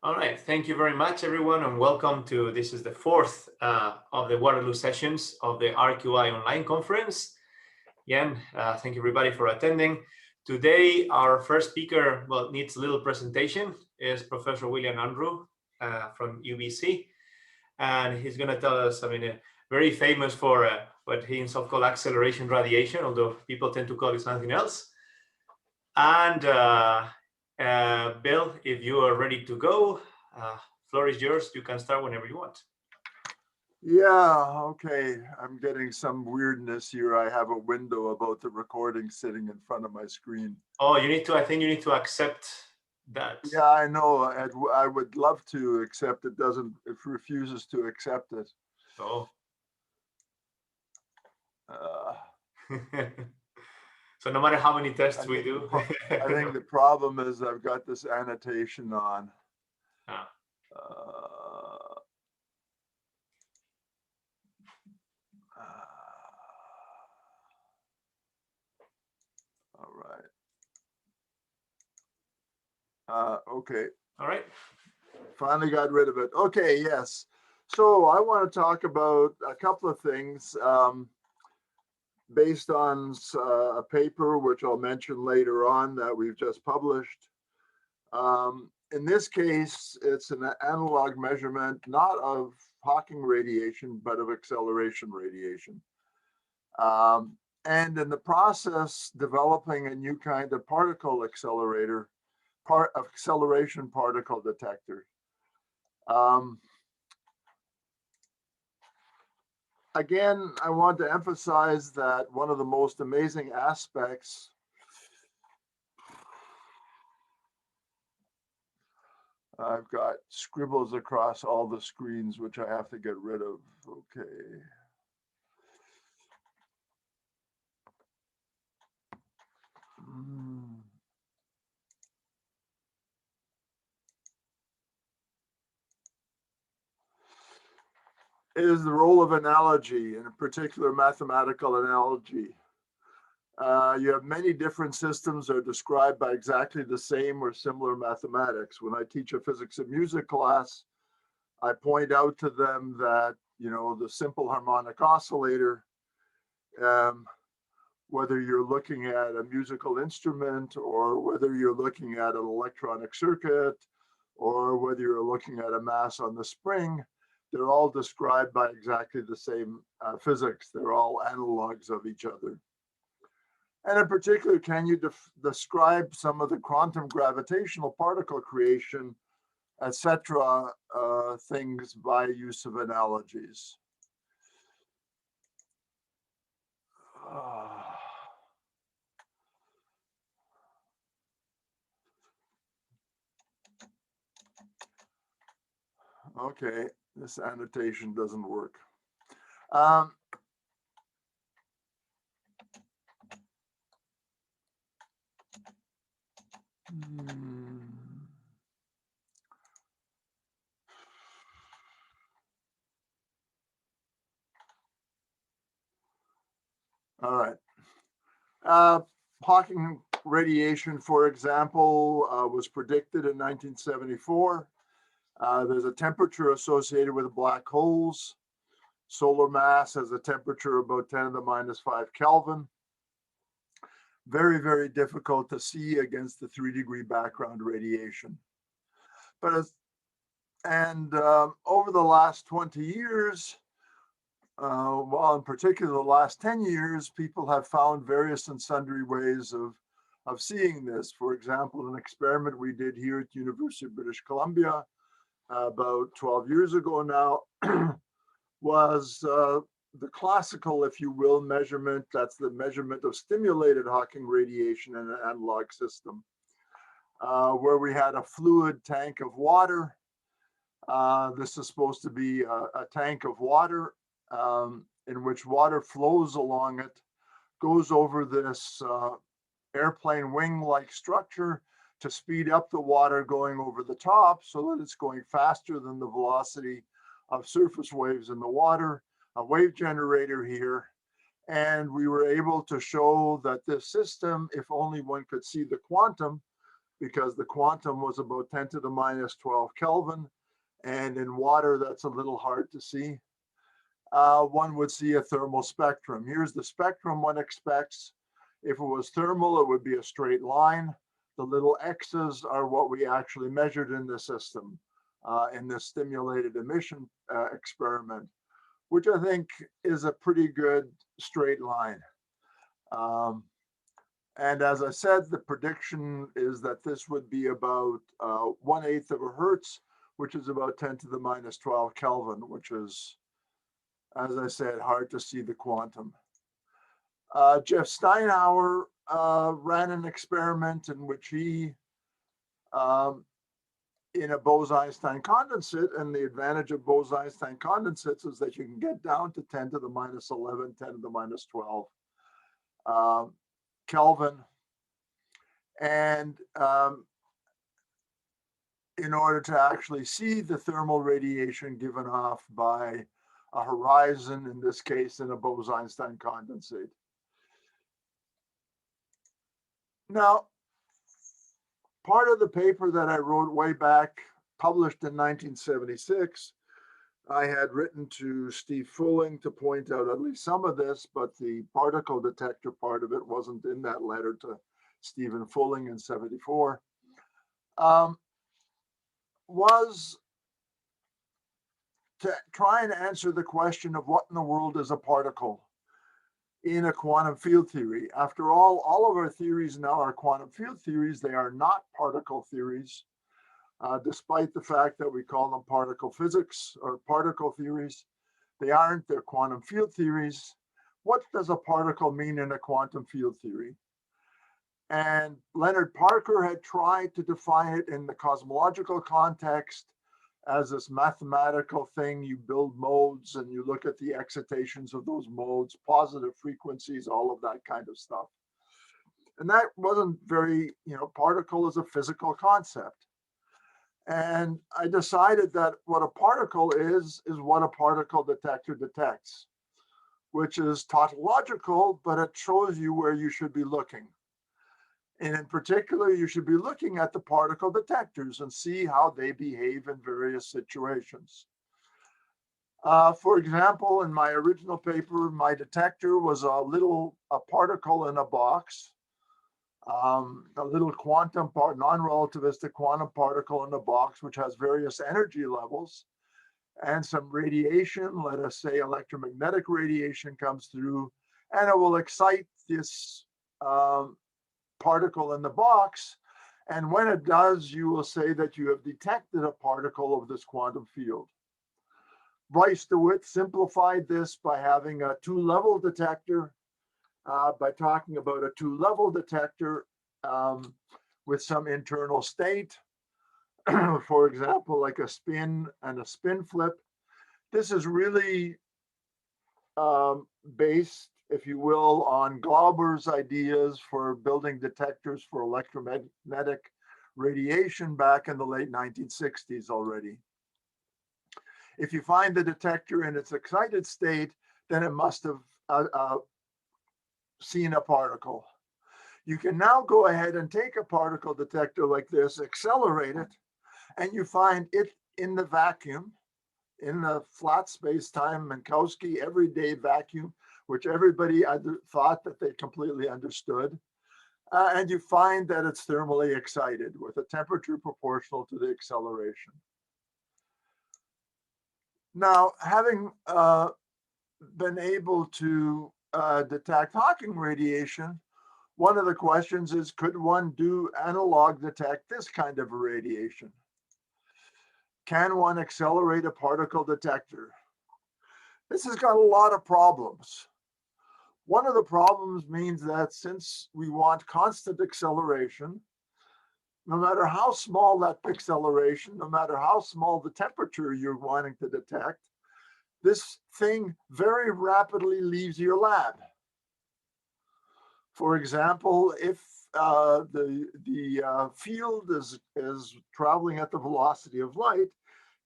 All right, thank you very much, everyone, and welcome to this is the fourth of the Waterloo sessions of the RQI-Online conference. Again, thank you everybody for attending. Today, our first speaker, well, needs a little presentation, is Professor William Andrew from UBC, and he's going to tell us, very famous for what he himself called acceleration radiation, although people tend to call it something else. And Bill, if you are ready to go, floor is yours. You can start whenever you want. Yeah, okay. I'm getting some weirdness here. I have a window about the recording sitting in front of my screen. Oh, I think you need to accept that. Yeah, I know. I would love to accept it. It refuses to accept it. Oh. Uh, So no matter how many tests we do. I think the problem is I've got this annotation on. Ah. All right. Okay. All right. Finally got rid of it. Okay, yes. So I want to talk about a couple of things based on a paper, which I'll mention later on, that we've just published. In this case, it's an analog measurement, not of Hawking radiation, but of acceleration radiation. And in the process, developing a new kind of particle accelerator, acceleration particle detector. Again, I want to emphasize that one of the most amazing aspects I've got scribbles across all the screens, which I have to get rid of. Okay. Is the role of analogy, in a particular mathematical analogy. You have many different systems that are described by exactly the same or similar mathematics. When I teach a physics and music class, I point out to them that, the simple harmonic oscillator, whether you're looking at a musical instrument or whether you're looking at an electronic circuit or whether you're looking at a mass on the spring, they're all described by exactly the same physics. They're all analogs of each other. And in particular, can you describe some of the quantum gravitational particle creation, etc., things by use of analogies? Okay, this annotation doesn't work. All right. Hawking radiation, for example, was predicted in 1974. There's a temperature associated with black holes. Solar mass has a temperature about 10 to the minus 5 Kelvin. Very, very difficult to see against the 3-degree background radiation. But over the last 20 years, well, in particular the last 10 years, people have found various and sundry ways of seeing this. For example, an experiment we did here at the University of British Columbia about 12 years ago now was the classical, if you will, measurement. That's the measurement of stimulated Hawking radiation in an analog system, where we had a fluid tank of water. This is supposed to be a tank of water in which water flows along it, goes over this airplane wing-like structure to speed up the water going over the top so that it's going faster than the velocity of surface waves in the water, a wave generator here. And we were able to show that this system, if only one could see the quantum, because the quantum was about 10 to the minus 12 Kelvin. And in water, that's a little hard to see. One would see a thermal spectrum. Here's the spectrum one expects. If it was thermal, it would be a straight line. The little X's are what we actually measured in the system in this stimulated emission experiment, which I think is a pretty good straight line. And as I said, the prediction is that this would be about 1/8 of a Hertz, which is about 10 to the minus 12 Kelvin, which is, as I said, hard to see the quantum. Jeff Steinhauer ran an experiment in which he, in a Bose-Einstein condensate, and the advantage of Bose-Einstein condensates is that you can get down to 10 to the minus 11, 10 to the minus 12 Kelvin. And in order to actually see the thermal radiation given off by a horizon, in this case, in a Bose-Einstein condensate. Now, part of the paper that I wrote way back, published in 1976, I had written to Steve Fulling to point out at least some of this, but the particle detector part of it wasn't in that letter to Stephen Fulling in 74, was to try and answer the question of what in the world is a particle in a quantum field theory. After all of our theories now are quantum field theories. They are not particle theories, despite the fact that we call them particle physics or particle theories. They aren't, they're quantum field theories. What does a particle mean in a quantum field theory? And Leonard Parker had tried to define it in the cosmological context as this mathematical thing. You build modes and you look at the excitations of those modes, positive frequencies, all of that kind of stuff. And that wasn't very, particle is a physical concept. And I decided that what a particle is what a particle detector detects, which is tautological, but it shows you where you should be looking. And in particular, you should be looking at the particle detectors and see how they behave in various situations. For example, in my original paper, my detector was a particle in a box, a little quantum non-relativistic quantum particle in a box, which has various energy levels, and some radiation, let us say electromagnetic radiation, comes through, and it will excite this particle in the box. And when it does, you will say that you have detected a particle of this quantum field. Bryce DeWitt simplified this by having a two-level detector, by talking about a two-level detector with some internal state. For example, like a spin and a spin flip. This is really based, if you will, on Glauber's ideas for building detectors for electromagnetic radiation back in the late 1960s already. If you find the detector in its excited state, then it must have seen a particle. You can now go ahead and take a particle detector like this, accelerate it, and you find it in the vacuum, in the flat space-time Minkowski everyday vacuum, which everybody thought that they completely understood. And you find that it's thermally excited with a temperature proportional to the acceleration. Now, having been able to detect Hawking radiation, one of the questions is, could one do analog detect this kind of radiation? Can one accelerate a particle detector? This has got a lot of problems. One of the problems means that since we want constant acceleration, no matter how small that acceleration, no matter how small the temperature you're wanting to detect, this thing very rapidly leaves your lab. For example, if the field is traveling at the velocity of light,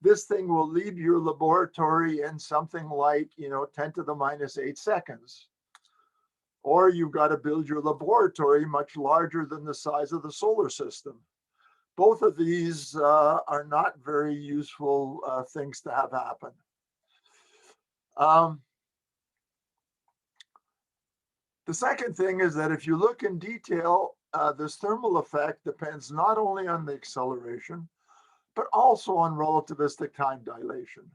this thing will leave your laboratory in something like 10 to the minus 8 seconds. Or you've got to build your laboratory much larger than the size of the solar system. Both of these are not very useful things to have happen. The second thing is that if you look in detail, this thermal effect depends not only on the acceleration, but also on relativistic time dilation.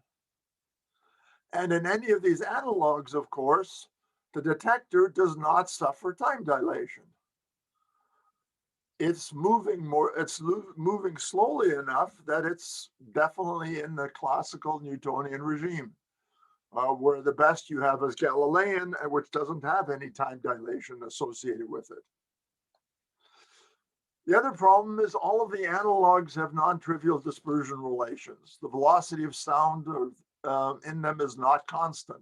And in any of these analogs, of course, the detector does not suffer time dilation. It's moving moving slowly enough that it's definitely in the classical Newtonian regime, where the best you have is Galilean, which doesn't have any time dilation associated with it. The other problem is all of the analogs have non-trivial dispersion relations. The velocity of sound in them is not constant.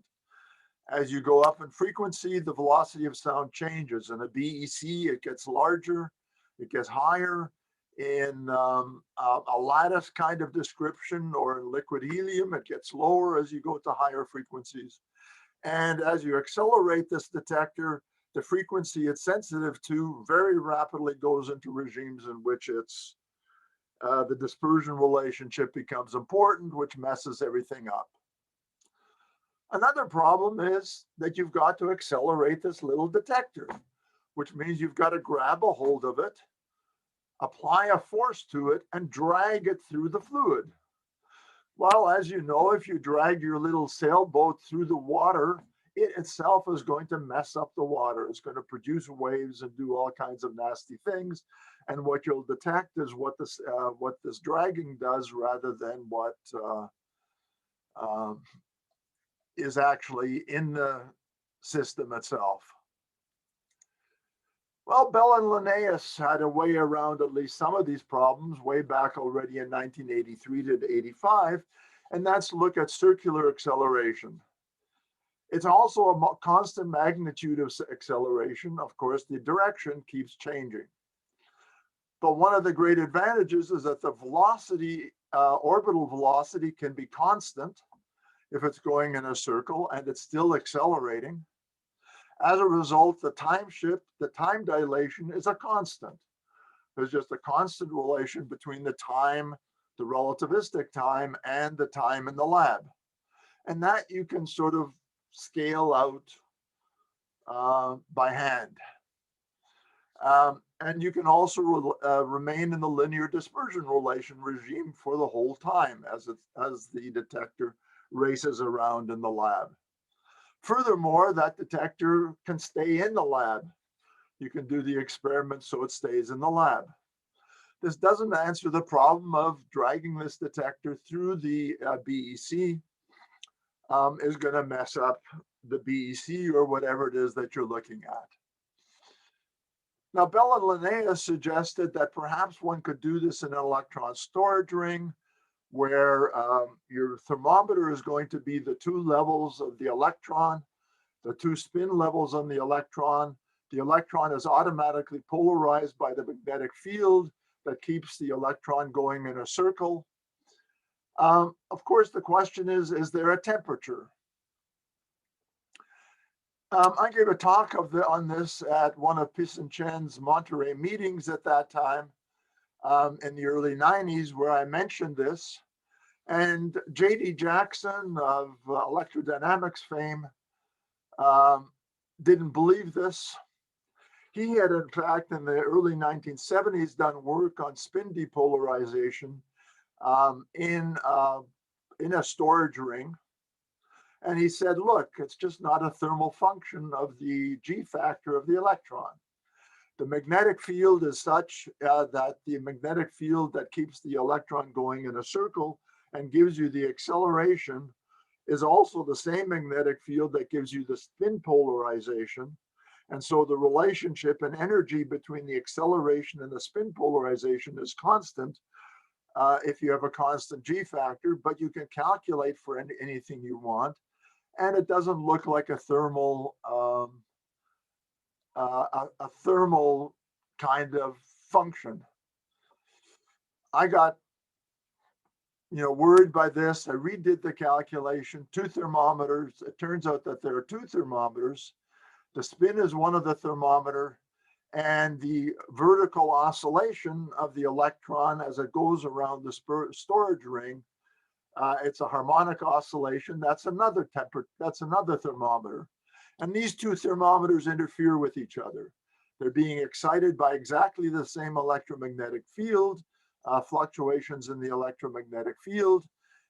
As you go up in frequency, the velocity of sound changes. In a BEC, it gets larger, it gets higher. In a lattice kind of description or in liquid helium, it gets lower as you go to higher frequencies. And as you accelerate this detector, the frequency it's sensitive to very rapidly goes into regimes in which it's the dispersion relationship becomes important, which messes everything up. Another problem is that you've got to accelerate this little detector, which means you've got to grab a hold of it, apply a force to it, and drag it through the fluid. Well, as you know, if you drag your little sailboat through the water, it itself is going to mess up the water. It's going to produce waves and do all kinds of nasty things. And what you'll detect is what this dragging does rather than what is actually in the system itself. Well, Bell and Linnaeus had a way around at least some of these problems way back already in 1983 to 85, and that's to look at circular acceleration. It's also a constant magnitude of acceleration. Of course, the direction keeps changing. But one of the great advantages is that the velocity, orbital velocity, can be constant if it's going in a circle and it's still accelerating. As a result, the time shift, the time dilation is a constant. There's just a constant relation between the time, the relativistic time, and the time in the lab. And that you can sort of scale out by hand. And you can also remain in the linear dispersion relation regime for the whole time as the detector races around in the lab. Furthermore, that detector can stay in the lab. You can do the experiment so it stays in the lab. This doesn't answer the problem of dragging this detector through the BEC is going to mess up the BEC or whatever it is that you're looking at. Now, Bell and Linnaeus suggested that perhaps one could do this in an electron storage ring where your thermometer is going to be the two levels of the electron, the two spin levels on the electron. The electron is automatically polarized by the magnetic field that keeps the electron going in a circle. Of course, the question is there a temperature? I gave a talk on this at one of Pissen-Chen's Monterey meetings at that time in the early 90s, where I mentioned this. And J.D. Jackson of electrodynamics fame didn't believe this. He had, in fact, in the early 1970s, done work on spin depolarization in a storage ring. And he said, look, it's just not a thermal function of the G factor of the electron. The magnetic field is such that the magnetic field that keeps the electron going in a circle and gives you the acceleration is also the same magnetic field that gives you the spin polarization. And so the relationship in energy between the acceleration and the spin polarization is constant if you have a constant G factor, but you can calculate for anything you want. And it doesn't look like a thermal thermal kind of function. I got worried by this. I redid the calculation, 2 thermometers. It turns out that there are 2 thermometers. The spin is one of the thermometer, and the vertical oscillation of the electron as it goes around the storage ring. It's a harmonic oscillation. That's another thermometer. And these two thermometers interfere with each other. They're being excited by exactly the same electromagnetic field, fluctuations in the electromagnetic field.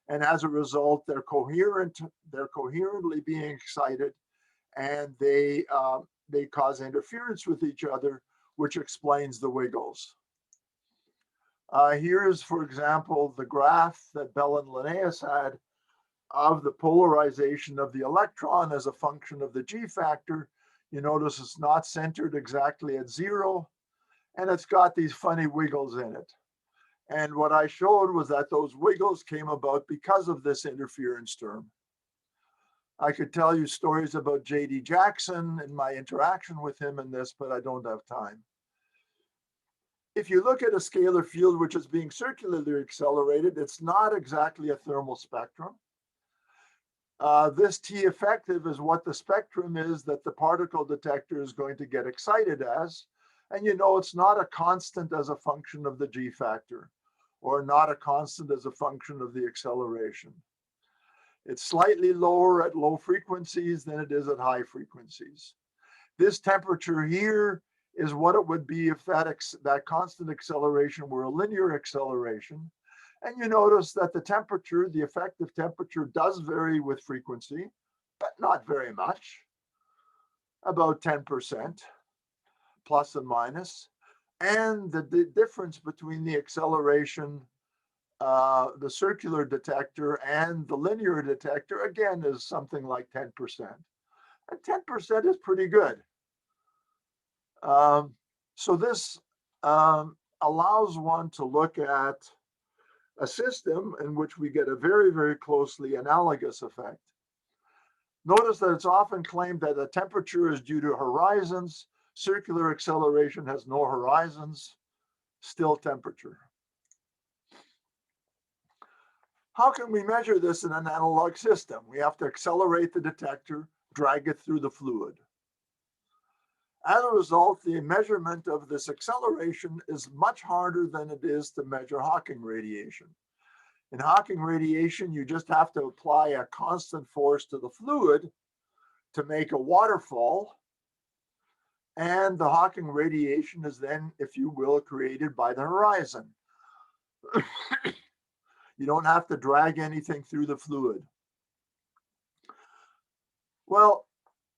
And as a result, they're coherently being excited, and they cause interference with each other, which explains the wiggles. Here's, for example, the graph that Bell and Linnaeus had of the polarization of the electron as a function of the G factor. You notice it's not centered exactly at 0, and it's got these funny wiggles in it. And what I showed was that those wiggles came about because of this interference term. I could tell you stories about J.D. Jackson and my interaction with him in this, but I don't have time. If you look at a scalar field which is being circularly accelerated, it's not exactly a thermal spectrum. This T effective is what the spectrum is that the particle detector is going to get excited as. And you know, it's not a constant as a function of the G factor, or not a constant as a function of the acceleration. It's slightly lower at low frequencies than it is at high frequencies. This temperature here is what it would be if that constant acceleration were a linear acceleration. And you notice that the temperature, the effective temperature, does vary with frequency, but not very much, about 10%, plus and minus. And the difference between the acceleration, the circular detector, and the linear detector, again, is something like 10%. And 10% is pretty good. So this allows one to look at a system in which we get a very, very closely analogous effect. Notice that it's often claimed that the temperature is due to horizons. Circular acceleration has no horizons, still temperature. How can we measure this in an analog system? We have to accelerate the detector, drag it through the fluid. As a result, the measurement of this acceleration is much harder than it is to measure Hawking radiation. In Hawking radiation, you just have to apply a constant force to the fluid to make a waterfall. And the Hawking radiation is then, if you will, created by the horizon. You don't have to drag anything through the fluid. Well,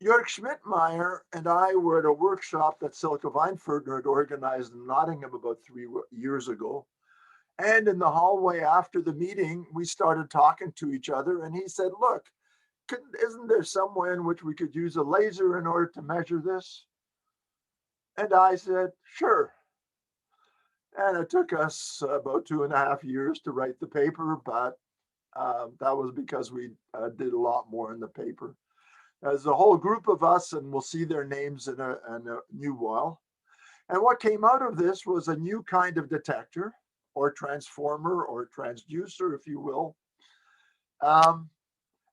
Jörg Schmidtmeyer and I were at a workshop that Silke Weinfurter had organized in Nottingham about 3 years ago. And in the hallway after the meeting, we started talking to each other. And he said, look, isn't there some way in which we could use a laser in order to measure this? And I said, sure. And it took us about 2.5 years to write the paper, but that was because we did a lot more in the paper. There's a whole group of us, and we'll see their names in a new while. And what came out of this was a new kind of detector, or transformer, or transducer, if you will, and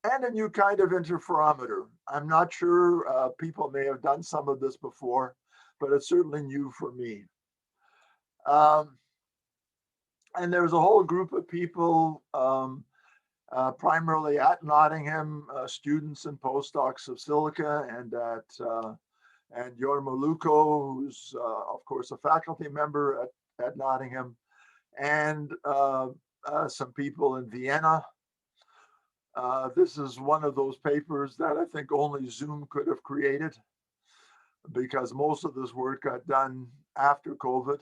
a new kind of interferometer. I'm not sure, people may have done some of this before, but it's certainly new for me. And there's a whole group of people, primarily at Nottingham, students and postdocs of Silica, and Jorma Luko, who's of course a faculty member at Nottingham, and some people in Vienna. This is one of those papers that I think only Zoom could have created, because most of this work got done after COVID.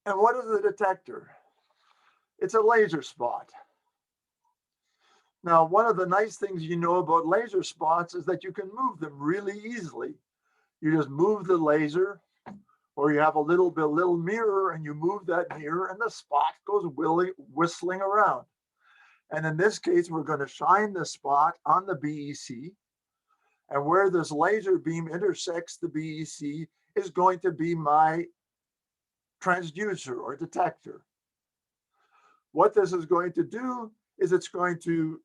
And what is the detector? It's a laser spot. Now, one of the nice things you know about laser spots is that you can move them really easily. You just move the laser, or you have a little mirror, and you move that mirror, and the spot goes whistling around. And in this case, we're going to shine the spot on the BEC, and where this laser beam intersects the BEC is going to be my transducer or detector. What this is going to do is it's going to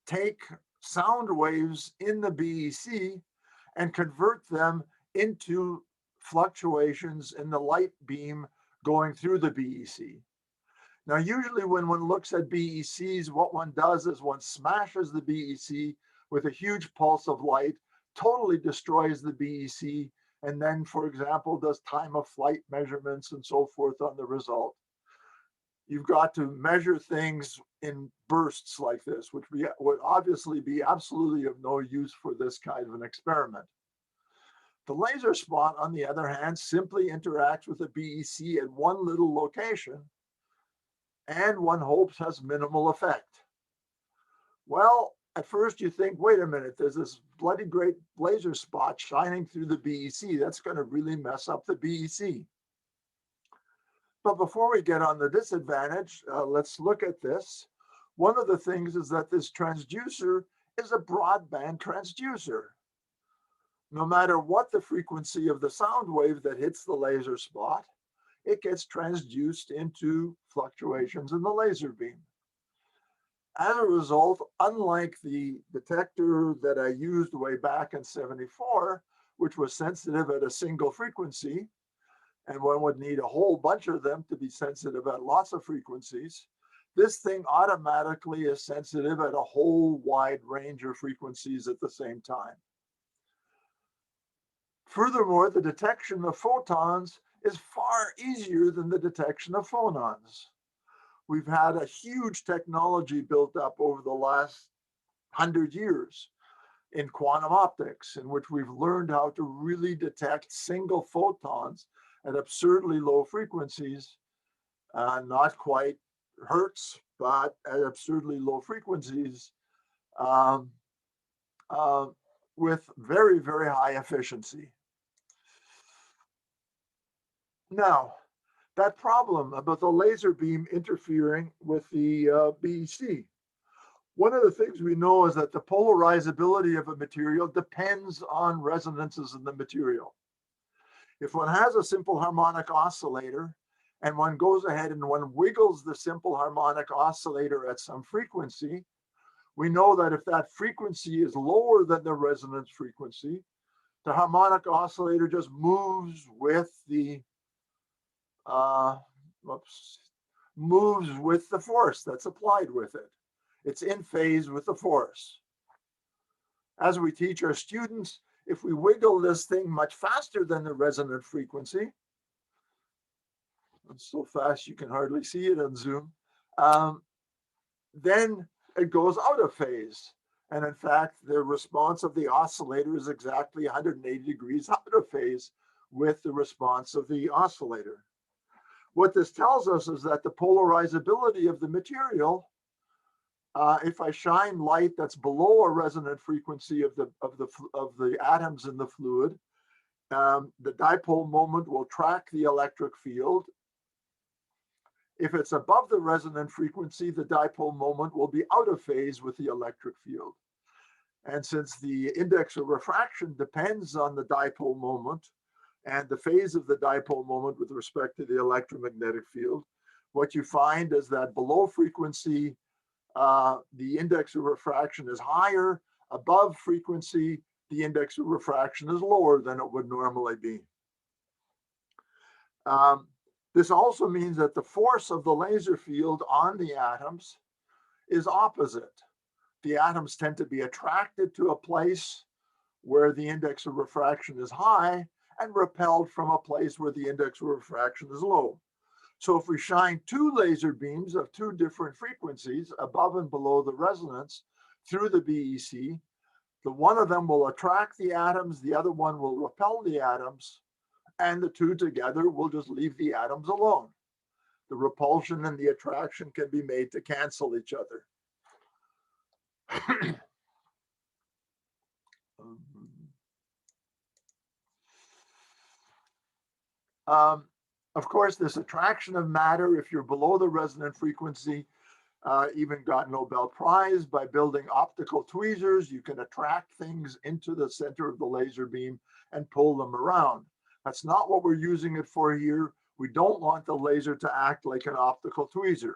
take sound waves in the BEC and convert them into fluctuations in the light beam going through the BEC. Now, usually when one looks at BECs, what one does is one smashes the BEC with a huge pulse of light, totally destroys the BEC, and then, for example, does time of flight measurements and so forth on the result. You've got to measure things in bursts like this, which would obviously be absolutely of no use for this kind of an experiment. The laser spot, on the other hand, simply interacts with the BEC at one little location, and one hopes has minimal effect. Well, at first you think, wait a minute, there's this bloody great laser spot shining through the BEC. That's going to really mess up the BEC. But before we get on the disadvantage, let's look at this. One of the things is that this transducer is a broadband transducer. No matter what the frequency of the sound wave that hits the laser spot, it gets transduced into fluctuations in the laser beam. As a result, unlike the detector that I used way back in '74, which was sensitive at a single frequency, and one would need a whole bunch of them to be sensitive at lots of frequencies, this thing automatically is sensitive at a whole wide range of frequencies at the same time. Furthermore, the detection of photons is far easier than the detection of phonons. We've had a huge technology built up over the last 100 years in quantum optics, in which we've learned how to really detect single photons at absurdly low frequencies, not quite hertz, but at absurdly low frequencies with very, very high efficiency. Now, that problem about the laser beam interfering with the BEC. One of the things we know is that the polarizability of a material depends on resonances in the material. If one has a simple harmonic oscillator and one goes ahead and one wiggles the simple harmonic oscillator at some frequency, we know that if that frequency is lower than the resonance frequency, the harmonic oscillator just moves with the force that's applied with it. It's in phase with the force. As we teach our students, if we wiggle this thing much faster than the resonant frequency, it's so fast you can hardly see it on Zoom, then it goes out of phase. And in fact, the response of the oscillator is exactly 180 degrees out of phase with the response of the oscillator. What this tells us is that the polarizability of the material, if I shine light that's below a resonant frequency of the atoms in the fluid, the dipole moment will track the electric field. If it's above the resonant frequency, the dipole moment will be out of phase with the electric field. And since the index of refraction depends on the dipole moment and the phase of the dipole moment with respect to the electromagnetic field, what you find is that below frequency, the index of refraction is higher. Above frequency, the index of refraction is lower than it would normally be. This also means that the force of the laser field on the atoms is opposite. The atoms tend to be attracted to a place where the index of refraction is high and repelled from a place where the index of refraction is low. So if we shine two laser beams of two different frequencies above and below the resonance through the BEC, the one of them will attract the atoms, the other one will repel the atoms, and the two together will just leave the atoms alone. The repulsion and the attraction can be made to cancel each other. Of course, this attraction of matter, if you're below the resonant frequency, even got Nobel Prize by building optical tweezers. You can attract things into the center of the laser beam and pull them around. That's not what we're using it for here. We don't want the laser to act like an optical tweezer.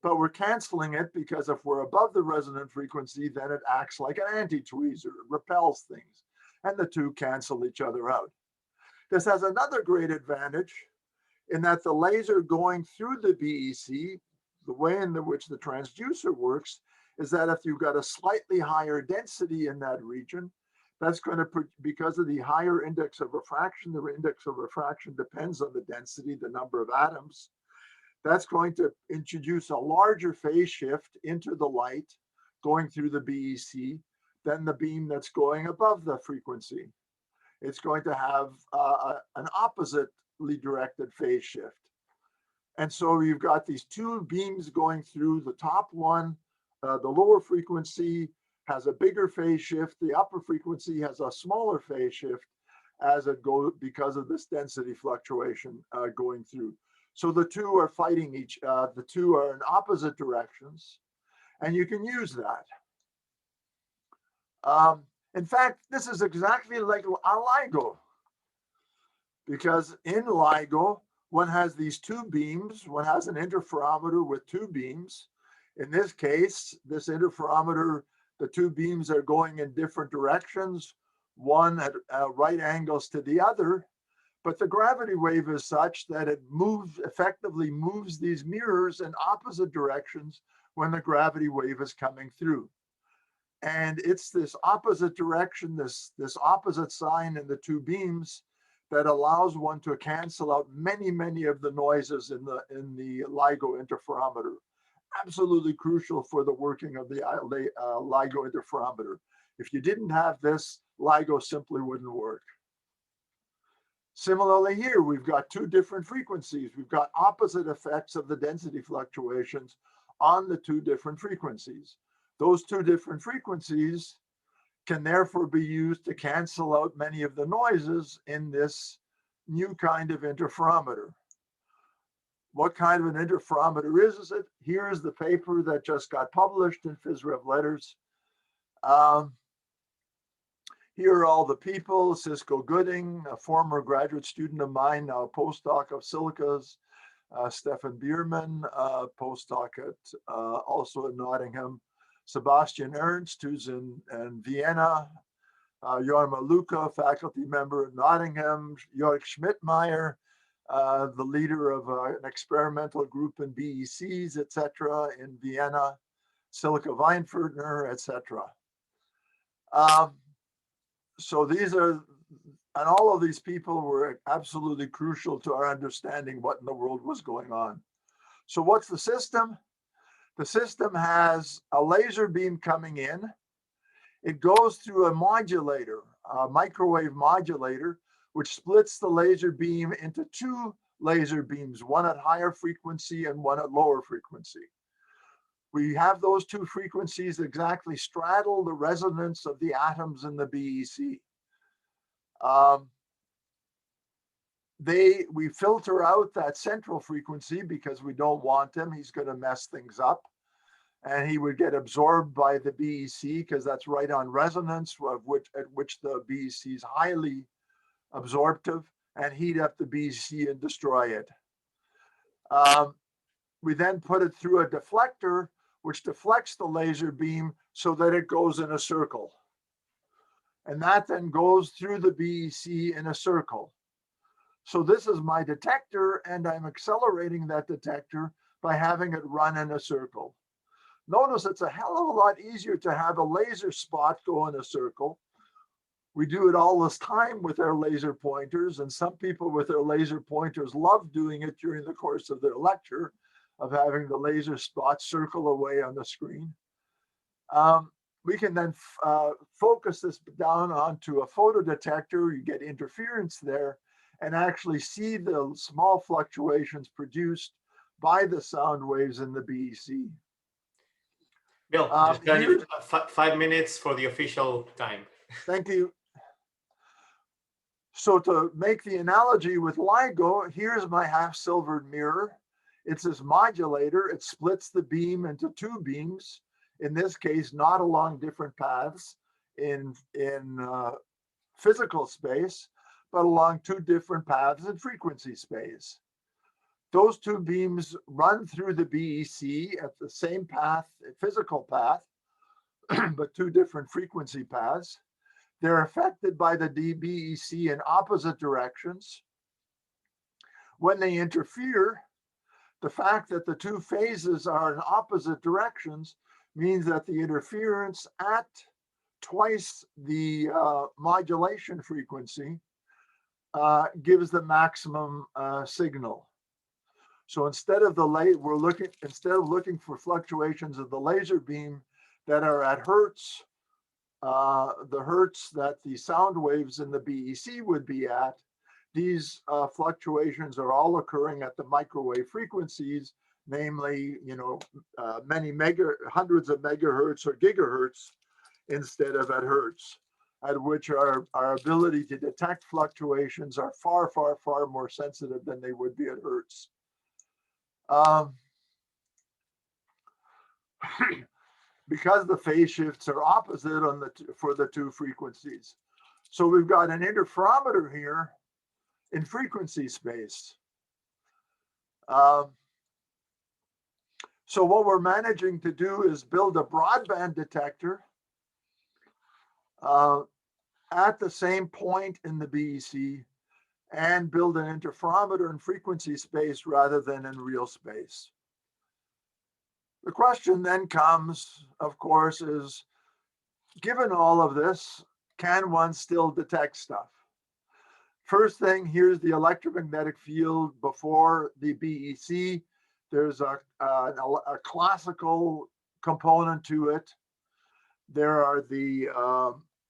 but we're canceling it because if we're above the resonant frequency, then it acts like an anti-tweezer, it repels things, and the two cancel each other out. This has another great advantage in that the laser going through the BEC, the way in which the transducer works, is that if you've got a slightly higher density in that region, that's going to, because of the higher index of refraction, the index of refraction depends on the density, the number of atoms, that's going to introduce a larger phase shift into the light going through the BEC than the beam that's going above the frequency. It's going to have an oppositely directed phase shift. And so you've got these two beams going through. The top one, the lower frequency has a bigger phase shift. The upper frequency has a smaller phase shift as it goes because of this density fluctuation going through. So the two are fighting the two are in opposite directions, and you can use that. In fact, this is exactly like a LIGO, because in LIGO, one has these two beams, one has an interferometer with two beams. In this case, this interferometer, the two beams are going in different directions, one at right angles to the other, but the gravity wave is such that it effectively moves these mirrors in opposite directions when the gravity wave is coming through. And it's this opposite direction, this opposite sign in the two beams that allows one to cancel out many of the noises in the LIGO interferometer. Absolutely crucial for the working of the LIGO interferometer. If you didn't have this, LIGO simply wouldn't work. Similarly here, we've got two different frequencies. We've got opposite effects of the density fluctuations on the two different frequencies. Those two different frequencies can therefore be used to cancel out many of the noises in this new kind of interferometer. What kind of an interferometer is it? Here's the paper that just got published in PhysRev Letters. Here are all the people: Cisco Gooding, a former graduate student of mine, now a postdoc of Silicas, Stefan Biermann, postdoc at also in Nottingham, Sebastian Ernst, who's in Vienna, Jorma Luca, faculty member at Nottingham, Jörg Schmidtmeyer, the leader of an experimental group in BECs, etc., in Vienna, Silke Weinfurtner, etc. So these are, and all of these people were absolutely crucial to our understanding what in the world was going on. So what's the system? The system has a laser beam coming in. It goes through a modulator, a microwave modulator, which splits the laser beam into two laser beams, one at higher frequency and one at lower frequency. We have those two frequencies exactly straddle the resonance of the atoms in the BEC. We filter out that central frequency because we don't want him. He's going to mess things up. And he would get absorbed by the BEC because that's right on resonance, at which the BEC is highly absorptive, and heat up the BEC and destroy it. We then put it through a deflector, which deflects the laser beam so that it goes in a circle. And that then goes through the BEC in a circle. So this is my detector, and I'm accelerating that detector by having it run in a circle. Notice it's a hell of a lot easier to have a laser spot go in a circle. We do it all this time with our laser pointers, and some people with their laser pointers love doing it during the course of their lecture, of having the laser spot circle away on the screen. We can then focus this down onto a photodetector. You get interference there and actually see the small fluctuations produced by the sound waves in the BEC. Bill, just got you 5 minutes for the official time. Thank you. So to make the analogy with LIGO, here's my half-silvered mirror. It's this modulator. It splits the beam into two beams, in this case, not along different paths in physical space, but along two different paths in frequency space. Those two beams run through the BEC at the same path, physical path, but two different frequency paths. They're affected by the BEC in opposite directions. When they interfere, the fact that the two phases are in opposite directions means that the interference at twice the modulation frequency gives the maximum signal. So instead of looking for fluctuations of the laser beam that are at hertz, the hertz that the sound waves in the BEC would be at, these fluctuations are all occurring at the microwave frequencies, namely, hundreds of megahertz or gigahertz instead of at hertz, at which our ability to detect fluctuations are far, far, far more sensitive than they would be at hertz. Because the phase shifts are opposite for the two frequencies. So we've got an interferometer here in frequency space. So what we're managing to do is build a broadband detector at the same point in the BEC and build an interferometer in frequency space rather than in real space. The question then comes, of course, is given all of this, can one still detect stuff? First thing, here's the electromagnetic field before the BEC. There's a classical component to it. There are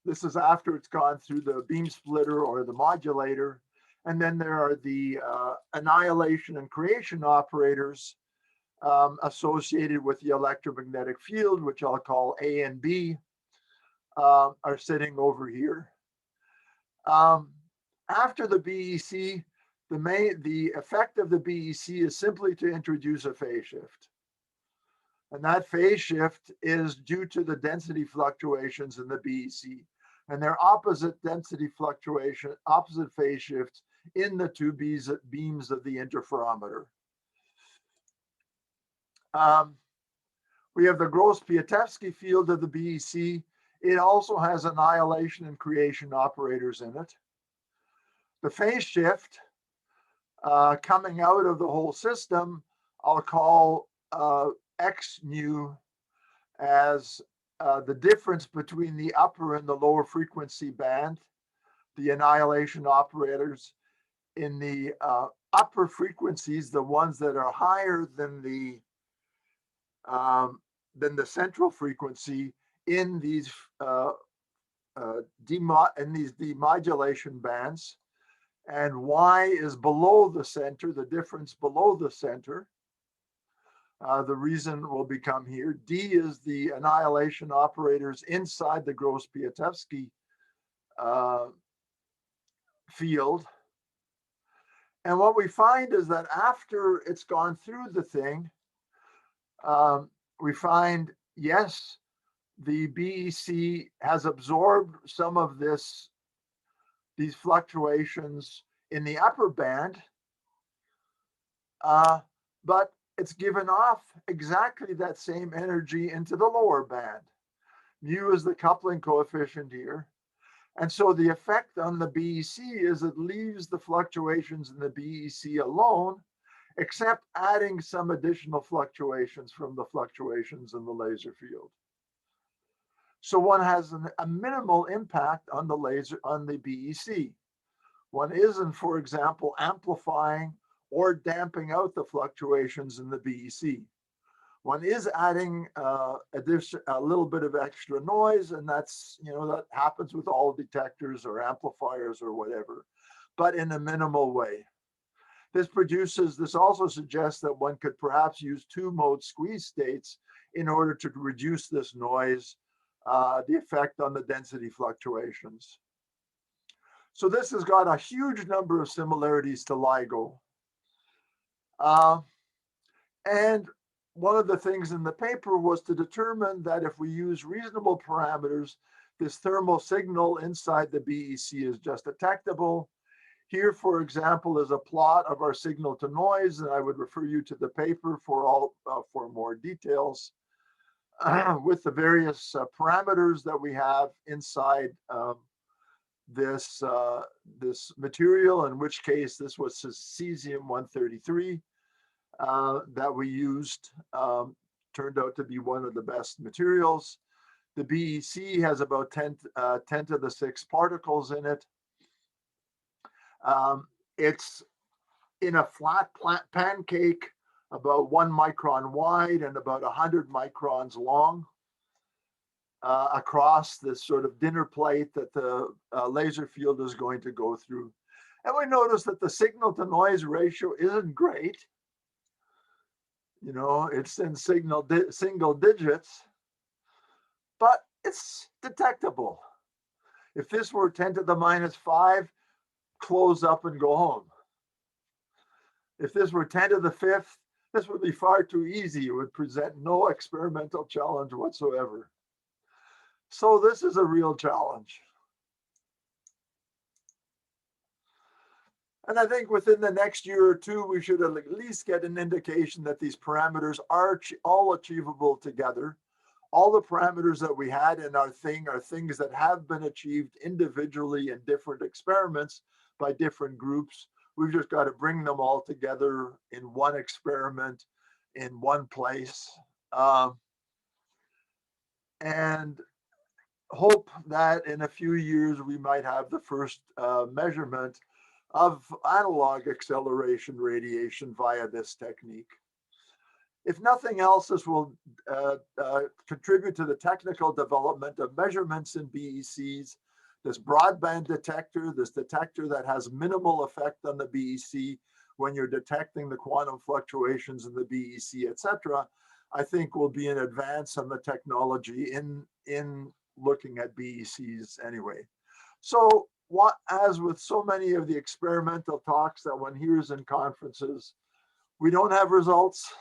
this is after it's gone through the beam splitter or the modulator. And then there are the annihilation and creation operators associated with the electromagnetic field, which I'll call A and B, are sitting over here. After the BEC, the effect of the BEC is simply to introduce a phase shift. And that phase shift is due to the density fluctuations in the BEC. And they're opposite density fluctuation, opposite phase shifts in the two beams of the interferometer. We have the Gross-Piatowski field of the BEC. It also has annihilation and creation operators in it. The phase shift coming out of the whole system, I'll call X nu as the difference between the upper and the lower frequency band, the annihilation operators. In the upper frequencies, the ones that are higher than the central frequency in these demodulation bands, and Y is below the center, the difference below the center. The reason will become here. D is the annihilation operators inside the Gross-Piatowski field. And what we find is that after it's gone through the thing, we find, yes, the BEC has absorbed some of these fluctuations in the upper band, but it's given off exactly that same energy into the lower band. Mu is the coupling coefficient here. And so the effect on the BEC is it leaves the fluctuations in the BEC alone, except adding some additional fluctuations from the fluctuations in the laser field. So one has a minimal impact on the BEC. One isn't, for example, amplifying or damping out the fluctuations in the BEC. One is adding a little bit of extra noise, and that happens with all detectors or amplifiers or whatever, but in a minimal way. This also suggests that one could perhaps use two-mode squeeze states in order to reduce this noise, the effect on the density fluctuations. So this has got a huge number of similarities to LIGO. And one of the things in the paper was to determine that if we use reasonable parameters, this thermal signal inside the BEC is just detectable. Here, for example, is a plot of our signal to noise, and I would refer you to the paper for more details with the various parameters that we have inside this material, in which case this was cesium-133 that we used, turned out to be one of the best materials. The BEC has about 10 to the 6 particles in it. It's in a flat pancake, about 1 micron wide and about 100 microns long, across this sort of dinner plate that the laser field is going to go through. And we notice that the signal to noise ratio isn't great. You know, it's in single digits, but it's detectable. If this were 10 to the minus 5, close up and go home. If this were 10 to the 5th, this would be far too easy. It would present no experimental challenge whatsoever. So this is a real challenge. And I think within the next year or two, we should at least get an indication that these parameters are all achievable together. All the parameters that we had in our thing are things that have been achieved individually in different experiments by different groups. We've just got to bring them all together in one experiment, in one place, and hope that in a few years we might have the first measurement of analog acceleration radiation via this technique. If nothing else, this will contribute to the technical development of measurements in BECs, this broadband detector, this detector that has minimal effect on the BEC when you're detecting the quantum fluctuations in the BEC, etc., I think will be an advance on the technology in looking at BECs anyway. So as with so many of the experimental talks that one hears in conferences, we don't have results,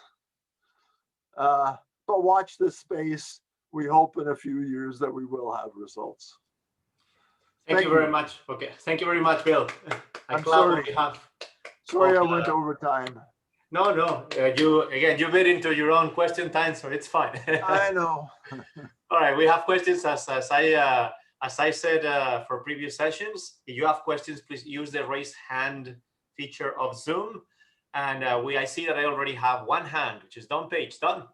but watch this space. We hope in a few years that we will have results. Thank you very much. Okay, thank you very much, Bill. I'm sorry. Sorry I went over time. No. You bit into your own question time, so it's fine. I know. All right, we have questions as I said for previous sessions. If you have questions, please use the raise hand feature of Zoom. And I see that I already have one hand, which is Don Page. Don,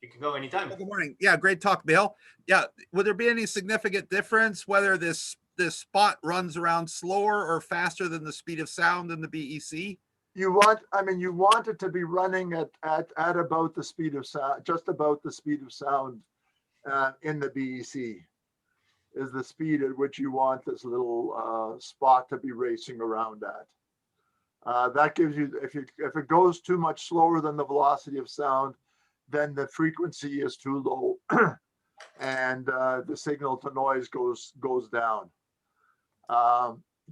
you can go anytime. Good morning. Yeah, great talk, Bill. Yeah, would there be any significant difference whether this spot runs around slower or faster than the speed of sound in the BEC? You want it to be running at about the speed of sound, just about the speed of sound in the BEC is the speed at which you want this little spot to be racing around at. That gives you, if it goes too much slower than the velocity of sound, then the frequency is too low and the signal to noise goes down.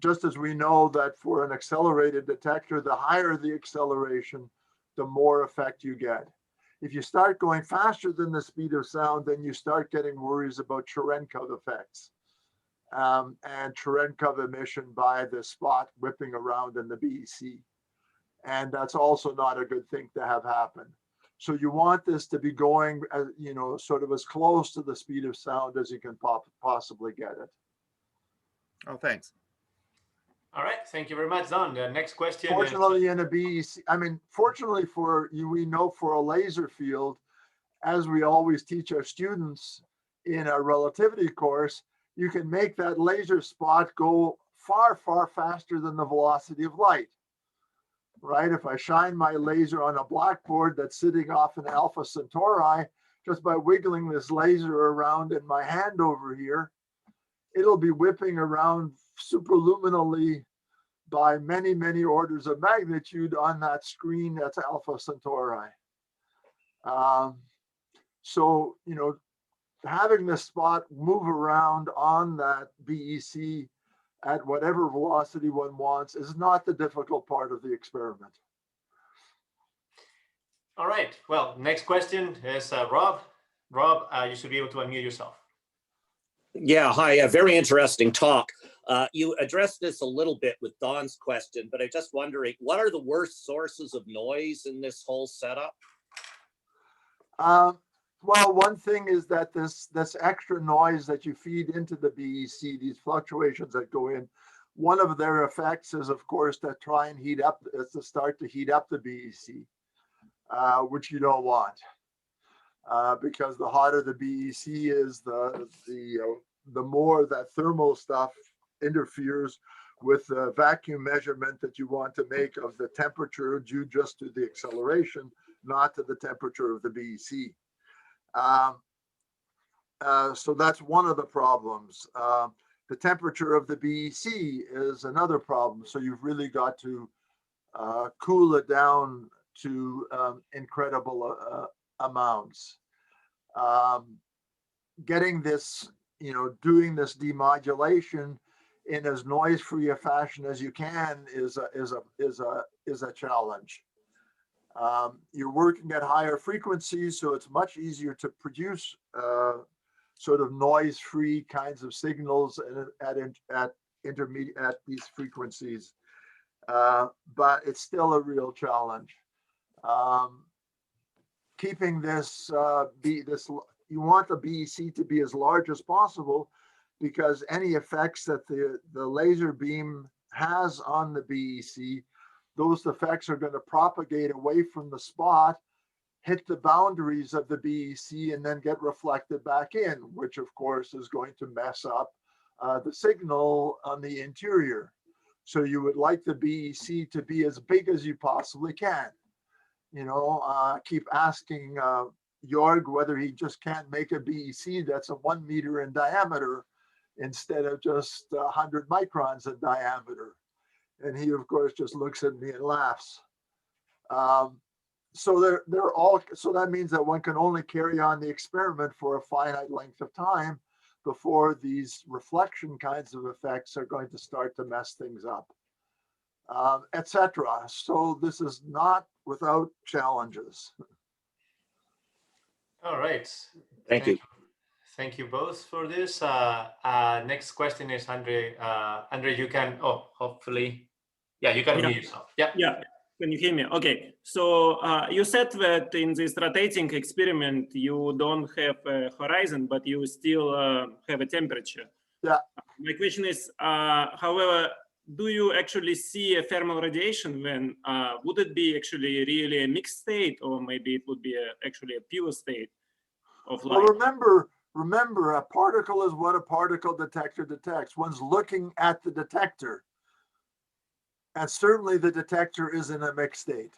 Just as we know that for an accelerated detector, the higher the acceleration, the more effect you get. If you start going faster than the speed of sound, then you start getting worries about Cherenkov effects and Cherenkov emission by the spot whipping around in the BEC. And that's also not a good thing to have happen. So you want this to be going, sort of as close to the speed of sound as you can possibly get it. Oh, thanks. All right, thank you very much, Don. The next question. Fortunately, in a BEC, fortunately for you, we know for a laser field, as we always teach our students in our relativity course, you can make that laser spot go far, far faster than the velocity of light. Right? If I shine my laser on a blackboard that's sitting off in Alpha Centauri, just by wiggling this laser around in my hand over here, it'll be whipping around superluminally by many, many orders of magnitude on that screen that's Alpha Centauri. So, having this spot move around on that BEC at whatever velocity one wants is not the difficult part of the experiment. All right, well, next question is Rob. Rob, you should be able to unmute yourself. Yeah, hi, a very interesting talk. You addressed this a little bit with Don's question, but I'm just wondering, what are the worst sources of noise in this whole setup? Well, one thing is that this extra noise that you feed into the BEC, these fluctuations that go in, one of their effects is, of course, to try and start to heat up the BEC, which you don't want, because the hotter the BEC is, the more that thermal stuff interferes with the vacuum measurement that you want to make of the temperature due just to the acceleration, not to the temperature of the BEC. So that's one of the problems. The temperature of the BEC is another problem. So you've really got to cool it down to incredible amounts. Getting this, doing this demodulation in as noise-free a fashion as you can is a challenge. You're working at higher frequencies, so it's much easier to produce sort of noise-free kinds of signals at these frequencies, but it's still a real challenge. Keeping this, you want the BEC to be as large as possible, because any effects that the laser beam has on the BEC, those effects are going to propagate away from the spot, hit the boundaries of the BEC, and then get reflected back in, which of course is going to mess up the signal on the interior. So you would like the BEC to be as big as you possibly can. Keep asking Jorg whether he just can't make a BEC that's 1 meter in diameter instead of just 100 microns in diameter. And he, of course, just looks at me and laughs. So that means that one can only carry on the experiment for a finite length of time before these reflection kinds of effects are going to start to mess things up, etc. So this is not without challenges. All right. Thank you. Thank you both for this. Next question is Andre. Andre, you can, hopefully, you can hear yourself. Yeah. Can you hear me? Okay. So you said that in this rotating experiment, you don't have a horizon, but you still have a temperature. Yeah. My question is, however, do you actually see a thermal radiation then? Would it be actually really a mixed state, or maybe it would be actually a pure state of light? Well, remember, a particle is what a particle detector detects. One's looking at the detector. And certainly the detector is in a mixed state.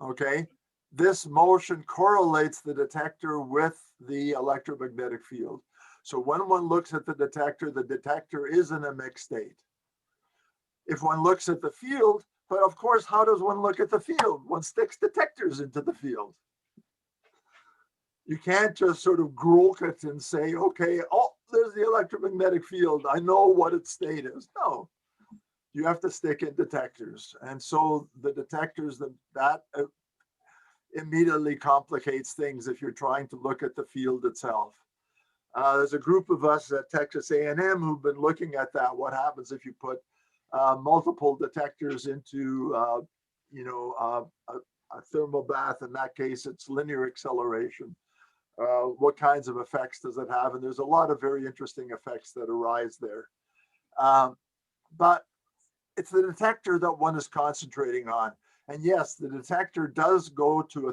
Okay, this motion correlates the detector with the electromagnetic field. So when one looks at the detector is in a mixed state. If one looks at the field, but of course, how does one look at the field? One sticks detectors into the field. You can't just sort of grope it and say, okay, there's the electromagnetic field. I know what its state is. No. You have to stick in detectors. And so the detectors, that immediately complicates things if you're trying to look at the field itself. There's a group of us at Texas A&M who've been looking at that. What happens if you put multiple detectors into a thermal bath? In that case, it's linear acceleration. What kinds of effects does it have? And there's a lot of very interesting effects that arise there. But it's the detector that one is concentrating on. And yes, the detector does go to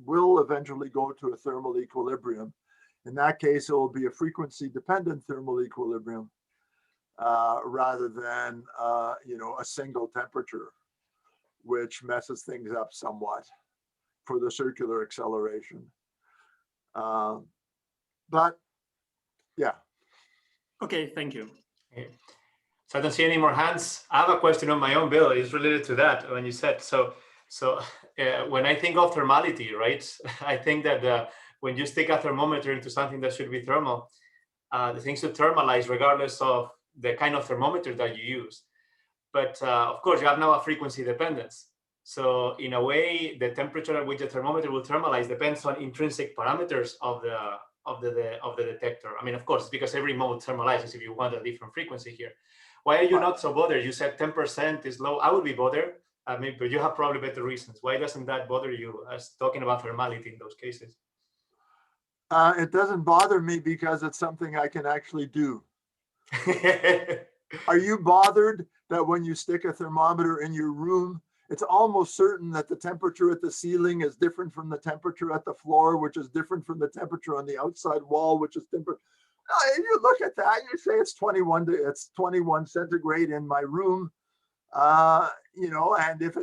will eventually go to a thermal equilibrium. In that case, it will be a frequency-dependent thermal equilibrium rather than a single temperature, which messes things up somewhat for the circular acceleration. But yeah. Okay, thank you. Okay. So I don't see any more hands. I have a question on my own, Bill. It's related to that when you said so. When I think of thermality, right? I think that when you stick a thermometer into something that should be thermal, the thing should thermalize regardless of the kind of thermometer that you use. But of course, you have now a frequency dependence. So in a way, the temperature at which the thermometer will thermalize depends on intrinsic parameters of the detector? I mean, of course, because every mode thermalizes if you want a different frequency here. Why are you not so bothered? You said 10% is low. I would be bothered. I mean, but you have probably better reasons. Why doesn't that bother you as talking about thermality in those cases? It doesn't bother me because it's something I can actually do. Are you bothered that when you stick a thermometer in your room, it's almost certain that the temperature at the ceiling is different from the temperature at the floor, which is different from the temperature on the outside wall, which is different? You look at that, you say it's 21 centigrade in my room, you know, and if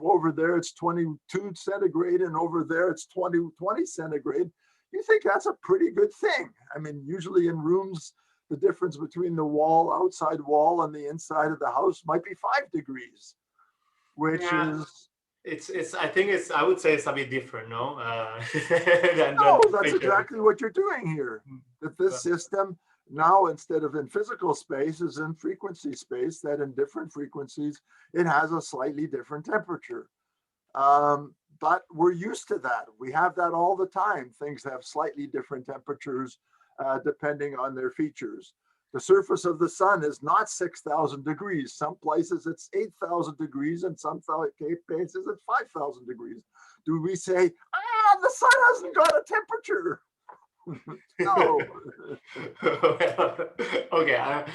over there it's 22 centigrade and over there it's 20 centigrade, you think that's a pretty good thing. I mean, usually in rooms, the difference between the outside wall and the inside of the house might be 5 degrees, which is. I would say it's a bit different, no? That's exactly what you're doing here. That this system now, instead of in physical space, is in frequency space, that in different frequencies, it has a slightly different temperature. But we're used to that. We have that all the time. Things have slightly different temperatures depending on their features. The surface of the sun is not 6,000 degrees. Some places it's 8,000 degrees, and some places it's 5,000 degrees. Do we say, the sun hasn't got a temperature? No. Okay,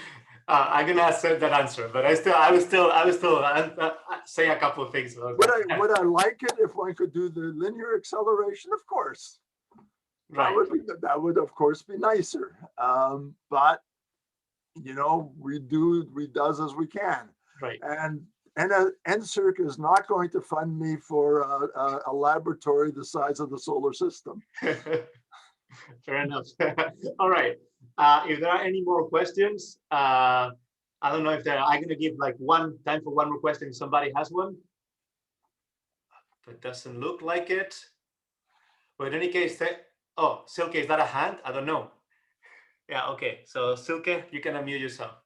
I'm gonna accept that answer, but I will still say a couple of things about that. Would I like it if one could do the linear acceleration? Of course. Right. That would of course be nicer. But you know, we does as we can. Right. And NSERC is not going to fund me for a laboratory the size of the solar system. Fair enough. All right. If there are any more questions, I don't know if I'm going to give like time for one more question if somebody has one. It doesn't look like it. But in any case, oh, Silke, is that a hand? I don't know. Yeah, okay. So Silke, you can unmute yourself.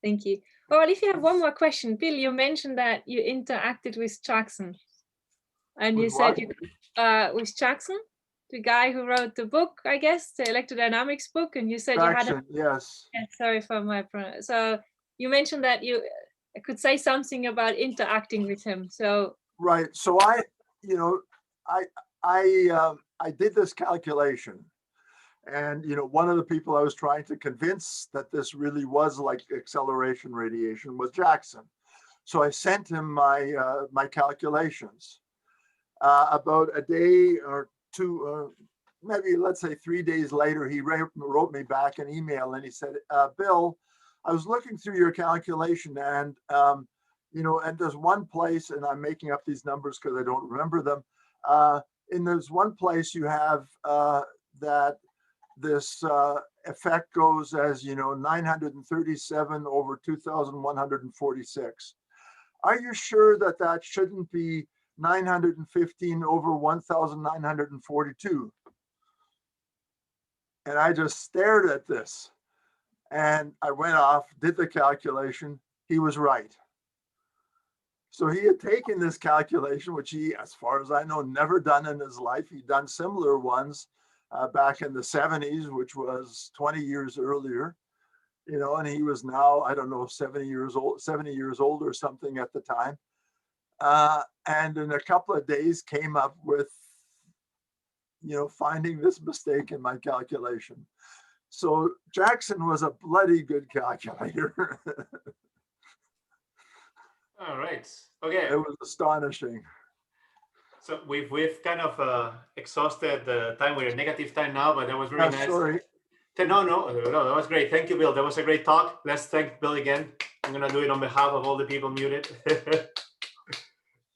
Thank you. Well, if you have one more question, Bill, you mentioned that you interacted with Jackson. And you said with Jackson, the guy who wrote the book, I guess, the electrodynamics book, and you said Jackson, you had yes. Sorry for my pronunciation. So you mentioned that you could say something about interacting with him. So right. So I did this calculation, and one of the people I was trying to convince that this really was like acceleration radiation was Jackson. So I sent him my calculations. About a day or two, maybe let's say 3 days later, he wrote me back an email and he said, Bill, I was looking through your calculation and, and there's one place, and I'm making up these numbers because I don't remember them. And there's one place you have that this effect goes as, 937 over 2,146. Are you sure that that shouldn't be 915 over 1,942? And I just stared at this and I went off, did the calculation. He was right. So he had taken this calculation, which he, as far as I know, never done in his life. He'd done similar ones back in the 70s, which was 20 years earlier, and he was now, I don't know, 70 years old or something at the time. And in a couple of days came up with, finding this mistake in my calculation. So Jackson was a bloody good calculator. All right. Okay. It was astonishing. So we've kind of exhausted the time. We're in negative time now, but that was really nice. Sorry. No, that was great. Thank you, Bill. That was a great talk. Let's thank Bill again. I'm going to do it on behalf of all the people muted.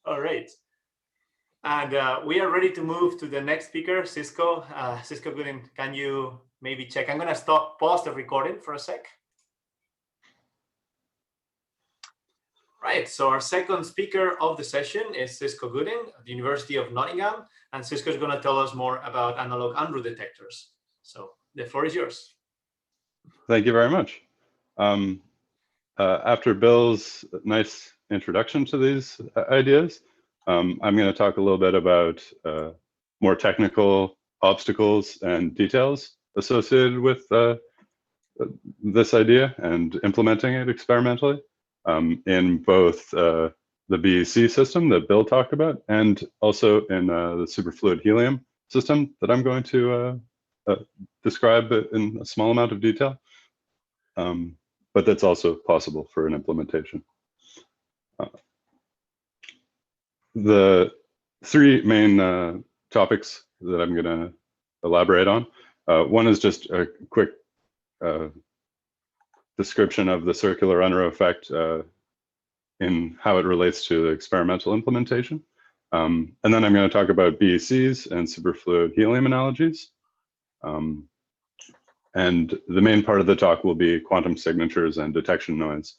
All right. And we are ready to move to the next speaker, Cisco. Cisco Gooden, can you maybe check? I'm going to pause the recording for a sec. Right, so our second speaker of the session is Cisco Gooden at the University of Nottingham. And Cisco is going to tell us more about analog Unruh detectors. So the floor is yours. Thank you very much. After Bill's nice introduction to these ideas, I'm going to talk a little bit about more technical obstacles and details associated with this idea and implementing it experimentally in both the BEC system that Bill talked about and also in the superfluid helium system that I'm going to describe in a small amount of detail. But that's also possible for an implementation. The three main topics that I'm going to elaborate on. One is just a quick description of the circular Unruh effect in how it relates to the experimental implementation. And then I'm going to talk about BECs and superfluid helium analogies. And the main part of the talk will be quantum signatures and detection noise,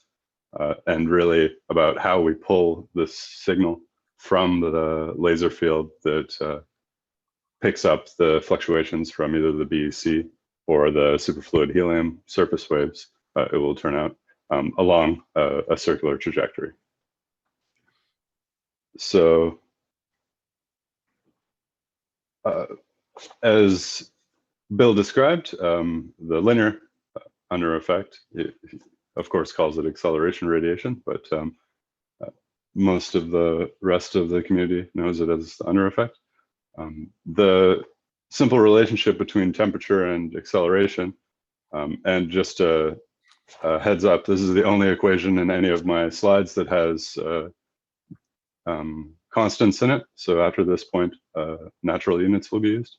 and really about how we pull this signal from the laser field that picks up the fluctuations from either the BEC or the superfluid helium surface waves, it will turn out, along a circular trajectory. So as Bill described, the linear Unruh effect, he of course calls it acceleration radiation, but most of the rest of the community knows it as the Unruh effect. The simple relationship between temperature and acceleration, and just a heads up, this is the only equation in any of my slides that has constants in it. So after this point, natural units will be used.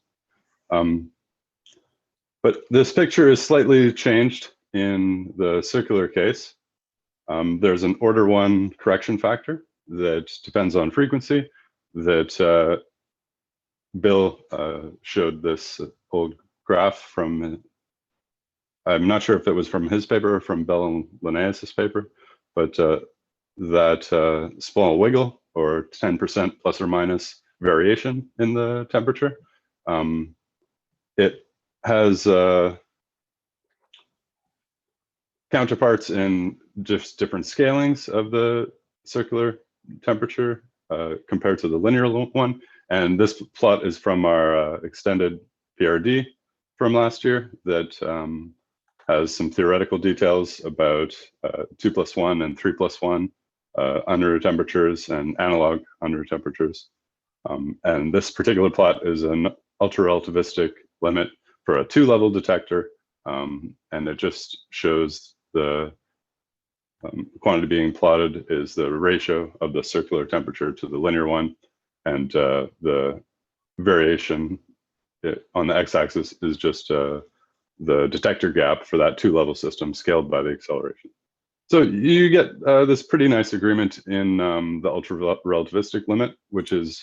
But this picture is slightly changed in the circular case. There's an order 1 correction factor that depends on frequency that Bill showed this old graph from, I'm not sure if it was from his paper or from Bell and Linnaeus's paper, but that small wiggle or 10% plus or minus variation in the temperature, it has counterparts in just different scalings of the circular temperature compared to the linear one. And this plot is from our extended PRD from last year that has some theoretical details about 2+1 and 3+1 Unruh temperatures and analog Unruh temperatures. And this particular plot is an ultra-relativistic limit for a 2-level detector, and it just shows the quantity being plotted is the ratio of the circular temperature to the linear one, and the variation on the x-axis is just the detector gap for that 2-level system scaled by the acceleration. So you get this pretty nice agreement in the ultra-relativistic limit, which is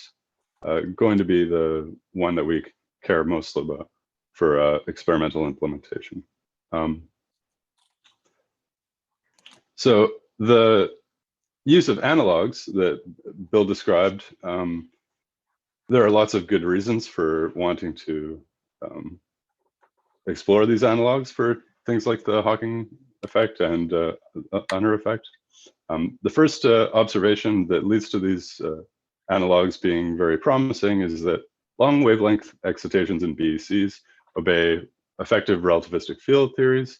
going to be the one that we care most about for experimental implementation. So the use of analogs that Bill described, there are lots of good reasons for wanting to explore these analogs for things like the Hawking effect and Unruh effect. The first observation that leads to these analogs being very promising is that long wavelength excitations in BECs obey effective relativistic field theories.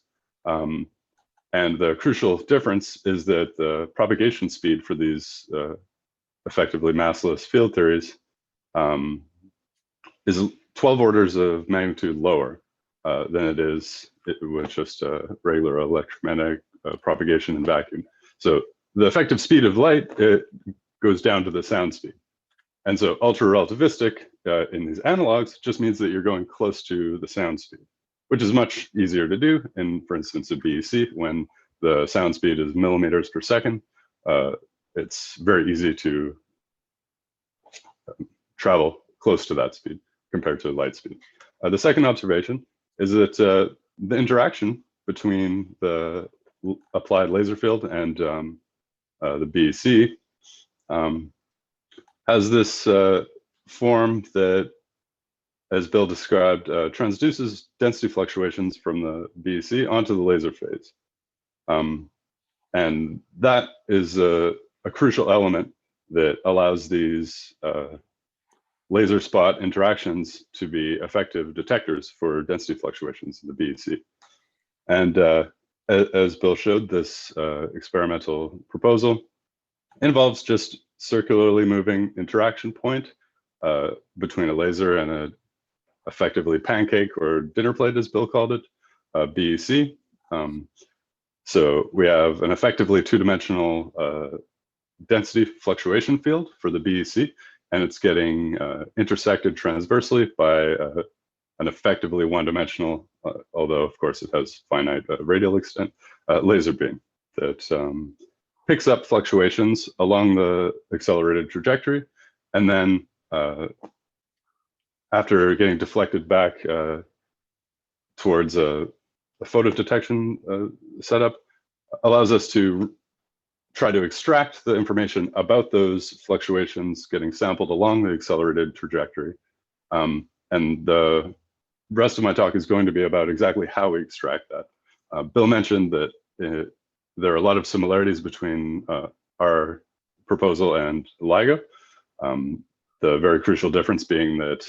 And the crucial difference is that the propagation speed for these effectively massless field theories is 12 orders of magnitude lower than it is with just regular electromagnetic propagation in vacuum. So the effective speed of light, it goes down to the sound speed. And so ultra-relativistic in these analogs just means that you're going close to the sound speed, which is much easier to do in, for instance, a BEC when the sound speed is millimeters per second. It's very easy to travel close to that speed compared to light speed. The second observation is that the interaction between the applied laser field and the BEC has this form that, as Bill described, transduces density fluctuations from the BEC onto the laser phase. And that is a crucial element that allows these laser spot interactions to be effective detectors for density fluctuations in the BEC. And as Bill showed, this experimental proposal involves just circularly moving interaction point between a laser and a effectively pancake or dinner plate, as Bill called it, BEC. So we have an effectively two-dimensional density fluctuation field for the BEC, and it's getting intersected transversely by an effectively one-dimensional, although of course it has finite radial extent, laser beam that picks up fluctuations along the accelerated trajectory, and then after getting deflected back towards a photo detection setup, allows us to try to extract the information about those fluctuations getting sampled along the accelerated trajectory. And the rest of my talk is going to be about exactly how we extract that. Bill mentioned that there are a lot of similarities between our proposal and LIGO. The very crucial difference being that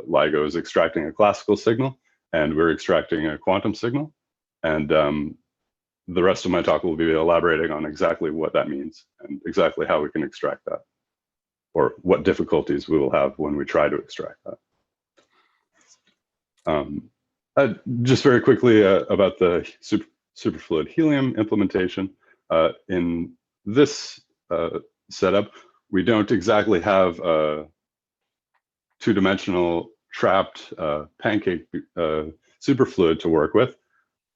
LIGO is extracting a classical signal and we're extracting a quantum signal. And the rest of my talk will be elaborating on exactly what that means and exactly how we can extract that, or what difficulties we will have when we try to extract that. Just very quickly about the superfluid helium implementation. In this setup, we don't exactly have a two-dimensional trapped pancake superfluid to work with.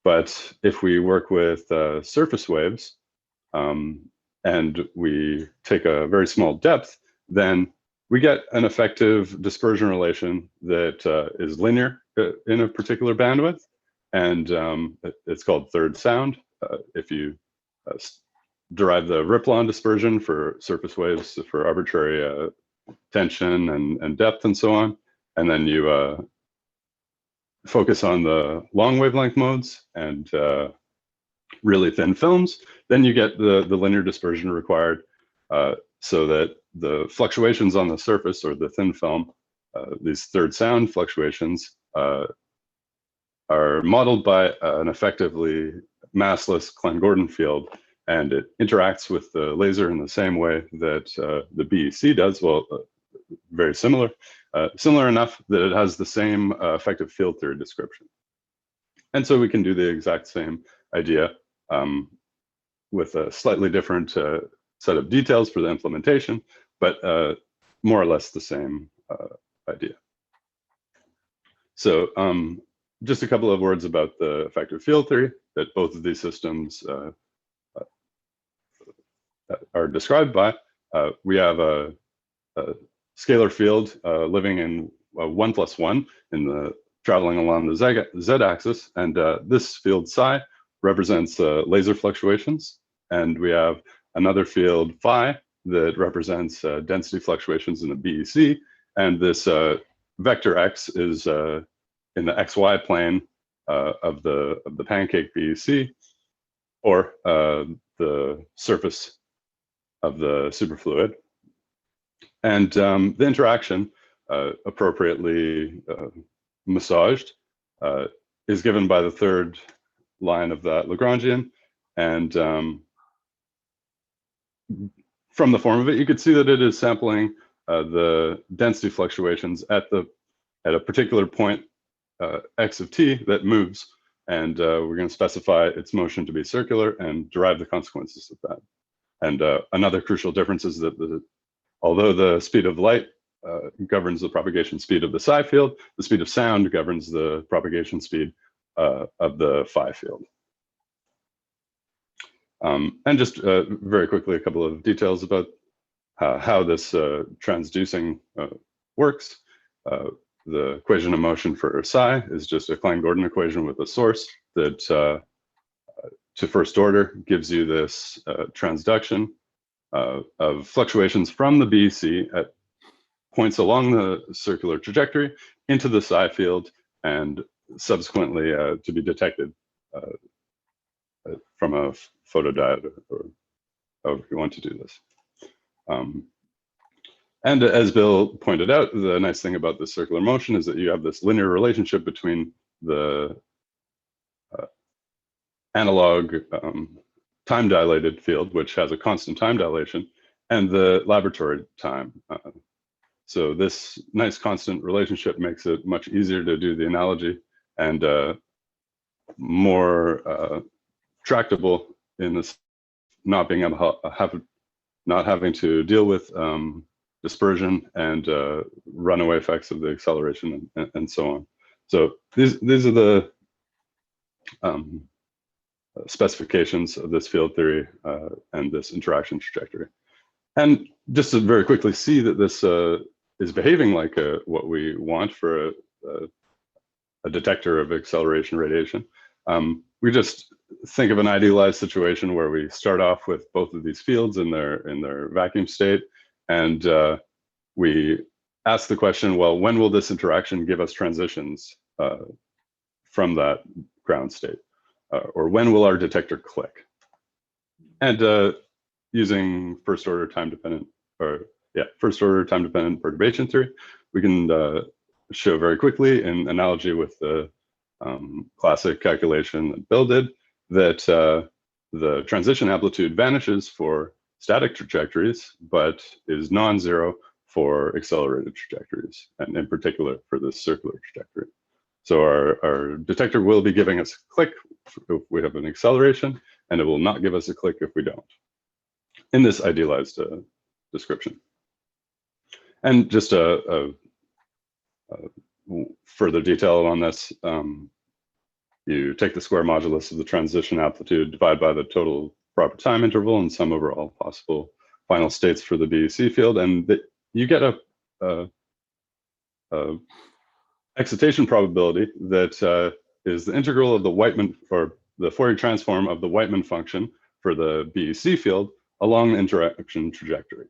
But if we work with surface waves and we take a very small depth, then we get an effective dispersion relation that is linear in a particular bandwidth. And it's called third sound. If you derive the Riplon dispersion for surface waves for arbitrary tension and depth and so on, and then you focus on the long wavelength modes and really thin films, then you get the linear dispersion required so that the fluctuations on the surface or the thin film, these third sound fluctuations, are modeled by an effectively massless Klein-Gordon field, and it interacts with the laser in the same way that the BEC does. Well, very similar. Similar enough that it has the same effective field theory description. And so we can do the exact same idea with a slightly different set of details for the implementation, but more or less the same idea. So just a couple of words about the effective field theory that both of these systems are described by. We have a scalar field living in 1 + 1 in the traveling along the z-axis, and this field psi represents laser fluctuations, and we have another field phi that represents density fluctuations in the BEC, and this vector x is in the xy plane of the pancake BEC, or the surface of the superfluid. And the interaction, appropriately massaged, is given by the third line of that Lagrangian. And from the form of it, you could see that it is sampling the density fluctuations at a particular point x of t that moves. And we're going to specify its motion to be circular and derive the consequences of that. And another crucial difference is that although the speed of light governs the propagation speed of the psi field, the speed of sound governs the propagation speed of the phi field. And just very quickly, a couple of details about how this transducing works. The equation of motion for psi is just a Klein-Gordon equation with a source that, to first order, gives you this transduction of fluctuations from the BEC at points along the circular trajectory into the psi field, and subsequently to be detected from a photodiode, or however you want to do this. And as Bill pointed out, the nice thing about this circular motion is that you have this linear relationship between the analog time-dilated field, which has a constant time dilation, and the laboratory time. So this nice constant relationship makes it much easier to do the analogy and more tractable in this not being able to not having to deal with dispersion and runaway effects of the acceleration and so on. So these are the specifications of this field theory and this interaction trajectory. And just to very quickly see that this is behaving like what we want for a detector of acceleration radiation, we just think of an idealized situation where we start off with both of these fields in their vacuum state, and we ask the question, well, when will this interaction give us transitions from that ground state? Or when will our detector click? And using first order time dependent perturbation theory, we can show very quickly in analogy with the classic calculation that Bill did that the transition amplitude vanishes for static trajectories, but is non-zero for accelerated trajectories, and in particular for this circular trajectory. So our detector will be giving us a click if we have an acceleration, and it will not give us a click if we don't, in this idealized description. And just a further detail on this, you take the square modulus of the transition amplitude, divide by the total proper time interval, and sum over all possible final states for the BEC field, and you get a excitation probability that is the integral of the Whiteman, or the Fourier transform of the Whiteman function for the BEC field along the interaction trajectory.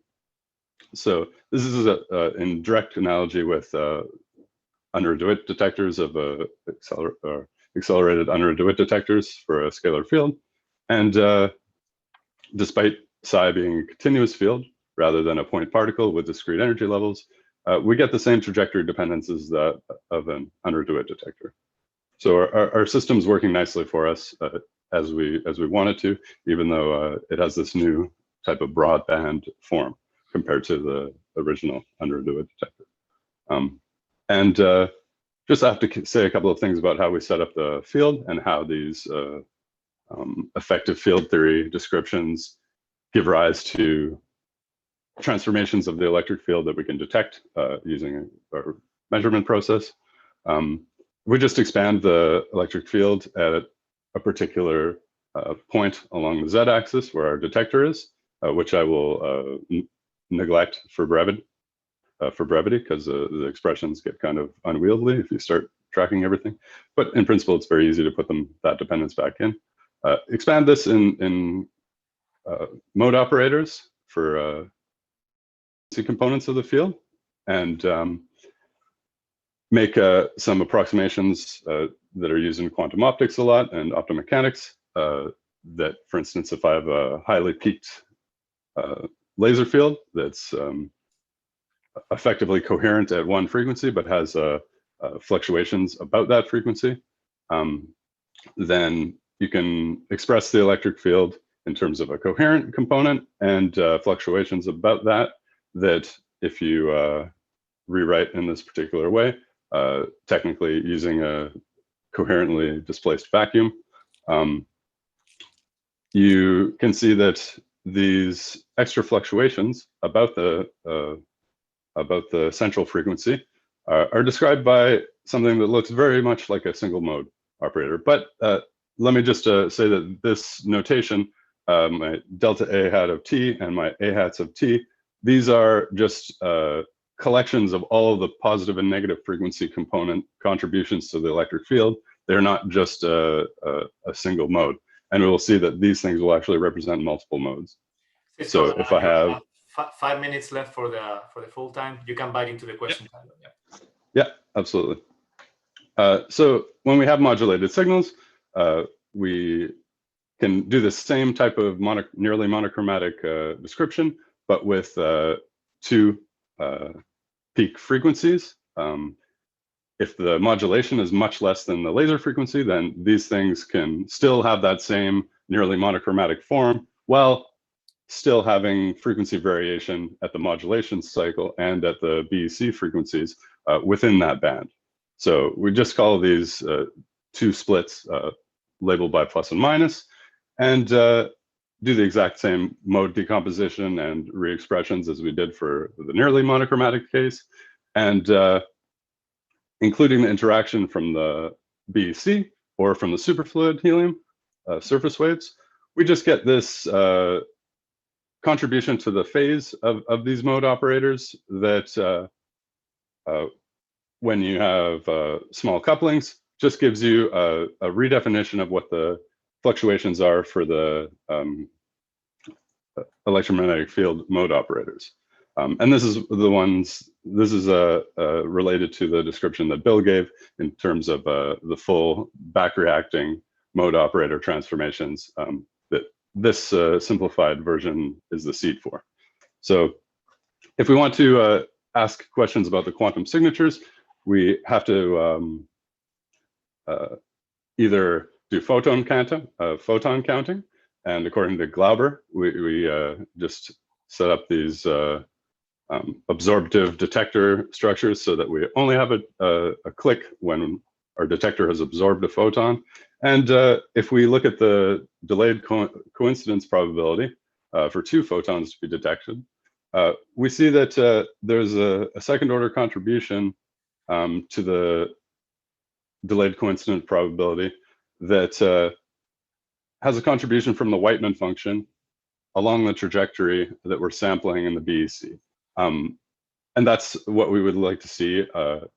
So this is in direct analogy with under DeWitt detectors of accelerated under DeWitt detectors for a scalar field. And despite psi being a continuous field rather than a point particle with discrete energy levels, we get the same trajectory dependence as that of an under DeWitt detector. So our system's working nicely for us as we want it to, even though it has this new type of broadband form compared to the original under DeWitt detector. Just have to say a couple of things about how we set up the field and how these effective field theory descriptions give rise to transformations of the electric field that we can detect using our measurement process. We just expand the electric field at a particular point along the z-axis where our detector is, which I will neglect for brevity, because the expressions get kind of unwieldy if you start tracking everything. But in principle, it's very easy to put that dependence back in. Expand this in mode operators for components of the field, and make some approximations that are used in quantum optics a lot and optomechanics. That, for instance, if I have a highly peaked laser field that's effectively coherent at one frequency, but has fluctuations about that frequency, then you can express the electric field in terms of a coherent component and fluctuations about that if you rewrite in this particular way, technically using a coherently displaced vacuum, you can see that these extra fluctuations about the central frequency are described by something that looks very much like a single mode operator. But let me just say that this notation, my delta A hat of t and my A hats of t, these are just collections of all of the positive and negative frequency component contributions to the electric field. They're not just a single mode. And we will see that these things will actually represent multiple modes. So if I have 5 minutes left for the full time, you can bite into the question time. Yeah, absolutely. So when we have modulated signals, we can do the same type of nearly monochromatic description, but with two peak frequencies. If the modulation is much less than the laser frequency, then these things can still have that same nearly monochromatic form while still having frequency variation at the modulation cycle and at the BEC frequencies within that band. So we just call these two splits labeled by plus and minus, and do the exact same mode decomposition and re-expressions as we did for the nearly monochromatic case, and including the interaction from the BEC or from the superfluid helium surface waves. We just get this contribution to the phase of these mode operators that when you have small couplings, just gives you a redefinition of what the fluctuations are for the electromagnetic field mode operators. And this is the ones, this is related to the description that Bill gave in terms of the full back-reacting mode operator transformations that this simplified version is the seed for. So if we want to ask questions about the quantum signatures, we have to either do photon counting, and according to Glauber, we just set up these absorptive detector structures so that we only have a click when our detector has absorbed a photon. And if we look at the delayed coincidence probability for 2 photons to be detected, we see that there's a second order contribution to the delayed coincidence probability that has a contribution from the Whiteman function along the trajectory that we're sampling in the BEC. And that's what we would like to see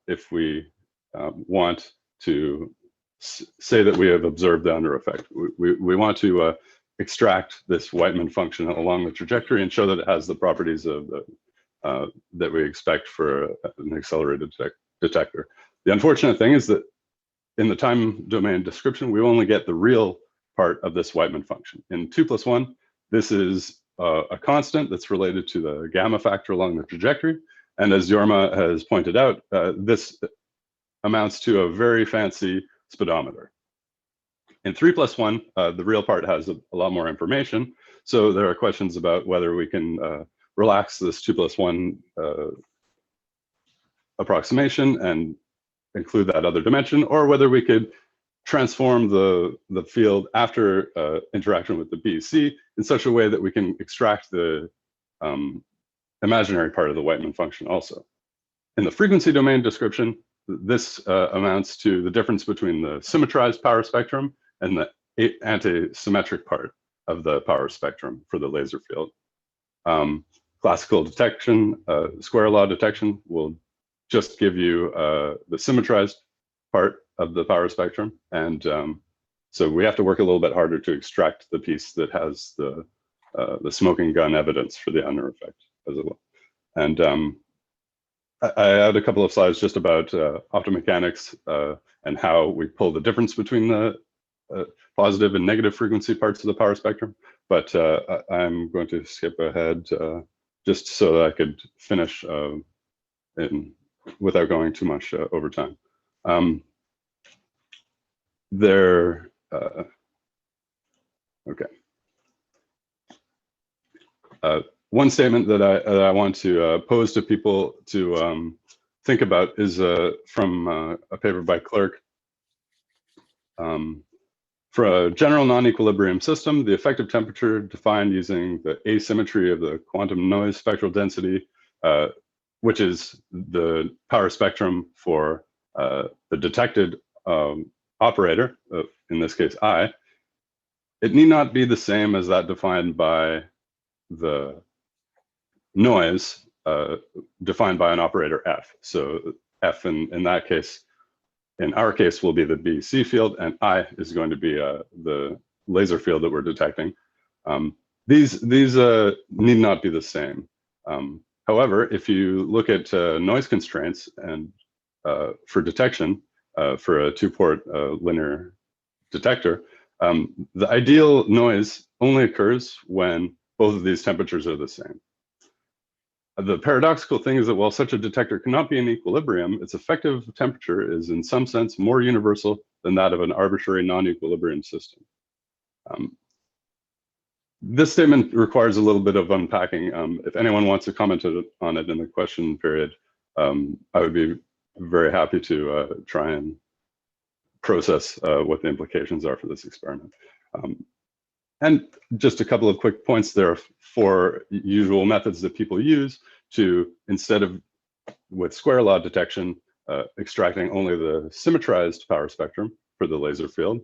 if we want to say that we have observed the under effect. We want to extract this Whiteman function along the trajectory and show that it has the properties of the, that we expect for an accelerated detector. The unfortunate thing is that in the time domain description, we only get the real part of this Whiteman function. In 2+1, this is a constant that's related to the gamma factor along the trajectory. And as Jorma has pointed out, this amounts to a very fancy speedometer. In 3+1, the real part has a lot more information. So there are questions about whether we can relax this 2+1 approximation and include that other dimension, or whether we could transform the field after interaction with the BEC in such a way that we can extract the imaginary part of the Whiteman function also. In the frequency domain description, this amounts to the difference between the symmetrized power spectrum and the anti-symmetric part of the power spectrum for the laser field. Classical detection, square law detection will just give you the symmetrized part of the power spectrum. And so we have to work a little bit harder to extract the piece that has the smoking gun evidence for the under effect as well. And I had a couple of slides just about optomechanics and how we pull the difference between the positive and negative frequency parts of the power spectrum. But I'm going to skip ahead just so that I could finish without going too much over time. Okay. One statement that I want to pose to people to think about is from a paper by Clerk. For a general non-equilibrium system, the effective temperature defined using the asymmetry of the quantum noise spectral density, which is the power spectrum for the detected operator, in this case I, it need not be the same as that defined by the noise defined by an operator F. So F in that case, in our case, will be the BEC field, and I is going to be the laser field that we're detecting. These need not be the same. However, if you look at noise constraints and for detection for a 2-port linear detector, the ideal noise only occurs when both of these temperatures are the same. The paradoxical thing is that while such a detector cannot be in equilibrium, its effective temperature is in some sense more universal than that of an arbitrary non-equilibrium system. This statement requires a little bit of unpacking. If anyone wants to comment on it in the question period, I would be very happy to try and process what the implications are for this experiment. And just a couple of quick points. There are 4 usual methods that people use to, instead of with square law detection, extracting only the symmetrized power spectrum for the laser field.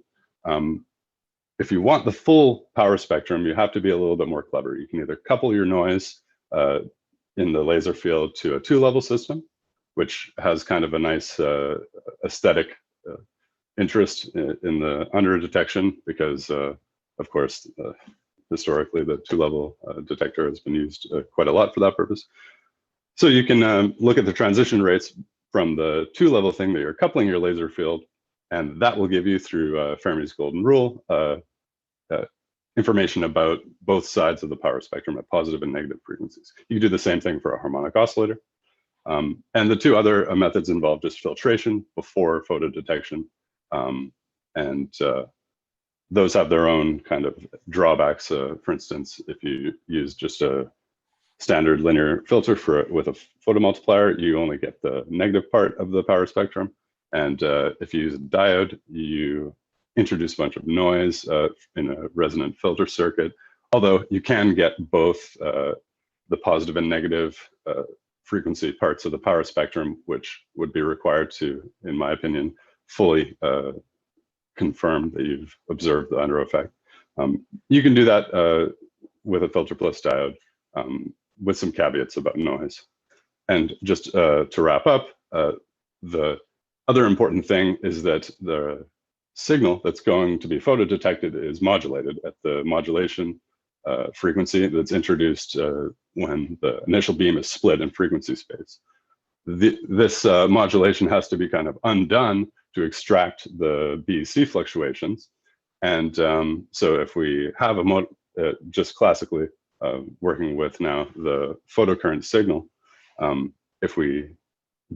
If you want the full power spectrum, you have to be a little bit more clever. You can either couple your noise in the laser field to a 2-level system, which has kind of a nice aesthetic interest in the under detection, because of course, historically, the 2-level detector has been used quite a lot for that purpose. So you can look at the transition rates from the 2-level thing that you're coupling your laser field, and that will give you, through Fermi's golden rule, information about both sides of the power spectrum at positive and negative frequencies. You can do the same thing for a harmonic oscillator. And the 2 other methods involve just filtration before photodetection. Those have their own kind of drawbacks. For instance, if you use just a standard linear filter with a photomultiplier, you only get the negative part of the power spectrum. And if you use a diode, you introduce a bunch of noise in a resonant filter circuit, although you can get both the positive and negative frequency parts of the power spectrum, which would be required to, in my opinion, fully confirm that you've observed the under effect. You can do that with a filter plus diode with some caveats about noise. And just to wrap up, the other important thing is that the signal that's going to be photodetected is modulated at the modulation frequency that's introduced when the initial beam is split in frequency space. This modulation has to be kind of undone to extract the BEC fluctuations. And so if we have just classically working with now the photocurrent signal, if we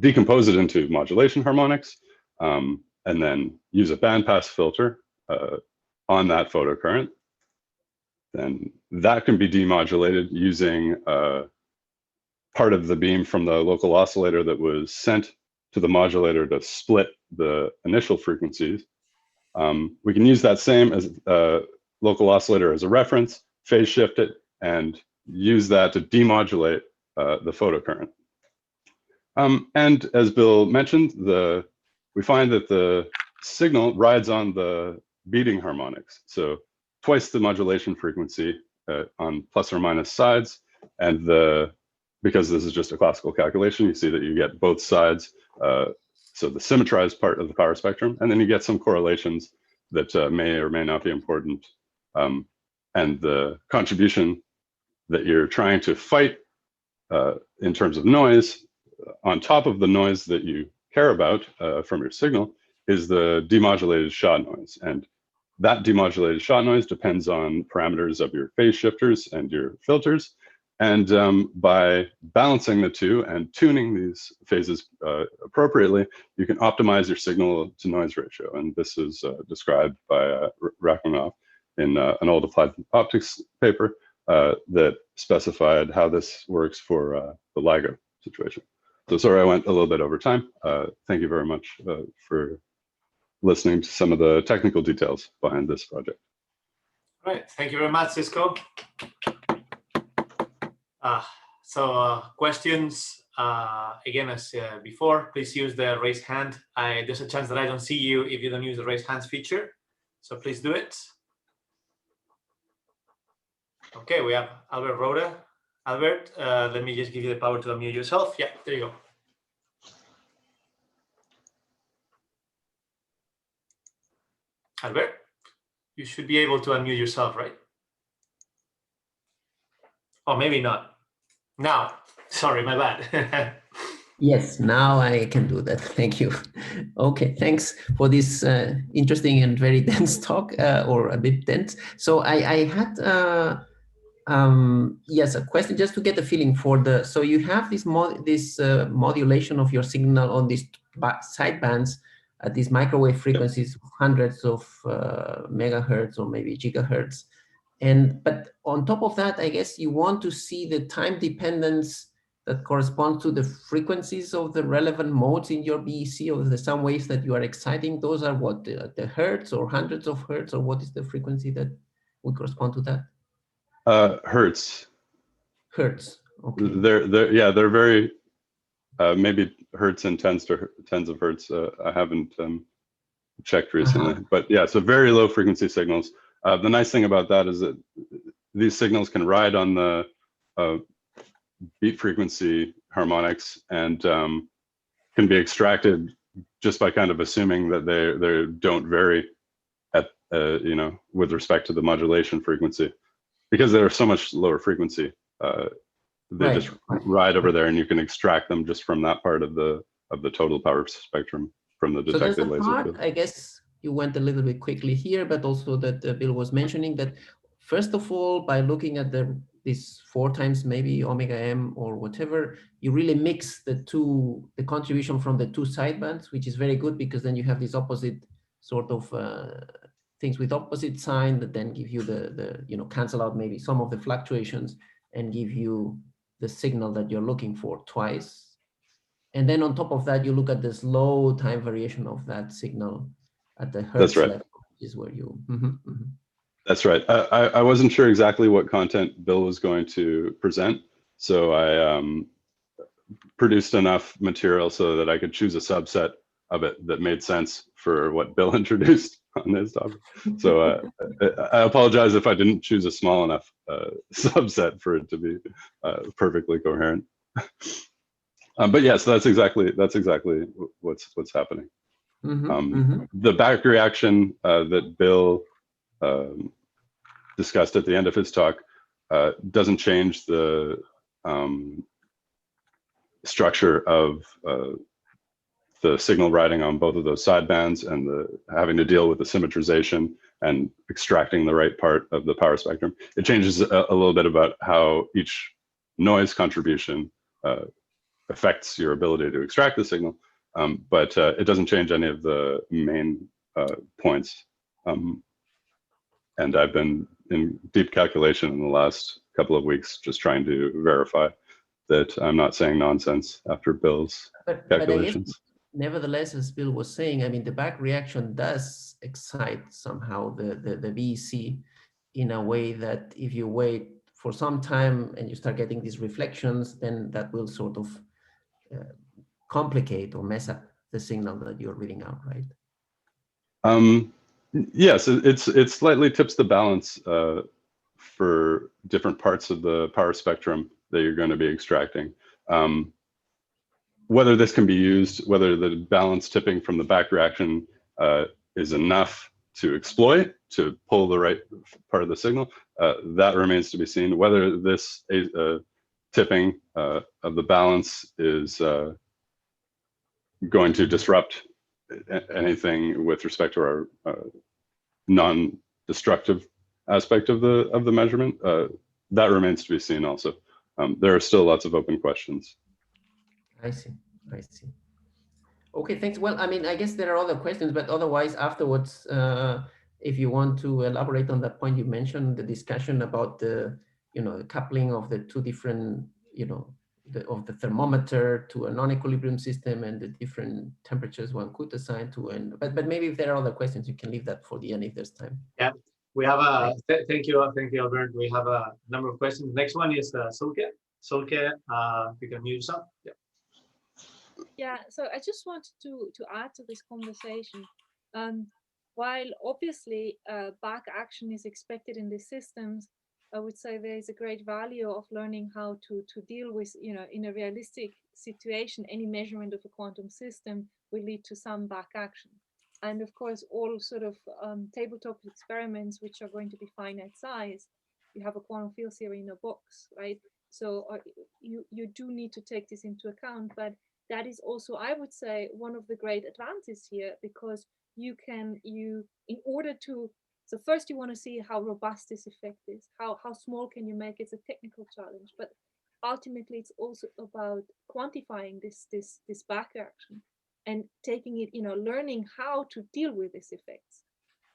decompose it into modulation harmonics and then use a bandpass filter on that photocurrent, then that can be demodulated using part of the beam from the local oscillator that was sent to the modulator to split the initial frequencies. We can use that same as local oscillator as a reference, phase shift it, and use that to demodulate the photocurrent. And as Bill mentioned, we find that the signal rides on the beating harmonics. So twice the modulation frequency on plus or minus sides. And because this is just a classical calculation, you see that you get both sides. So the symmetrized part of the power spectrum, and then you get some correlations that may or may not be important. And the contribution that you're trying to fight in terms of noise, on top of the noise that you care about from your signal, is the demodulated shot noise. And that demodulated shot noise depends on parameters of your phase shifters and your filters. And by balancing the two and tuning these phases appropriately, you can optimize your signal to noise ratio. And this is described by Rachmaninoff in an old applied optics paper that specified how this works for the LIGO situation. So sorry, I went a little bit over time. Thank you very much for listening to some of the technical details behind this project. All right, thank you very much, Cisco. Questions, again, as before, please use the raise hand. There's a chance that I don't see you if you don't use the raise hands feature. So please do it. Okay, we have Albert Rhoda. Albert, let me just give you the power to unmute yourself. Yeah, there you go. Albert, you should be able to unmute yourself, right? Or maybe not. Now, sorry, my bad. Yes, now I can do that. Thank you. Okay, thanks for this interesting and very dense talk, or a bit dense. So I had Yes, a question just to get the feeling for the, so you have this modulation of your signal on these sidebands at these microwave frequencies, hundreds of megahertz or maybe gigahertz. But on top of that, I guess you want to see the time dependence that corresponds to the frequencies of the relevant modes in your BEC, or the sound waves that you are exciting. Those are what, the hertz or hundreds of hertz, or what is the frequency that would correspond to that? Hertz. Hertz. Okay. They're very maybe hertz and tens of hertz. I haven't checked recently, but yeah, so very low frequency signals. The nice thing about that is that these signals can ride on the beat frequency harmonics and can be extracted just by kind of assuming that they don't vary at you know, with respect to the modulation frequency, because they're so much lower frequency. They just ride over there, and you can extract them just from that part of the total power spectrum from the detected laser field. I guess you went a little bit quickly here, but also that Bill was mentioning that first of all, by looking at this 4 times maybe omega m or whatever, you really mix the contribution from the 2 sidebands, which is very good, because then you have this opposite sort of things with opposite sign that then give you the you know, cancel out maybe some of the fluctuations and give you the signal that you're looking for twice. And then on top of that, you look at the slow time variation of that signal at the hertz level, which is where you. That's right. I wasn't sure exactly what content Bill was going to present, so I produced enough material so that I could choose a subset of it that made sense for what Bill introduced on this topic. So I apologize if I didn't choose a small enough subset for it to be perfectly coherent. But yes, that's exactly what's happening. The back reaction that Bill discussed at the end of his talk doesn't change the structure of the signal riding on both of those sidebands and having to deal with the symmetrization and extracting the right part of the power spectrum. It changes a little bit about how each noise contribution affects your ability to extract the signal, but it doesn't change any of the main points. And I've been in deep calculation in the last couple of weeks, just trying to verify that I'm not saying nonsense after Bill's calculations. Nevertheless, as Bill was saying, I mean, the back reaction does excite somehow the BEC in a way that if you wait for some time and you start getting these reflections, then that will sort of complicate or mess up the signal that you're reading out, right? Yes, it slightly tips the balance for different parts of the power spectrum that you're going to be extracting. Whether this can be used, whether the balance tipping from the back reaction is enough to exploit, to pull the right part of the signal, that remains to be seen. Whether this tipping of the balance is going to disrupt anything with respect to our non-destructive aspect of the measurement, that remains to be seen also. There are still lots of open questions. I see. Okay, thanks. Well, I mean, I guess there are other questions, but otherwise afterwards, if you want to elaborate on that point you mentioned, the discussion about the, you know, the coupling of the 2 different, you know, of the thermometer to a non-equilibrium system and the different temperatures one could assign to, but maybe if there are other questions, you can leave that for the end if there's time. Yeah, we have a, thank you, Albert. We have a number of questions. Next one is Sulke. Sulke, you can mute yourself. Yeah. Yeah, so I just wanted to add to this conversation. While obviously back action is expected in these systems, I would say there is a great value of learning how to deal with, you know, in a realistic situation, any measurement of a quantum system will lead to some back action. And of course, all sort of tabletop experiments, which are going to be finite size, you have a quantum field theory in a box, right? So you do need to take this into account, but that is also, I would say, one of the great advantages here, because in order to So first you want to see how robust this effect is, how small can you make it. It's a technical challenge, but ultimately it's also about quantifying this back reaction and taking it, learning how to deal with these effects.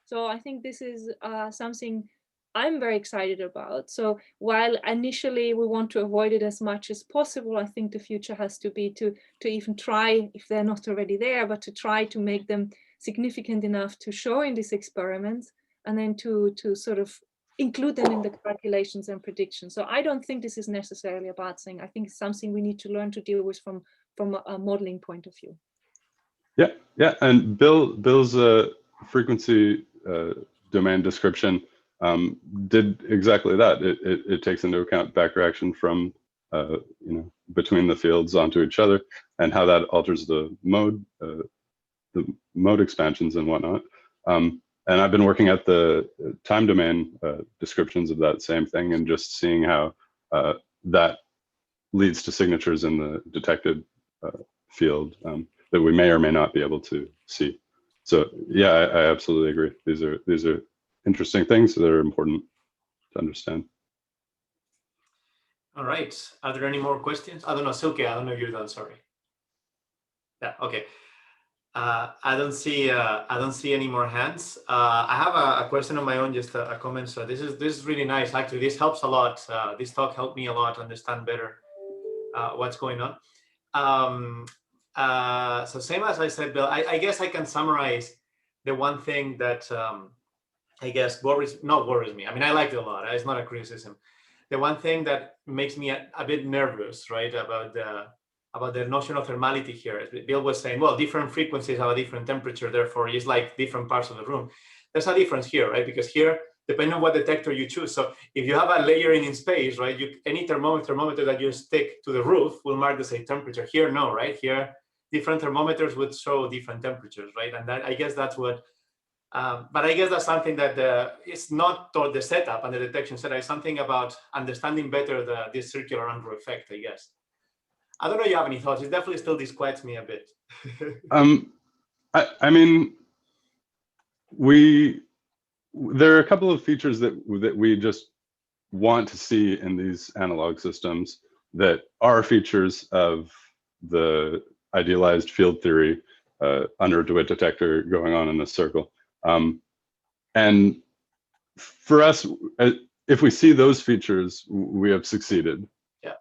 So I think this is something I'm very excited about. So while initially we want to avoid it as much as possible, I think the future has to be to even try, if they're not already there, but to try to make them significant enough to show in these experiments, and then to sort of include them in the calculations and predictions. So I don't think this is necessarily a bad thing. I think it's something we need to learn to deal with from a modeling point of view. Yeah, and Bill's frequency domain description did exactly that. It takes into account back reaction from between the fields onto each other, and how that alters the mode expansions and whatnot. And I've been working at the time domain descriptions of that same thing, and just seeing how that leads to signatures in the detected field that we may or may not be able to see. So yeah, I absolutely agree. These are interesting things that are important to understand. All right. Are there any more questions? I don't know, Silke, I don't know if you're done. Sorry. Yeah. Okay. I don't see any more hands. I have a question on my own, just a comment. So this is really nice. Actually, this helps a lot. This talk helped me a lot to understand better what's going on. So same as I said, Bill, I guess I can summarize the one thing that I guess not worries me. I mean, I like it a lot. It's not a criticism. The one thing that makes me a bit nervous, right, about the notion of thermality here. Bill was saying, well, different frequencies have a different temperature, therefore it's like different parts of the room. There's a difference here, right? Because here, depending on what detector you choose. So if you have a layering in space, right, any thermometer that you stick to the roof will mark the same temperature. Here, no, right? Here, different thermometers would show different temperatures, right? And that, I guess that's what, but I guess that's something that it's not toward the setup and the detection setup. It's something about understanding better this circular Andrew effect, I guess. I don't know if you have any thoughts. It definitely still disquiets me a bit. I mean, there are a couple of features that we just want to see in these analog systems that are features of the idealized field theory under DeWitt detector going on in a circle. And for us, if we see those features, we have succeeded. Yeah.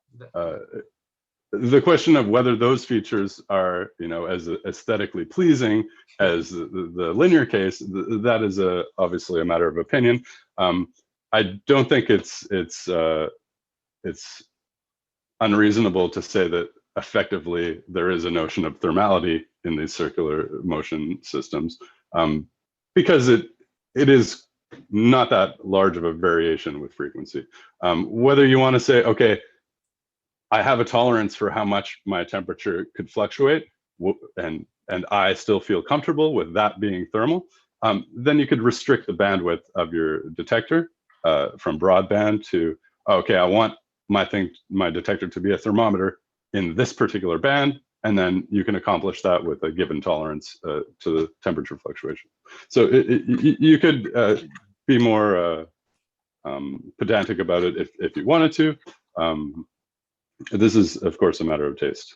The question of whether those features are, as aesthetically pleasing as the linear case, that is obviously a matter of opinion. I don't think it's unreasonable to say that effectively there is a notion of thermality in these circular motion systems, because it is not that large of a variation with frequency. Whether you want to say, okay, I have a tolerance for how much my temperature could fluctuate, and I still feel comfortable with that being thermal, then you could restrict the bandwidth of your detector from broadband to, okay, I want my detector to be a thermometer in this particular band, and then you can accomplish that with a given tolerance to the temperature fluctuation. So you could be more pedantic about it if you wanted to. This is, of course, a matter of taste,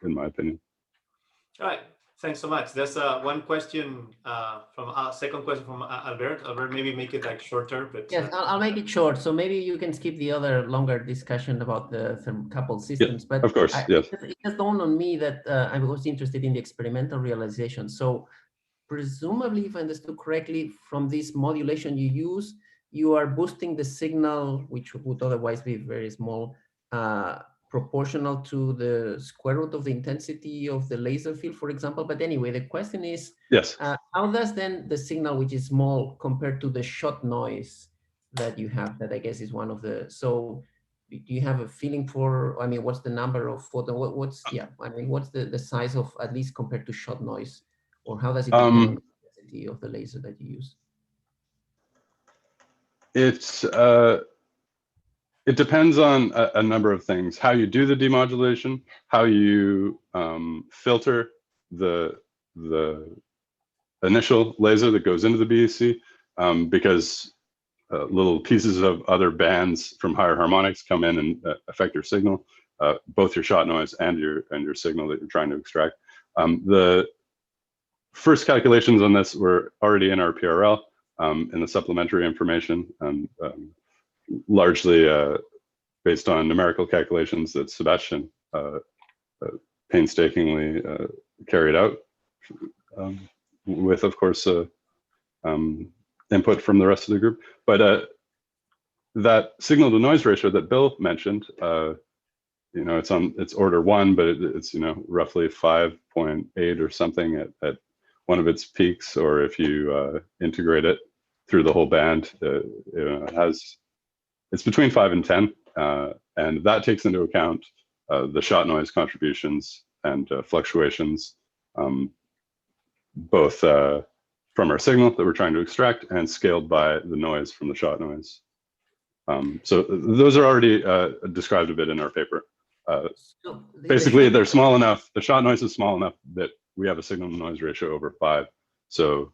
in my opinion. All right. Thanks so much. There's one question second question from Albert. Albert, maybe make it like shorter, but yes, I'll make it short. So maybe you can skip the other longer discussion about the thermocouple systems. Yeah, but of course, yes. It just dawned on me that I was interested in the experimental realization. So presumably, if I understood correctly, from this modulation you use, you are boosting the signal, which would otherwise be very small, proportional to the square root of the intensity of the laser field, for example. But anyway, the question is, yes, how does then the signal, which is small, compared to the shot noise that you have? That I guess is one of the. So, do you have a feeling for? I mean, what's the number of photon? What's the size of, at least compared to shot noise, or how does it depend on the intensity of the laser that you use? It depends on a number of things: how you do the demodulation, how you filter the initial laser that goes into the BEC, because little pieces of other bands from higher harmonics come in and affect your signal, both your shot noise and your signal that you're trying to extract. The first calculations on this were already in our PRL in the supplementary information, largely based on numerical calculations that Sebastian painstakingly carried out, with, of course, input from the rest of the group. But that signal to noise ratio that Bill mentioned, you know, it's order 1, but it's, you know, roughly 5.8 or something at one of its peaks, or if you integrate it through the whole band, it's between 5 and 10, and that takes into account the shot noise contributions and fluctuations, both from our signal that we're trying to extract and scaled by the noise from the shot noise. So those are already described a bit in our paper. So Basically, they're small enough, the shot noise is small enough that we have a signal to noise ratio over 5. So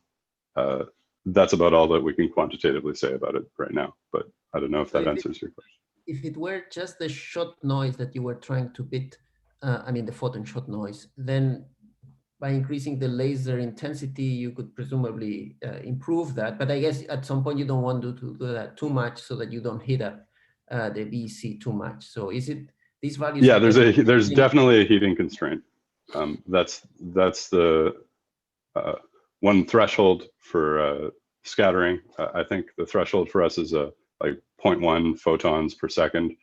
that's about all that we can quantitatively say about it right now. But I don't know if that answers your question. If it were just the shot noise that you were trying to beat, I mean the photon shot noise, then by increasing the laser intensity, you could presumably improve that. But I guess at some point you don't want to do that too much so that you don't hit up the BEC too much. So is it these values? Yeah, there's definitely a heating constraint. That's the one threshold for scattering. I think the threshold for us is like 0.1 photons per second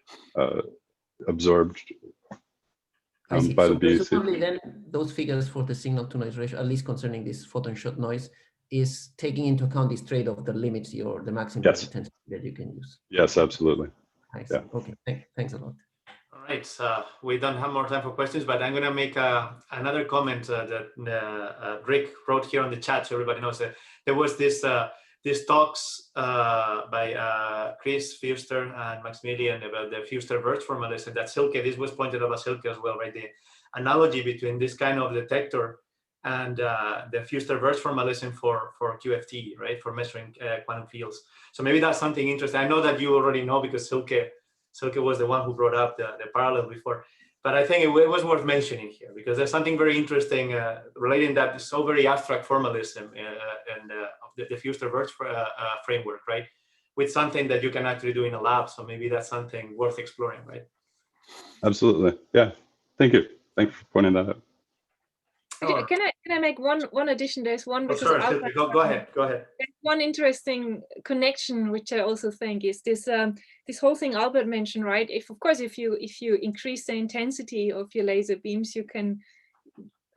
absorbed by the BEC. Then those figures for the signal to noise ratio, at least concerning this photon shot noise, is taking into account this trade of the limits or the maximum intensity that you can use. Yes, absolutely. I see. Yeah. Okay, thanks a lot. All right, we don't have more time for questions, but I'm going to make another comment that Rick wrote here on the chat, so everybody knows that there was these talks by Chris Fuster and Maximilian about the Fuster-Wirtz formalism. That's Hilke. This was pointed out as Hilke as well, right? The analogy between this kind of detector and the Fuster-Wirtz formalism for QFT, right? For measuring quantum fields. So maybe that's something interesting. I know that you already know because Hilke was the one who brought up the parallel before. But I think it was worth mentioning here because there's something very interesting relating that so very abstract formalism and the Fuster-Wirtz framework, right? With something that you can actually do in a lab. So maybe that's something worth exploring, right? Absolutely. Yeah. Thank you. Thank you for pointing that out. Can I make one addition? There's one because go ahead. There's one interesting connection which I also think is this this whole thing Albert mentioned, right? If you increase the intensity of your laser beams, you can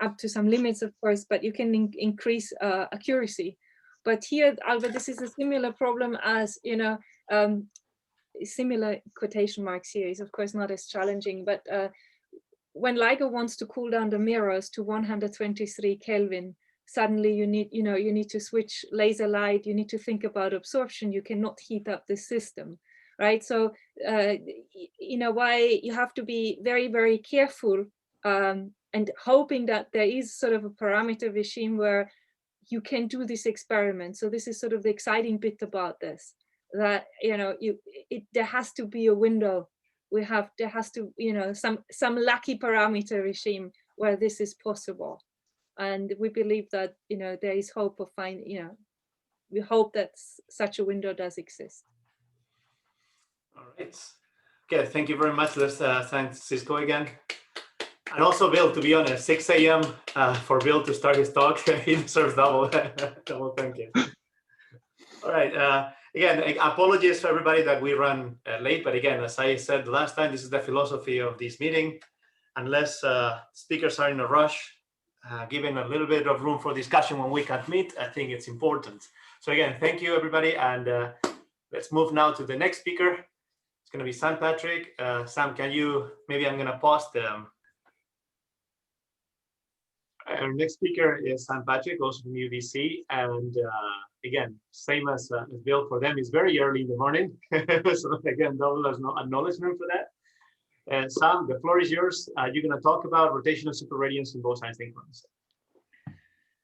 up to some limits, of course, but you can increase accuracy. But here, Albert, this is a similar problem as, you know, similar quotation marks here is of course not as challenging, but when LIGO wants to cool down the mirrors to 123 Kelvin, suddenly you need to switch laser light, you need to think about absorption, you cannot heat up the system, right? So, in a way, you have to be very, very careful and hoping that there is sort of a parameter regime where you can do this experiment. So this is sort of the exciting bit about this, that, you know, there has to be a window. There has to, you know, some lucky parameter regime where this is possible, and we believe that, you know, there is hope of finding, you know, we hope that such a window does exist. All right. Okay, thank you very much. Let's thank Cisco again. And also Bill, to be honest, 6 a.m. For Bill to start his talk, he deserves double thank you. All right. Again, apologies to everybody that we run late, but again, as I said last time, this is the philosophy of this meeting. Unless speakers are in a rush, giving a little bit of room for discussion when we can't meet, I think it's important. So again, thank you everybody, and let's move now to the next speaker. It's going to be Sam Patrick. Sam, can you, maybe I'm going to pause them. Our next speaker is Sam Patrick, also from UBC, and again, same as Bill, for them, it's very early in the morning. So again, double acknowledgement for that. Sam, the floor is yours. You're going to talk about rotational superradiance in Bose-Einstein quantum.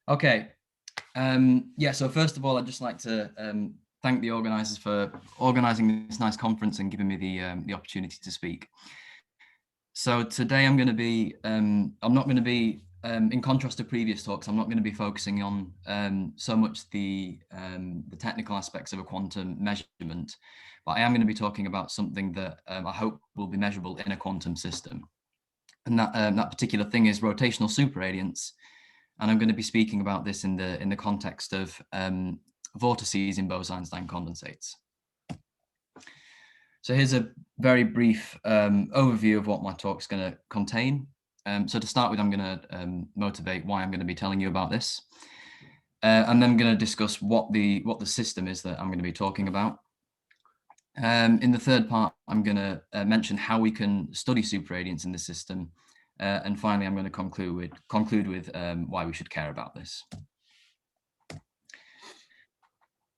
Okay. Yeah, so first of all, I'd just like to thank the organisers for organising this nice conference and giving me the opportunity to speak. So today I'm going to be, I'm not going to be, in contrast to previous talks, I'm not going to be focusing on so much the technical aspects of a quantum measurement, but I am going to be talking about something that I hope will be measurable in a quantum system. And that particular thing is rotational superradiance. And I'm going to be speaking about this in the context of vortices in Bose-Einstein condensates. So here's a very brief overview of what my talk's going to contain. So to start with, I'm going to motivate why I'm going to be telling you about this. And then I'm going to discuss what the system is that I'm going to be talking about. In the third part, I'm going to mention how we can study superradiance in the system. And finally, I'm going to conclude with why we should care about this.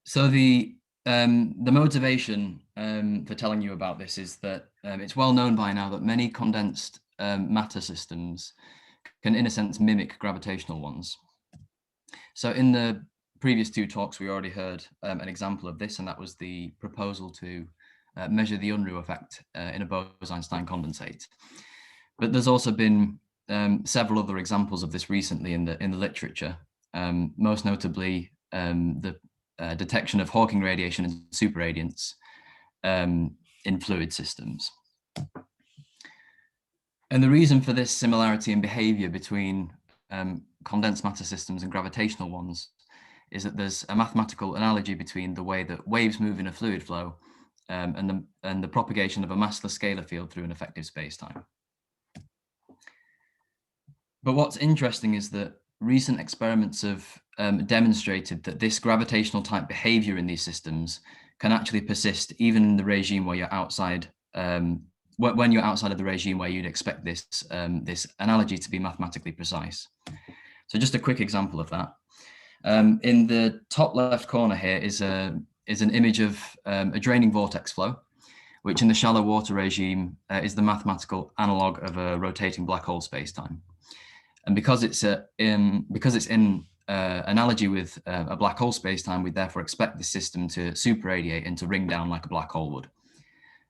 So the motivation for telling you about this is that it's well known by now that many condensed matter systems can, in a sense, mimic gravitational ones. So in the previous two talks, we already heard an example of this, and that was the proposal to measure the Unruh effect in a Bose-Einstein condensate. But there's also been several other examples of this recently in the literature, most notably the detection of Hawking radiation and superradiance in fluid systems. And the reason for this similarity in behavior between condensed matter systems and gravitational ones is that there's a mathematical analogy between the way that waves move in a fluid flow and the propagation of a massless scalar field through an effective spacetime. But what's interesting is that recent experiments have demonstrated that this gravitational type behavior in these systems can actually persist even in the regime where you're outside, when you're outside of the regime where you'd expect this, this analogy to be mathematically precise. So just a quick example of that. In the top left corner here is an image of a draining vortex flow, which in the shallow water regime is the mathematical analog of a rotating black hole spacetime. And because it's in analogy with a black hole spacetime, we therefore expect the system to superradiate and to ring down like a black hole would.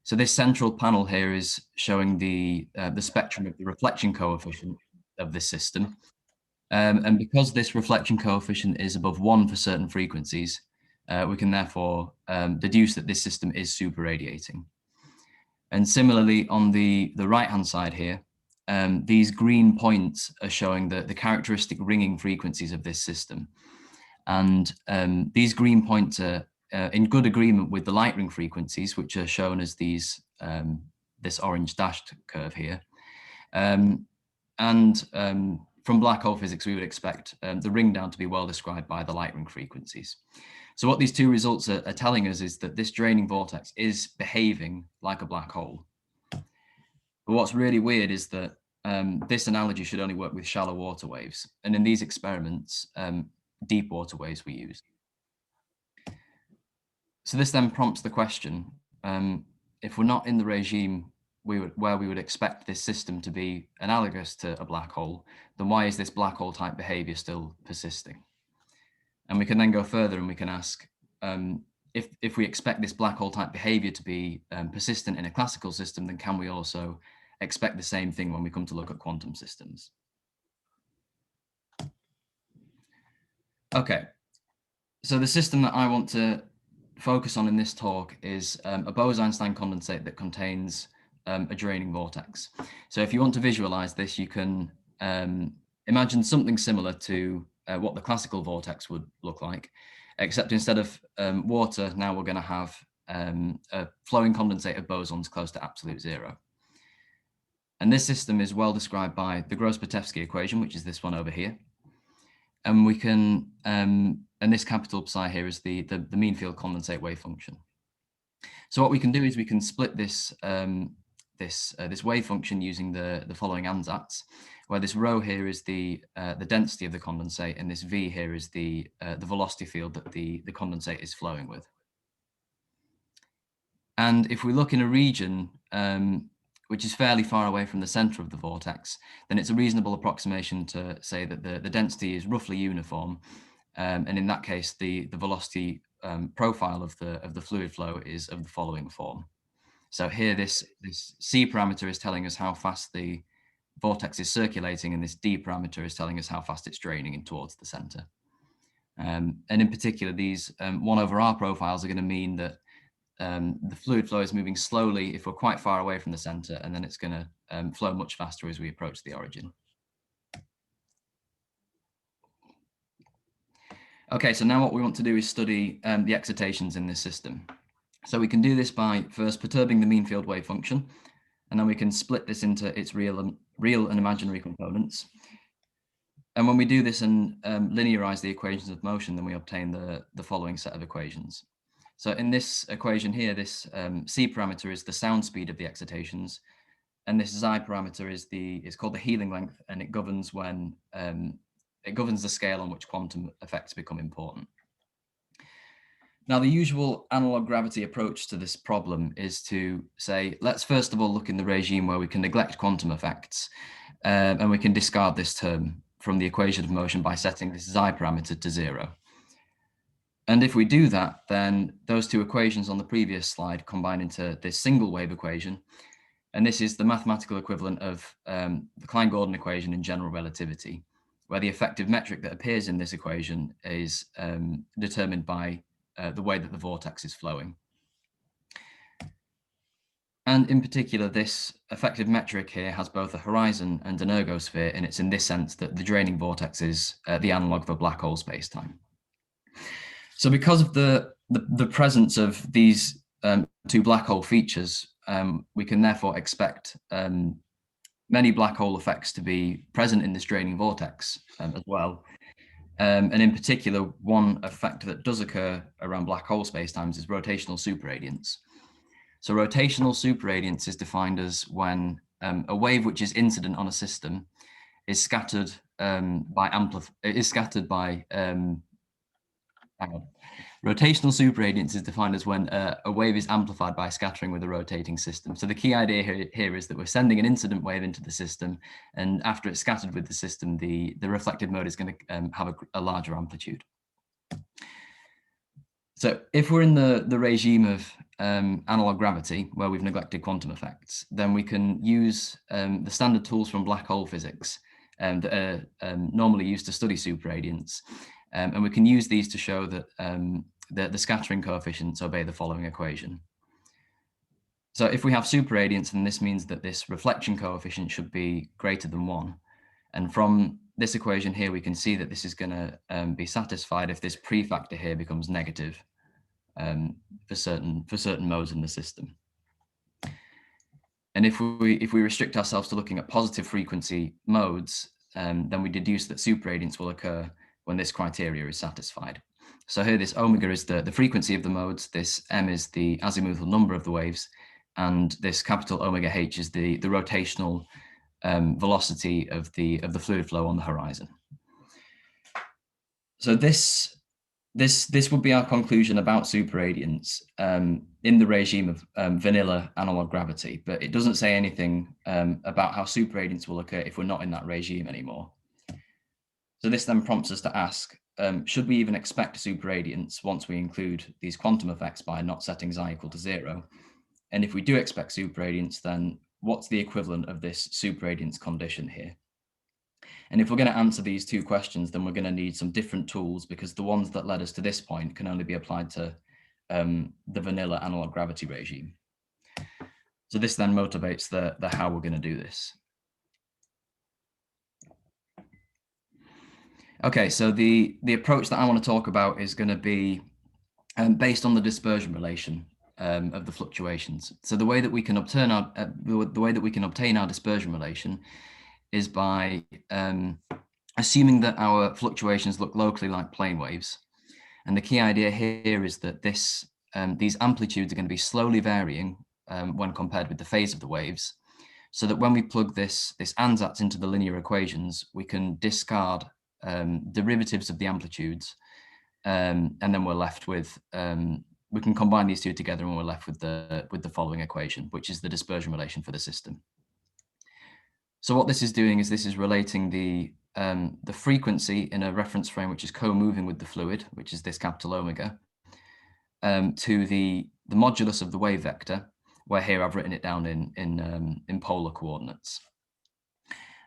So this central panel here is showing the spectrum of the reflection coefficient of this system. And because this reflection coefficient is above 1 for certain frequencies, we can therefore deduce that this system is superradiating. And similarly, on the right-hand side here, these green points are showing the characteristic ringing frequencies of this system. And these green points are in good agreement with the light ring frequencies, which are shown as these this orange dashed curve here. From black hole physics, we would expect the ring down to be well described by the light ring frequencies. So what these two results are telling us is that this draining vortex is behaving like a black hole. But what's really weird is that this analogy should only work with shallow water waves. And in these experiments, deep water waves were used. So this then prompts the question, if we're not in the regime where we would expect this system to be analogous to a black hole, then why is this black hole type behavior still persisting? And we can then go further and we can ask, if we expect this black hole type behavior to be persistent in a classical system, then can we also expect the same thing when we come to look at quantum systems? Okay, so the system that I want to focus on in this talk is a Bose-Einstein condensate that contains a draining vortex. So if you want to visualize this, you can imagine something similar to what the classical vortex would look like, except instead of water, now we're going to have a flowing condensate of bosons close to absolute zero. And this system is well described by the Gross-Patevsky equation, which is this one over here. And we can, and this capital psi here is the mean field condensate wave function. So what we can do is we can split this this wave function using the following ansatz, where this rho here is the density of the condensate, and this v here is the velocity field that the condensate is flowing with. And if we look in a region which is fairly far away from the center of the vortex, then it's a reasonable approximation to say that the density is roughly uniform, And in that case, the velocity profile of the fluid flow is of the following form. So here, this C parameter is telling us how fast the vortex is circulating, and this D parameter is telling us how fast it's draining in towards the center. And in particular, these 1/r profiles are going to mean that the fluid flow is moving slowly if we're quite far away from the center, and then it's going to flow much faster as we approach the origin. Okay, so now what we want to do is study the excitations in this system. So we can do this by first perturbing the mean field wave function, and then we can split this into its real and imaginary components. And when we do this and linearize the equations of motion, then we obtain the following set of equations. So in this equation here, this C parameter is the sound speed of the excitations, and this Xi parameter is called the healing length, and it governs when it governs the scale on which quantum effects become important. Now, the usual analog gravity approach to this problem is to say, let's first of all look in the regime where we can neglect quantum effects, and we can discard this term from the equation of motion by setting this Xi parameter to 0. And if we do that, then those two equations on the previous slide combine into this single wave equation. And this is the mathematical equivalent of the Klein-Gordon equation in general relativity, where the effective metric that appears in this equation is determined by the way that the vortex is flowing. And in particular, this effective metric here has both a horizon and an ergosphere, and it's in this sense that the draining vortex is the analog of a black hole spacetime. So because of the presence of these two black hole features, we can therefore expect many black hole effects to be present in this draining vortex as well. And in particular, one effect that does occur around black hole spacetimes is rotational superradiance. So rotational superradiance is defined as when a wave which is incident on a system is scattered Rotational superradiance is defined as when a wave is amplified by scattering with a rotating system. So the key idea here is that we're sending an incident wave into the system, and after it's scattered with the system, the reflected mode is going to have a larger amplitude. So if we're in the regime of analog gravity, where we've neglected quantum effects, then we can use the standard tools from black hole physics that are normally used to study superradiance. And we can use these to show that the scattering coefficients obey the following equation. So if we have superradiance, then this means that this reflection coefficient should be greater than 1. And from this equation here, we can see that this is going to be satisfied if this prefactor here becomes negative for certain modes in the system. And if we restrict ourselves to looking at positive frequency modes, then we deduce that superradiance will occur when this criteria is satisfied. So here, this omega is the frequency of the modes, this m is the azimuthal number of the waves, and this capital omega h is the rotational velocity of the fluid flow on the horizon. So this would be our conclusion about superradiance in the regime of vanilla analog gravity, but it doesn't say anything about how superradiance will occur if we're not in that regime anymore. So this then prompts us to ask, should we even expect superradiance once we include these quantum effects by not setting Xi equal to 0? And if we do expect superradiance, then what's the equivalent of this superradiance condition here? And if we're going to answer these two questions, then we're going to need some different tools, because the ones that led us to this point can only be applied to the vanilla analog gravity regime. So this then motivates the how we're going to do this. Okay, so the approach that I want to talk about is going to be based on the dispersion relation of the fluctuations. So the way that we can obtain our dispersion relation is by assuming that our fluctuations look locally like plane waves. And the key idea here is that these amplitudes are going to be slowly varying when compared with the phase of the waves, so that when we plug this ansatz into the linear equations, we can discard derivatives of the amplitudes, and then we're left with, we can combine these two together and we're left with the following equation, which is the dispersion relation for the system. So what this is doing is this is relating the the frequency in a reference frame which is co-moving with the fluid, which is this capital omega, to the modulus of the wave vector, where here I've written it down in polar coordinates.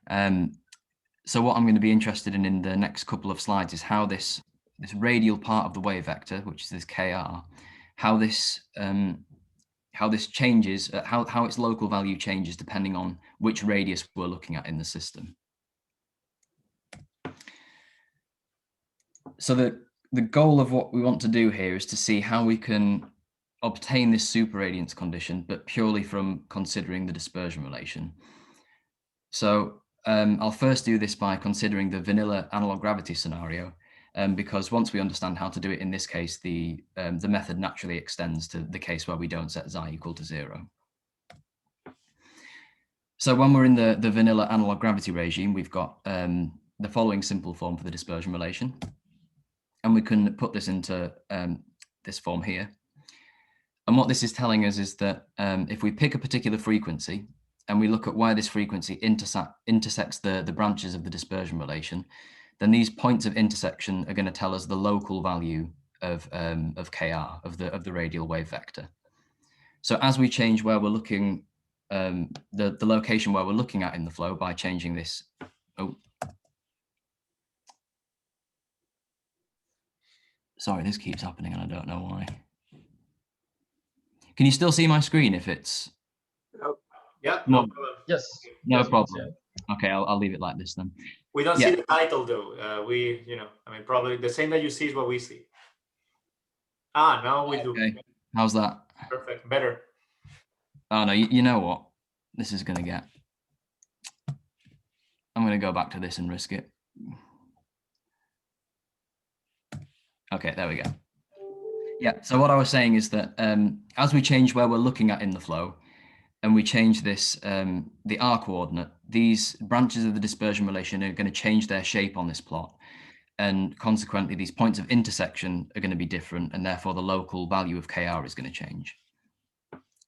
So what I'm going to be interested in the next couple of slides is how this radial part of the wave vector, which is this Kr, how this changes, how its local value changes depending on which radius we're looking at in the system. So the goal of what we want to do here is to see how we can obtain this superradiance condition, but purely from considering the dispersion relation. So I'll first do this by considering the vanilla analog gravity scenario, because once we understand how to do it in this case, the method naturally extends to the case where we don't set xi equal to 0. So when we're in the vanilla analog gravity regime, we've got the following simple form for the dispersion relation. And we can put this into this form here. And what this is telling us is that if we pick a particular frequency and we look at where this frequency intersects the branches of the dispersion relation, then these points of intersection are going to tell us the local value of Kr, of the radial wave vector. So as we change where we're looking, the location where we're looking at in the flow by changing this, sorry, this keeps happening and I don't know why. Can you still see my screen if it's? Yep. Yeah, no problem. Yes. No yes, problem. Okay, I'll leave it like this then. We don't see the title though. We, I mean, probably the same that you see is what we see. Ah, now we do. Okay. How's that? Perfect, better. Oh no, you know what? This is gonna get. I'm gonna go back to this and risk it. Okay, there we go. Yeah, so what I was saying is that as we change where we're looking at in the flow, and we change this, the R coordinate, these branches of the dispersion relation are going to change their shape on this plot. And consequently, these points of intersection are going to be different, and therefore the local value of Kr is going to change.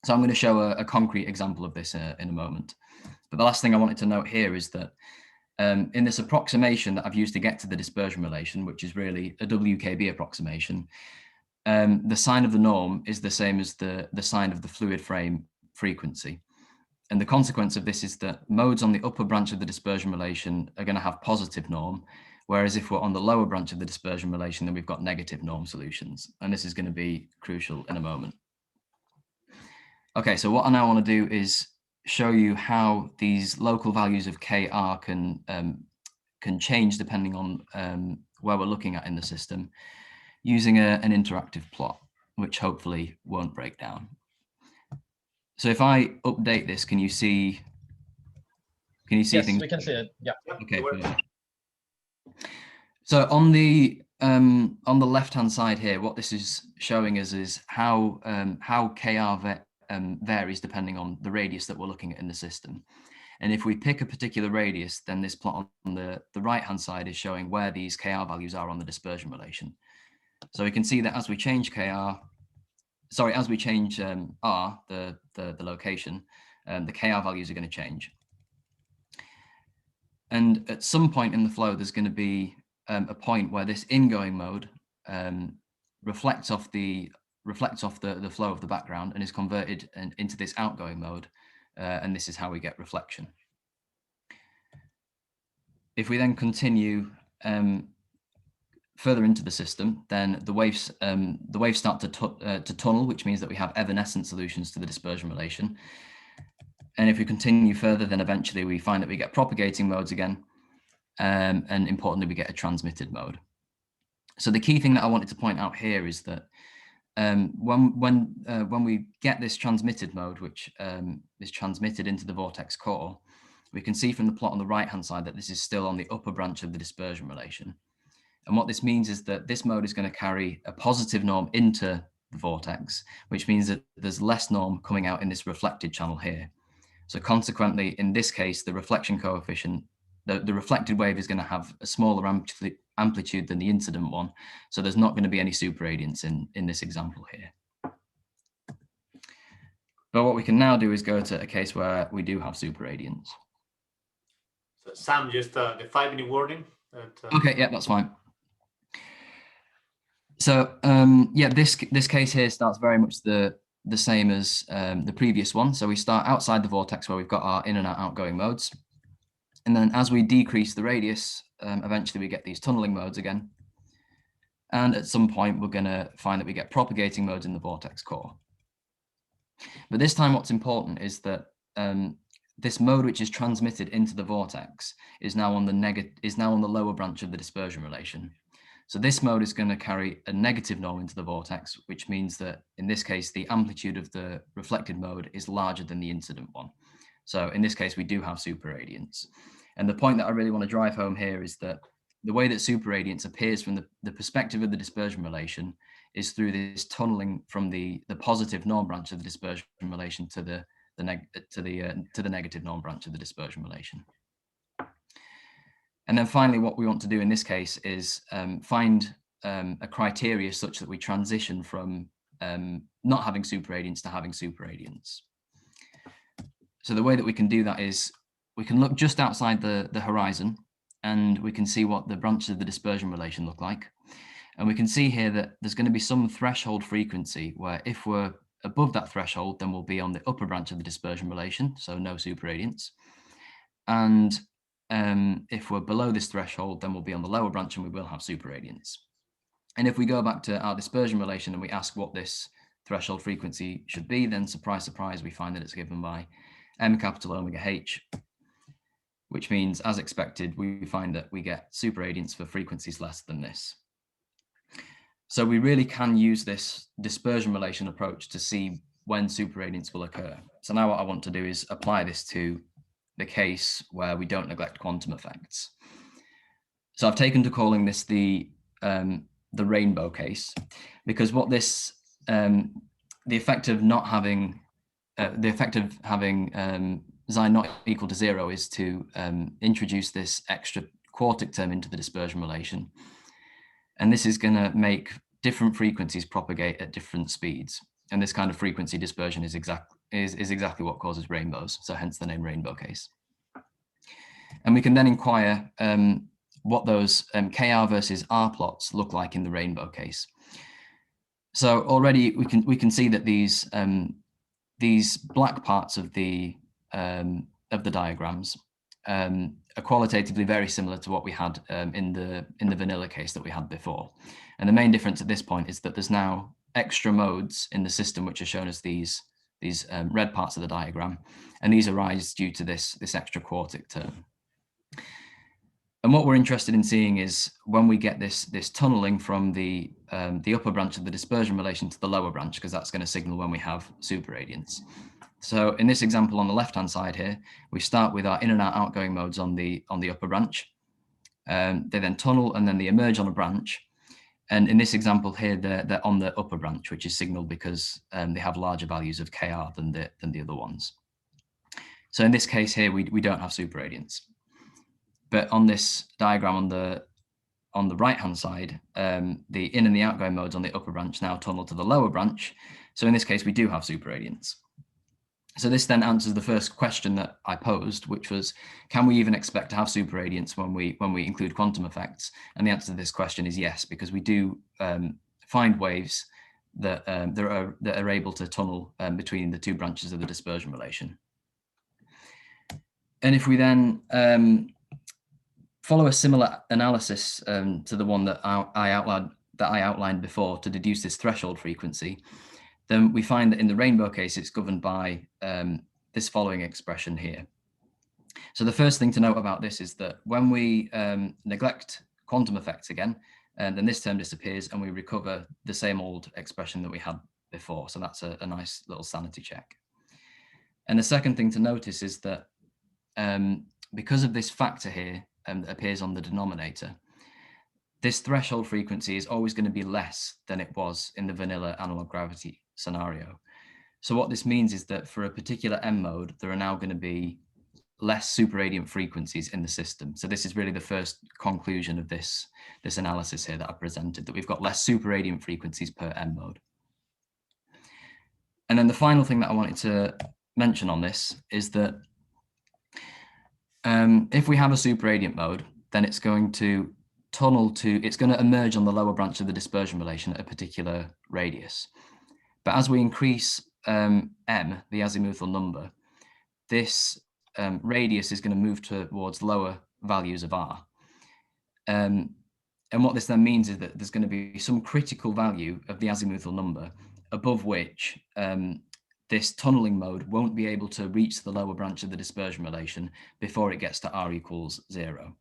So I'm going to show a concrete example of this in a moment. But the last thing I wanted to note here is that in this approximation that I've used to get to the dispersion relation, which is really a WKB approximation, the sign of the norm is the same as the sign of the fluid frame frequency. And the consequence of this is that modes on the upper branch of the dispersion relation are going to have positive norm, whereas if we're on the lower branch of the dispersion relation, then we've got negative norm solutions. And this is going to be crucial in a moment. Okay, so what I now want to do is show you how these local values of Kr can change depending on where we're looking at in the system, using an interactive plot, which hopefully won't break down. So if I update this, can you see yes, things? Yes, we can see it. Yeah. Okay. Perfect. So on the left-hand side here, what this is showing us is how Kr varies depending on the radius that we're looking at in the system. And if we pick a particular radius, then this plot on the right-hand side is showing where these Kr values are on the dispersion relation. So we can see that as we change as we change R, the location, the Kr values are going to change. And at some point in the flow, there's going to be a point where this ingoing mode reflects off the flow of the background and is converted into this outgoing mode. And this is how we get reflection. If we then continue further into the system, then the waves start to tunnel, which means that we have evanescent solutions to the dispersion relation. And if we continue further, then eventually we find that we get propagating modes again, and importantly, we get a transmitted mode. So the key thing that I wanted to point out here is that when we get this transmitted mode, which is transmitted into the vortex core, we can see from the plot on the right-hand side that this is still on the upper branch of the dispersion relation. And what this means is that this mode is going to carry a positive norm into the vortex, which means that there's less norm coming out in this reflected channel here. So consequently, in this case, the reflection coefficient, the reflected wave is going to have a smaller amplitude than the incident one. So there's not going to be any superradiance in this example here. But what we can now do is go to a case where we do have superradiance. Sam, just the 5-minute warning. Okay, yeah, that's fine. So yeah, this case here starts very much the same as the previous one. So we start outside the vortex where we've got our in and out outgoing modes. And then as we decrease the radius, eventually we get these tunneling modes again. And at some point, we're going to find that we get propagating modes in the vortex core. But this time, what's important is that this mode which is transmitted into the vortex is now on the lower branch of the dispersion relation. So this mode is going to carry a negative norm into the vortex, which means that in this case, the amplitude of the reflected mode is larger than the incident one. So in this case, we do have superradiance. And the point that I really want to drive home here is that the way that superradiance appears from the perspective of the dispersion relation is through this tunneling from the positive norm branch of the dispersion relation to the negative norm branch of the dispersion relation. And then finally, what we want to do in this case is find a criteria such that we transition from not having superradiance to having superradiance. So the way that we can do that is we can look just outside the horizon and we can see what the branches of the dispersion relation look like. And we can see here that there's going to be some threshold frequency where if we're above that threshold, then we'll be on the upper branch of the dispersion relation, so no superradiance. And if we're below this threshold, then we'll be on the lower branch and we will have superradiance. And if we go back to our dispersion relation and we ask what this threshold frequency should be, then surprise, surprise, we find that it's given by m capital omega h, which means, as expected, we find that we get superradiance for frequencies less than this. So we really can use this dispersion relation approach to see when superradiance will occur. So now what I want to do is apply this to the case where we don't neglect quantum effects. So I've taken to calling this the rainbow case, because what this, the effect of having xi not equal to 0 is to introduce this extra quartic term into the dispersion relation. And this is going to make different frequencies propagate at different speeds. And this kind of frequency dispersion is exactly what causes rainbows. So hence the name rainbow case. And we can then inquire what those KR versus R plots look like in the rainbow case. So already we can see that these black parts of the diagrams are qualitatively very similar to what we had in the vanilla case that we had before. And the main difference at this point is that there's now extra modes in the system which are shown as these red parts of the diagram, and these arise due to this extra quartic term. And what we're interested in seeing is when we get this tunneling from the upper branch of the dispersion relation to the lower branch, because that's going to signal when we have superradiance. So in this example on the left-hand side here, we start with our in and out outgoing modes on the upper branch. They then tunnel and then they emerge on a branch. And in this example here, they're on the upper branch, which is signaled because they have larger values of KR than the other ones. So in this case here, we don't have superradiance. But on this diagram on the right-hand side, the in and the outgoing modes on the upper branch now tunnel to the lower branch. So in this case, we do have superradiance. So this then answers the first question that I posed, which was, can we even expect to have superradiance when we include quantum effects? And the answer to this question is yes, because we do find waves that are able to tunnel between the two branches of the dispersion relation. And if we then follow a similar analysis to the one that I outlined before to deduce this threshold frequency, then we find that in the rainbow case, it's governed by this following expression here. So the first thing to note about this is that when we neglect quantum effects again, then this term disappears and we recover the same old expression that we had before. So that's a nice little sanity check. And the second thing to notice is that because of this factor here that appears on the denominator, this threshold frequency is always going to be less than it was in the vanilla analog gravity scenario. So what this means is that for a particular M mode, there are now going to be less superradiant frequencies in the system. So this is really the first conclusion of this analysis here that I presented, that we've got less superradiant frequencies per M mode. And then the final thing that I wanted to mention on this is that If we have a superradiant mode, then it's going to it's going to emerge on the lower branch of the dispersion relation at a particular radius. But as we increase m, the azimuthal number, this radius is going to move towards lower values of r. And what this then means is that there's going to be some critical value of the azimuthal number above which this tunneling mode won't be able to reach the lower branch of the dispersion relation before it gets to r equals 0.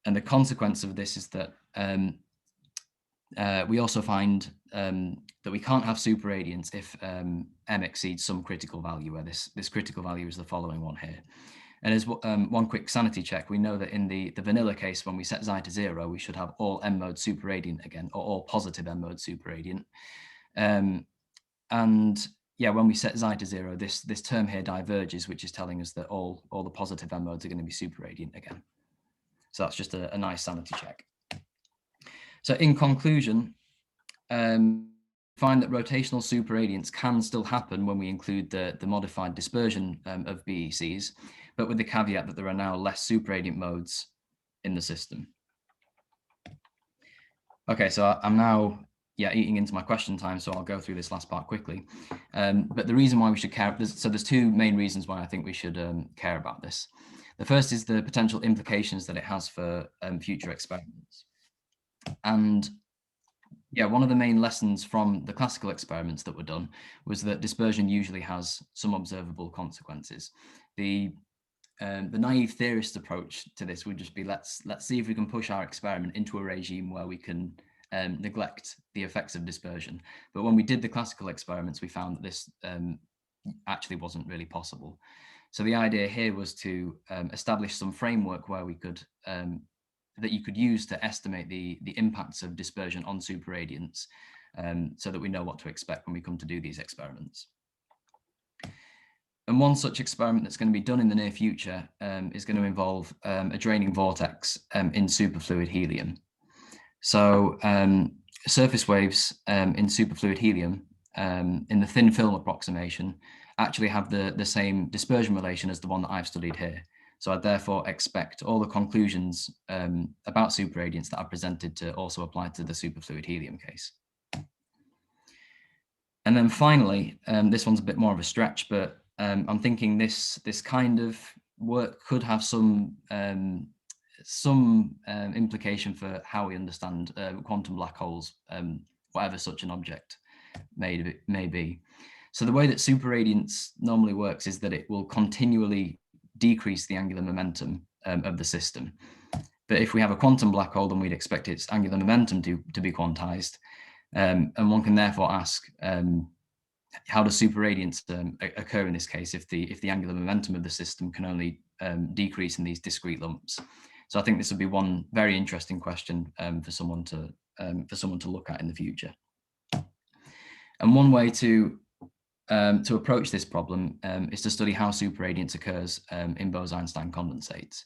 And the consequence of this is that we also find that we can't have superradiance if m exceeds some critical value, where this critical value is the following one here. And as one quick sanity check, we know that in the vanilla case, when we set xi to 0, we should have all m mode superradiant again, or all positive m mode superradiant. And yeah, when we set xi to 0, this term here diverges, which is telling us that all the positive m modes are going to be superradiant again. So that's just a nice sanity check. So in conclusion, find that rotational superradiance can still happen when we include the modified dispersion of BECs, but with the caveat that there are now less superradiant modes in the system. Okay, so I'm now eating into my question time, so I'll go through this last part quickly. But the reason why we should care, there's two main reasons why I think we should care about this. The first is the potential implications that it has for future experiments. And yeah, one of the main lessons from the classical experiments that were done was that dispersion usually has some observable consequences. The naive theorist approach to this would just be let's see if we can push our experiment into a regime where we can neglect the effects of dispersion. But when we did the classical experiments, we found that this actually wasn't really possible. So the idea here was to establish some framework where we could that you could use to estimate the impacts of dispersion on superradiance, so that we know what to expect when we come to do these experiments. And one such experiment that's going to be done in the near future is going to involve a draining vortex in superfluid helium. So surface waves in superfluid helium in the thin film approximation actually have the same dispersion relation as the one that I've studied here. So I therefore expect all the conclusions about superradiance that are presented to also apply to the superfluid helium case. And then finally, this one's a bit more of a stretch, but I'm thinking this kind of work could have some implication for how we understand quantum black holes, whatever such an object may be. So the way that superradiance normally works is that it will continually decrease the angular momentum of the system. But if we have a quantum black hole, then we'd expect its angular momentum to be quantized. And one can therefore ask, how does superradiance occur in this case if the angular momentum of the system can only decrease in these discrete lumps? So I think this would be one very interesting question for someone to look at in the future. And one way to approach this problem is to study how superradiance occurs in Bose-Einstein condensates,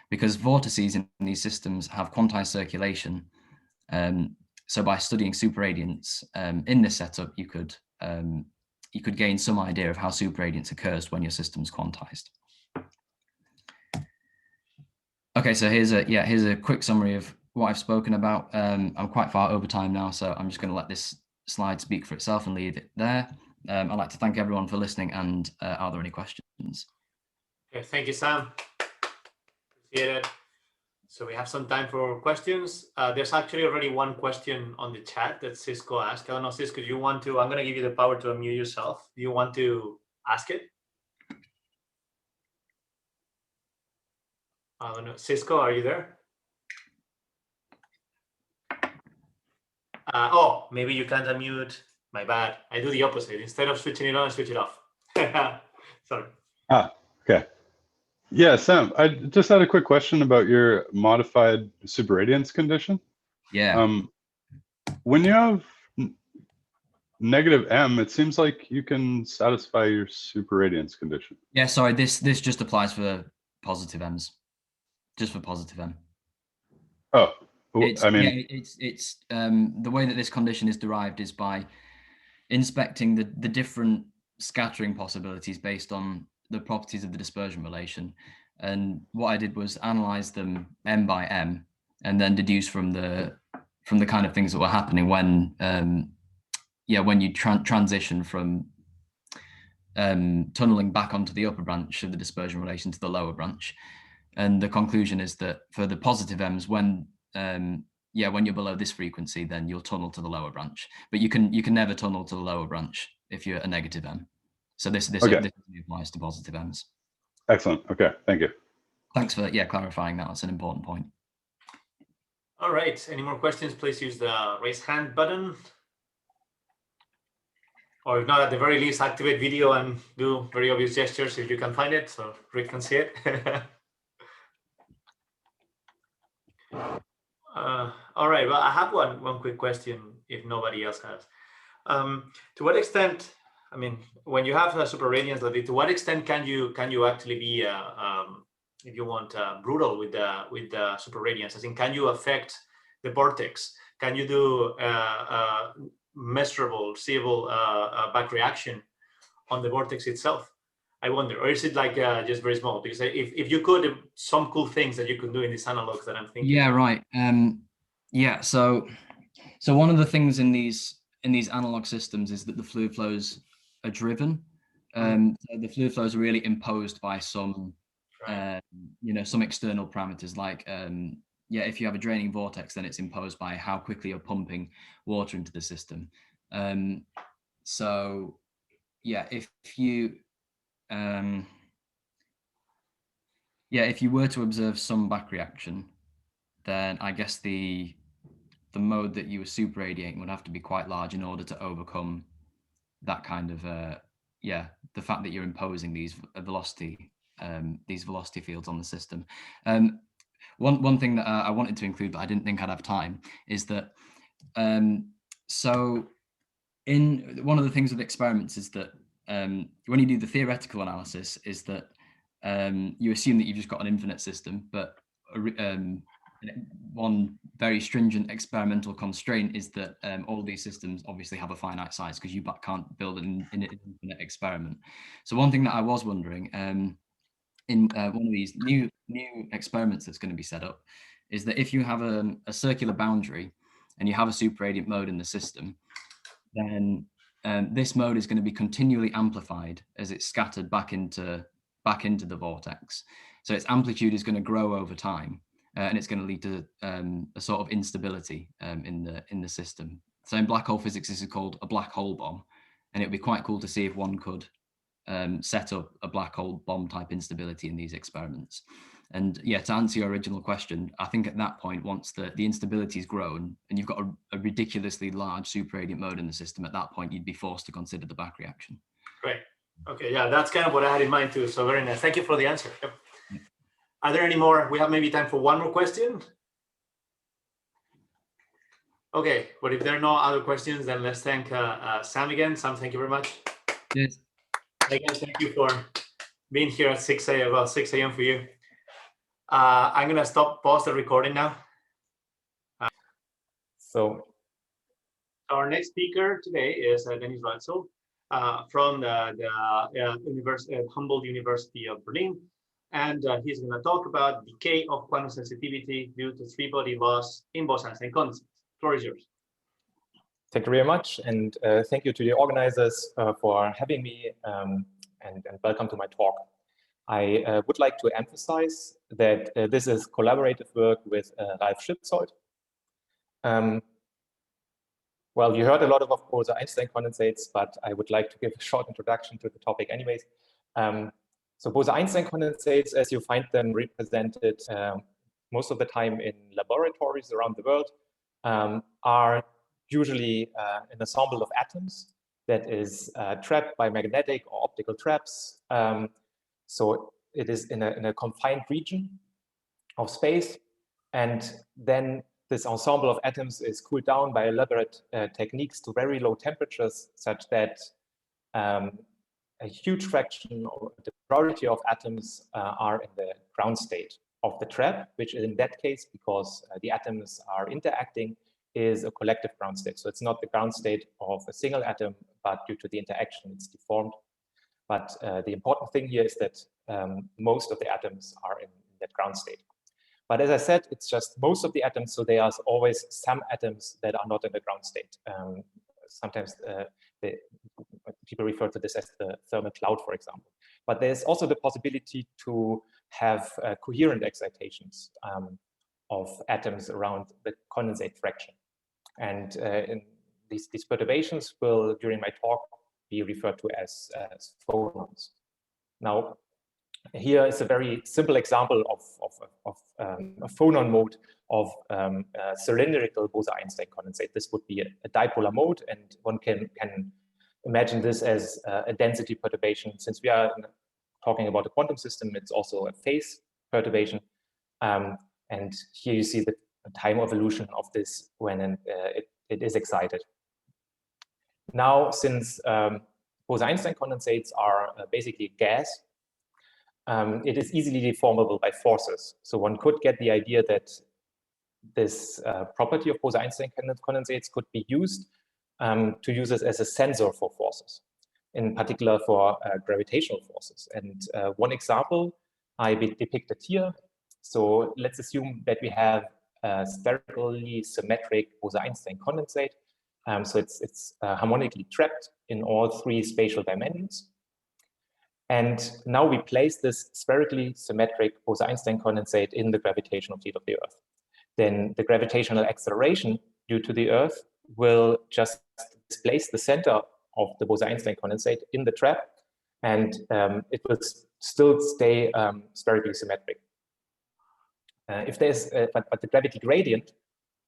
because vortices in these systems have quantized circulation. So by studying superradiance in this setup, you could gain some idea of how superradiance occurs when your system's quantized. Okay, so here's a quick summary of what I've spoken about. I'm quite far over time now, so I'm just going to let this slide speak for itself and leave it there. I'd like to thank everyone for listening, and are there any questions? Okay, thank you, Sam. Appreciate it. So we have some time for questions. There's actually already one question on the chat that Cisco asked. I don't know, Cisco, do you want to? I'm going to give you the power to unmute yourself. Do you want to ask it? I don't know. Cisco, are you there? Oh, maybe you can't unmute. My bad. I do the opposite. Instead of switching it on, I switch it off. Sorry. Okay. Yeah, Sam, I just had a quick question about your modified superradiance condition. Yeah. When you have negative m, it seems like you can satisfy your superradiance condition. Yeah, sorry, this just applies for positive m's, just for positive m. Oh, I mean, yeah, it's the way that this condition is derived is by inspecting the different scattering possibilities based on the properties of the dispersion relation. And what I did was analyze them M by M, and then deduce from the kind of things that were happening when when you transition from tunneling back onto the upper branch of the dispersion relation to the lower branch. And the conclusion is that for the positive M's, when you're below this frequency, then you'll tunnel to the lower branch. But you can never tunnel to the lower branch if you're a negative M. So this applies to positive M's. Excellent. Okay, thank you. Thanks for clarifying that. That's an important point. All right. Any more questions? Please use the raise hand button. Or if not, at the very least, activate video and do very obvious gestures if you can find it, so Rick can see it. All right. Well, I have one quick question if nobody else has. To what extent, I mean, when you have a superradiance, to what extent can you actually be, if you want, brutal with the superradiance? As in, can you affect the vortex? Can you do measurable, seeable back reaction on the vortex itself? I wonder, or is it like just very small? Because if you could, some cool things that you could do in these analogs that I'm thinking. Yeah, right. So one of the things in these analog systems is that the fluid flows are driven. So the fluid flows are really imposed by some, some external parameters. Like, if you have a draining vortex, then it's imposed by how quickly you're pumping water into the system. If you were to observe some back reaction, then I guess the mode that you were superradiating would have to be quite large in order to overcome that kind of the fact that you're imposing these velocity fields on the system. One thing that I wanted to include, but I didn't think I'd have time, is that so in one of the things with experiments is that when you do the theoretical analysis, is that you assume that you've just got an infinite system, but one very stringent experimental constraint is that all these systems obviously have a finite size, because you can't build an infinite experiment. So one thing that I was wondering in one of these new experiments that's going to be set up is that if you have a circular boundary and you have a superradiant mode in the system, then this mode is going to be continually amplified as it's scattered back into the vortex. So its amplitude is going to grow over time, and it's going to lead to a sort of instability in the system. So in black hole physics, this is called a black hole bomb, and it'd be quite cool to see if one could set up a black hole bomb type instability in these experiments. And to answer your original question, I think at that point, once the instability's grown and you've got a ridiculously large superradiant mode in the system, at that point, you'd be forced to consider the back reaction. Great. Okay, yeah, that's kind of what I had in mind too. So very nice. Thank you for the answer. Yep. Are there any more? We have maybe time for one more question. Okay, but if there are no other questions, then let's thank Sam again. Sam, thank you very much. Yes. Again, thank you for being here at 6 a.m. Well, 6 a.m. for you. I'm gonna pause the recording now. So our next speaker today is Dennis Ratzel from the Humboldt University of Berlin. And he's going to talk about decay of quantum sensitivity due to three-body loss in Bose-Einstein condensates. The floor is yours. Thank you very much, and thank you to the organizers for having me, and welcome to my talk. I would like to emphasize that this is collaborative work with Ralf Schipsold. Well, you heard a lot of Bose-Einstein condensates, but I would like to give a short introduction to the topic anyways. So Bose-Einstein condensates, as you find them represented most of the time in laboratories around the world, are usually an ensemble of atoms that is trapped by magnetic or optical traps. So it is in a confined region of space, and then this ensemble of atoms is cooled down by elaborate techniques to very low temperatures, such that a huge fraction of the majority of atoms are in the ground state of the trap, which in that case, because the atoms are interacting, is a collective ground state. So it's not the ground state of a single atom, but due to the interaction, it's deformed. But the important thing here is that most of the atoms are in that ground state. But as I said, it's just most of the atoms, so there are always some atoms that are not in the ground state. Sometimes people refer to this as the thermal cloud, for example. But there's also the possibility to have coherent excitations of atoms around the condensate fraction. And in these perturbations will, during my talk, be referred to as phonons. Now, here is a very simple example of a phonon mode of a cylindrical Bose-Einstein condensate. This would be a dipolar mode, and one can imagine this as a density perturbation. Since we are talking about a quantum system, it's also a phase perturbation. And here you see the time evolution of this when it is excited. Now, since Bose-Einstein condensates are basically gas, it is easily deformable by forces. So one could get the idea that this property of Bose-Einstein condensates could be used to use it as a sensor for forces, in particular for gravitational forces. And one example I depicted here. So let's assume that we have a spherically symmetric Bose-Einstein condensate. So it's harmonically trapped in all three spatial dimensions. And now we place this spherically symmetric Bose-Einstein condensate in the gravitational field of the Earth. Then the gravitational acceleration due to the Earth will just displace the center of the Bose-Einstein condensate in the trap, and it will still stay spherically symmetric. If there's, but the gravity gradient,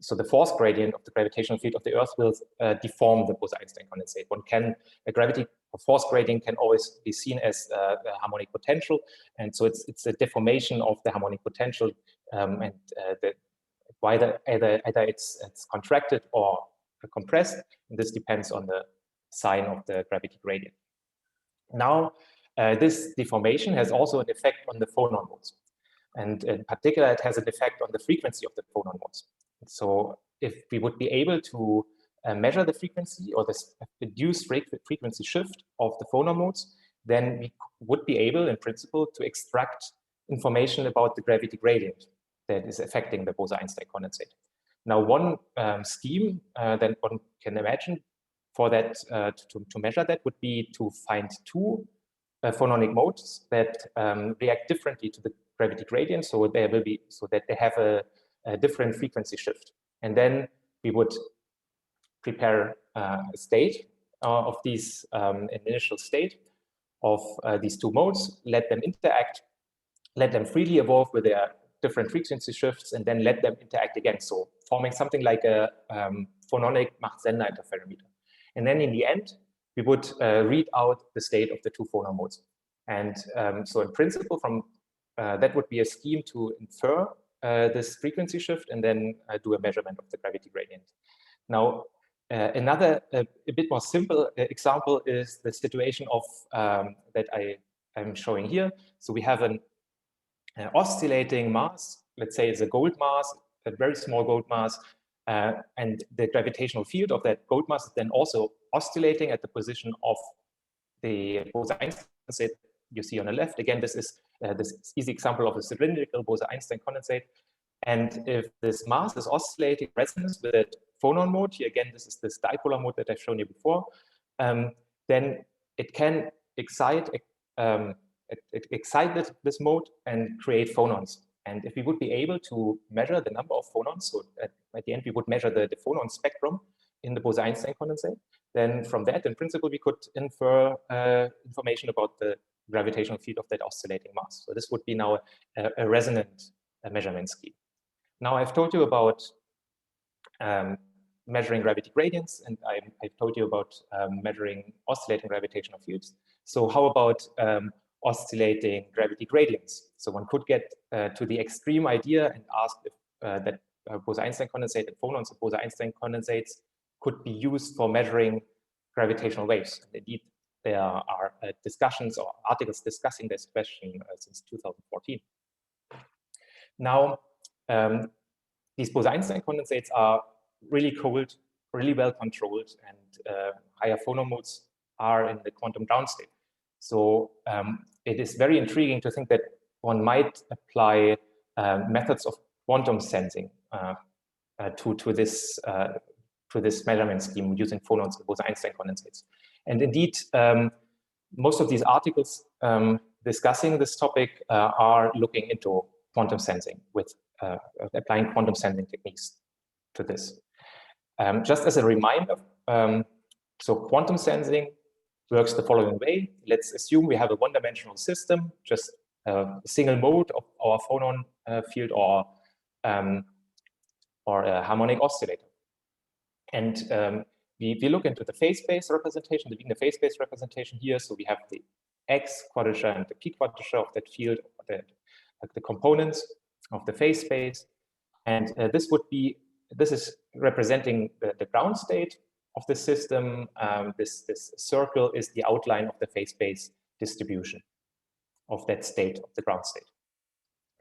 so the force gradient of the gravitational field of the Earth will deform the Bose-Einstein condensate. A force gradient can always be seen as the harmonic potential, and so it's a deformation of the harmonic potential, and either it's contracted or compressed, and this depends on the sign of the gravity gradient. Now, this deformation has also an effect on the phonon modes, and in particular, it has an effect on the frequency of the phonon modes. So if we would be able to measure the frequency or the reduced frequency shift of the phonon modes, then we would be able, in principle, to extract information about the gravity gradient that is affecting the Bose-Einstein condensate. Now, one scheme that one can imagine for that to measure that would be to find two phononic modes that react differently to the gravity gradient, so that they have a different frequency shift. And then we would prepare a state of these, an initial state of these two modes, let them interact, let them freely evolve with their different frequency shifts, and then let them interact again. So forming something like a phononic Macht-Sender interferometer. And then in the end, we would read out the state of the two phonon modes. And so in principle, from that would be a scheme to infer this frequency shift and then do a measurement of the gravity gradient. Now, another a bit more simple example is the situation of that I'm showing here. So we have an oscillating mass. Let's say it's a gold mass, a very small gold mass, and the gravitational field of that gold mass is then also oscillating at the position of the Bose-Einstein condensate you see on the left. Again, this is this easy example of a cylindrical Bose-Einstein condensate. And if this mass is oscillating in resonance with that phonon mode, here again, this is this dipolar mode that I've shown you before, then it can excite this mode and create phonons. And if we would be able to measure the number of phonons, so at the end we would measure the phonon spectrum in the Bose-Einstein condensate, then from that, in principle, we could infer information about the gravitational field of that oscillating mass. So this would be now a resonant measurement scheme. Now I've told you about measuring gravity gradients, and I've told you about measuring oscillating gravitational fields. So how about oscillating gravity gradients? So one could get to the extreme idea and ask if that Bose-Einstein condensate and phonons of Bose-Einstein condensates could be used for measuring gravitational waves. And indeed, there are discussions or articles discussing this question since 2014. Now, these Bose-Einstein condensates are really cold, really well controlled, and higher phonon modes are in the quantum ground state. So it is very intriguing to think that one might apply methods of quantum sensing to this measurement scheme using phonons and Bose-Einstein condensates. And indeed, most of these articles discussing this topic are looking into quantum sensing with applying quantum sensing techniques to this. Just as a reminder, so quantum sensing works the following way. Let's assume we have a one-dimensional system, just a single mode of our phonon field or a harmonic oscillator. And we look into the phase space representation, the Wigner phase space representation here. So we have the X quadrature and the P quadrature of that field, the components of the phase space. And this is representing the ground state of the system. This circle is the outline of the phase space distribution of that state, of the ground state.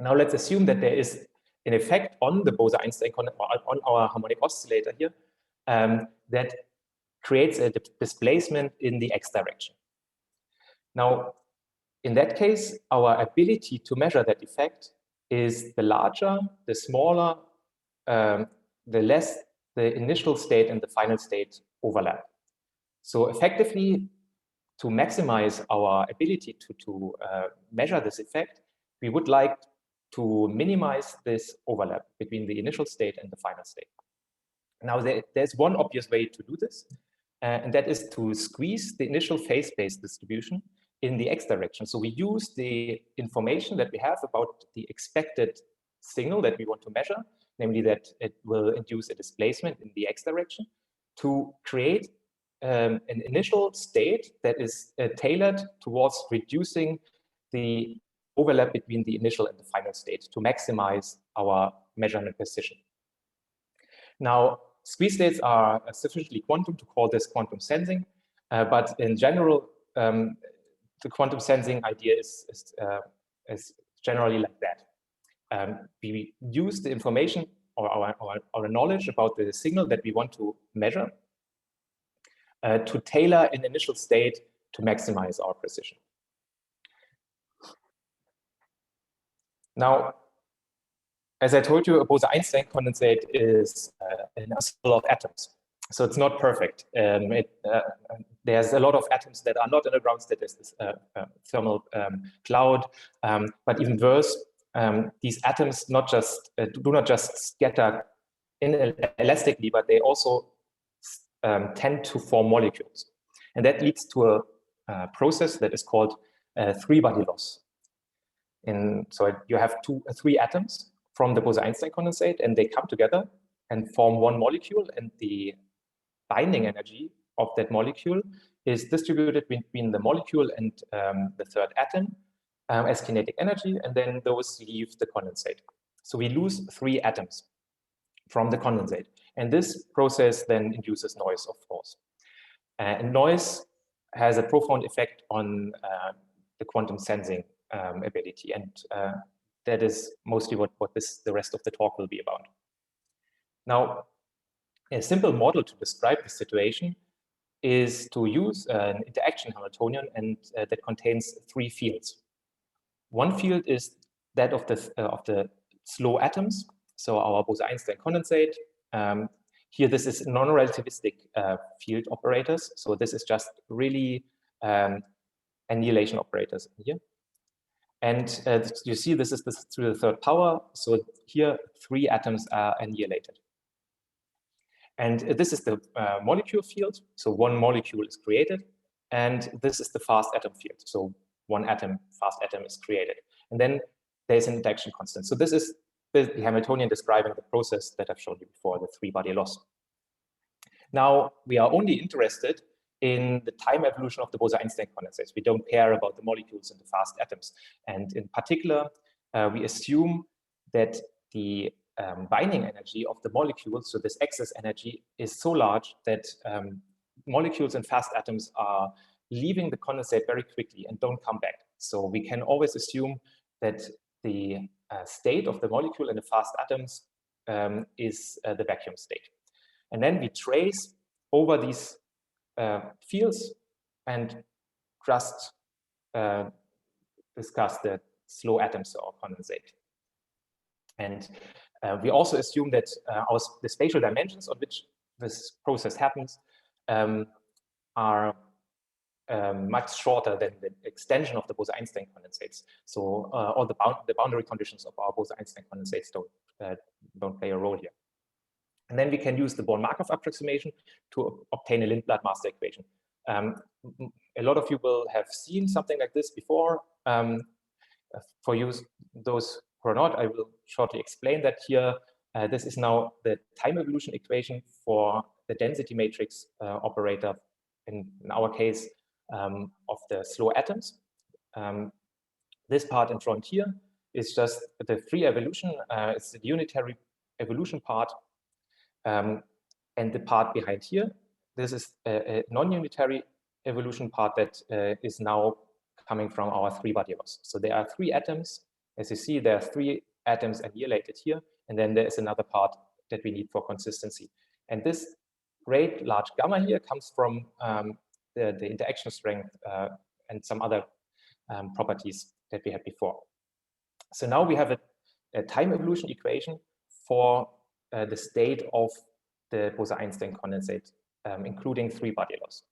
Now let's assume that there is an effect on the Bose-Einstein, on our harmonic oscillator here, that creates a displacement in the X direction. Now, in that case, our ability to measure that effect is the larger, the smaller, the less the initial state and the final state overlap. So effectively, to maximize our ability to measure this effect, we would like to minimize this overlap between the initial state and the final state. Now, there's one obvious way to do this, and that is to squeeze the initial phase space distribution in the X direction. So we use the information that we have about the expected signal that we want to measure, namely that it will induce a displacement in the X direction, to create an initial state that is tailored towards reducing the overlap between the initial and the final state to maximize our measurement precision. Now, squeeze states are sufficiently quantum to call this quantum sensing, but in general, the quantum sensing idea is generally like that. We use the information or our knowledge about the signal that we want to measure to tailor an initial state to maximize our precision. Now, as I told you, a Bose-Einstein condensate is an ensemble of atoms. So it's not perfect. There's a lot of atoms that are not in the ground state. There's this thermal cloud, but even worse, these atoms do not just scatter inelastically, but they also tend to form molecules. And that leads to a process that is called three-body loss. So you have three atoms from the Bose-Einstein condensate, and they come together and form one molecule, and the binding energy of that molecule is distributed between the molecule and the third atom as kinetic energy, and then those leave the condensate. So we lose three atoms from the condensate, and this process then induces noise, of course. And noise has a profound effect on the quantum sensing ability, and that is mostly what the rest of the talk will be about. Now, a simple model to describe the situation is to use an interaction Hamiltonian, and that contains three fields. One field is that of the slow atoms, so our Bose-Einstein condensate. Here, this is non-relativistic field operators, so this is just really annihilation operators here. And you see, this is to the third power, so here three atoms are annihilated. And this is the molecule field, so one molecule is created, and this is the fast atom field, so one fast atom is created. And then there's an interaction constant. So this is the Hamiltonian describing the process that I've shown you before, the three-body loss. Now, we are only interested in the time evolution of the Bose-Einstein condensates. We don't care about the molecules and the fast atoms. And in particular, we assume that the binding energy of the molecules, so this excess energy, is so large that molecules and fast atoms are leaving the condensate very quickly and don't come back. So we can always assume that the state of the molecule and the fast atoms is the vacuum state. And then we trace over these fields and just discuss the slow atoms or condensate. And we also assume that the spatial dimensions on which this process happens are much shorter than the extension of the Bose-Einstein condensates. So all the boundary conditions of our Bose-Einstein condensates don't play a role here. And then we can use the Born-Markov approximation to obtain a Lindblad master equation. A lot of you will have seen something like this before. For those who are not, I will shortly explain that here. This is now the time evolution equation for the density matrix operator, in our case, of the slow atoms. This part in front here is just the free evolution. It's the unitary evolution part. And the part behind here, this is a non-unitary evolution part that is now coming from our three-body loss. So there are three atoms. As you see, there are three atoms annihilated here. And then there is another part that we need for consistency. And this great large gamma here comes from the interaction strength and some other properties that we had before. So now we have a time evolution equation for the state of the Bose-Einstein condensate, including three-body loss.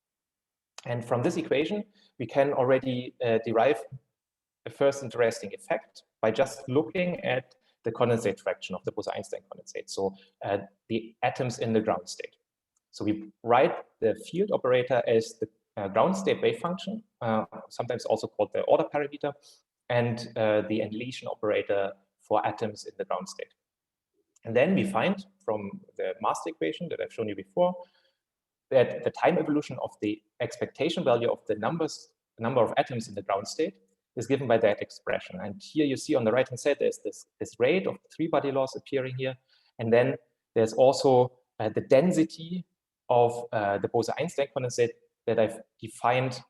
And from this equation, we can already derive a first interesting effect by just looking at the condensate fraction of the Bose-Einstein condensate, so the atoms in the ground state. So we write the field operator as the ground state wave function, sometimes also called the order parameter, and the annihilation operator for atoms in the ground state. And then we find from the master equation that I've shown you before that the time evolution of the expectation value of the number of atoms in the ground state is given by that expression. And here you see on the right-hand side, there's this rate of the three-body loss appearing here. And then there's also the density of the Bose-Einstein condensate that I've defined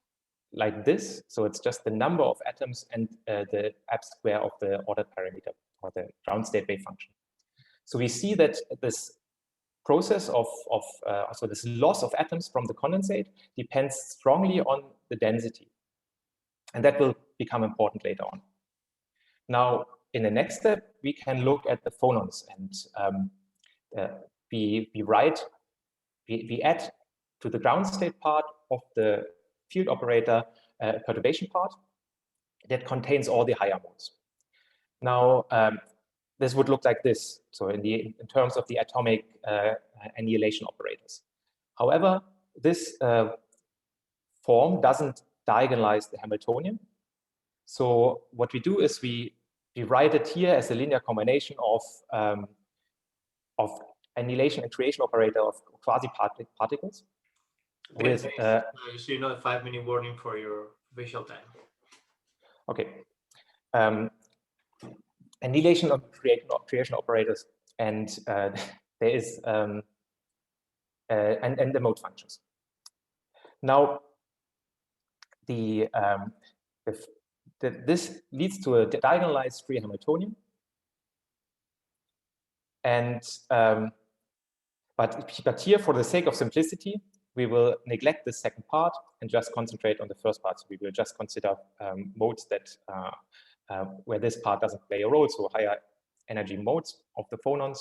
like this. So it's just the number of atoms and the ab square of the ordered parameter or the ground state wave function. So we see that this process so this loss of atoms from the condensate depends strongly on the density. And that will become important later on. Now, in the next step, we can look at the phonons, and we add to the ground state part of the field operator a perturbation part that contains all the higher modes. Now, this would look like this. So in terms of the atomic annihilation operators. However, this form doesn't diagonalize the Hamiltonian. So what we do is we write it here as a linear combination of annihilation and creation operator of quasi-particles. Okay, so you know, a 5-minute warning for your visual time. Okay. Annihilation of creation operators, and there is and the mode functions. Now, this leads to a diagonalized free Hamiltonian, and but here, for the sake of simplicity, we will neglect the second part and just concentrate on the first part. So we will just consider modes that where this part doesn't play a role, so higher energy modes of the phonons.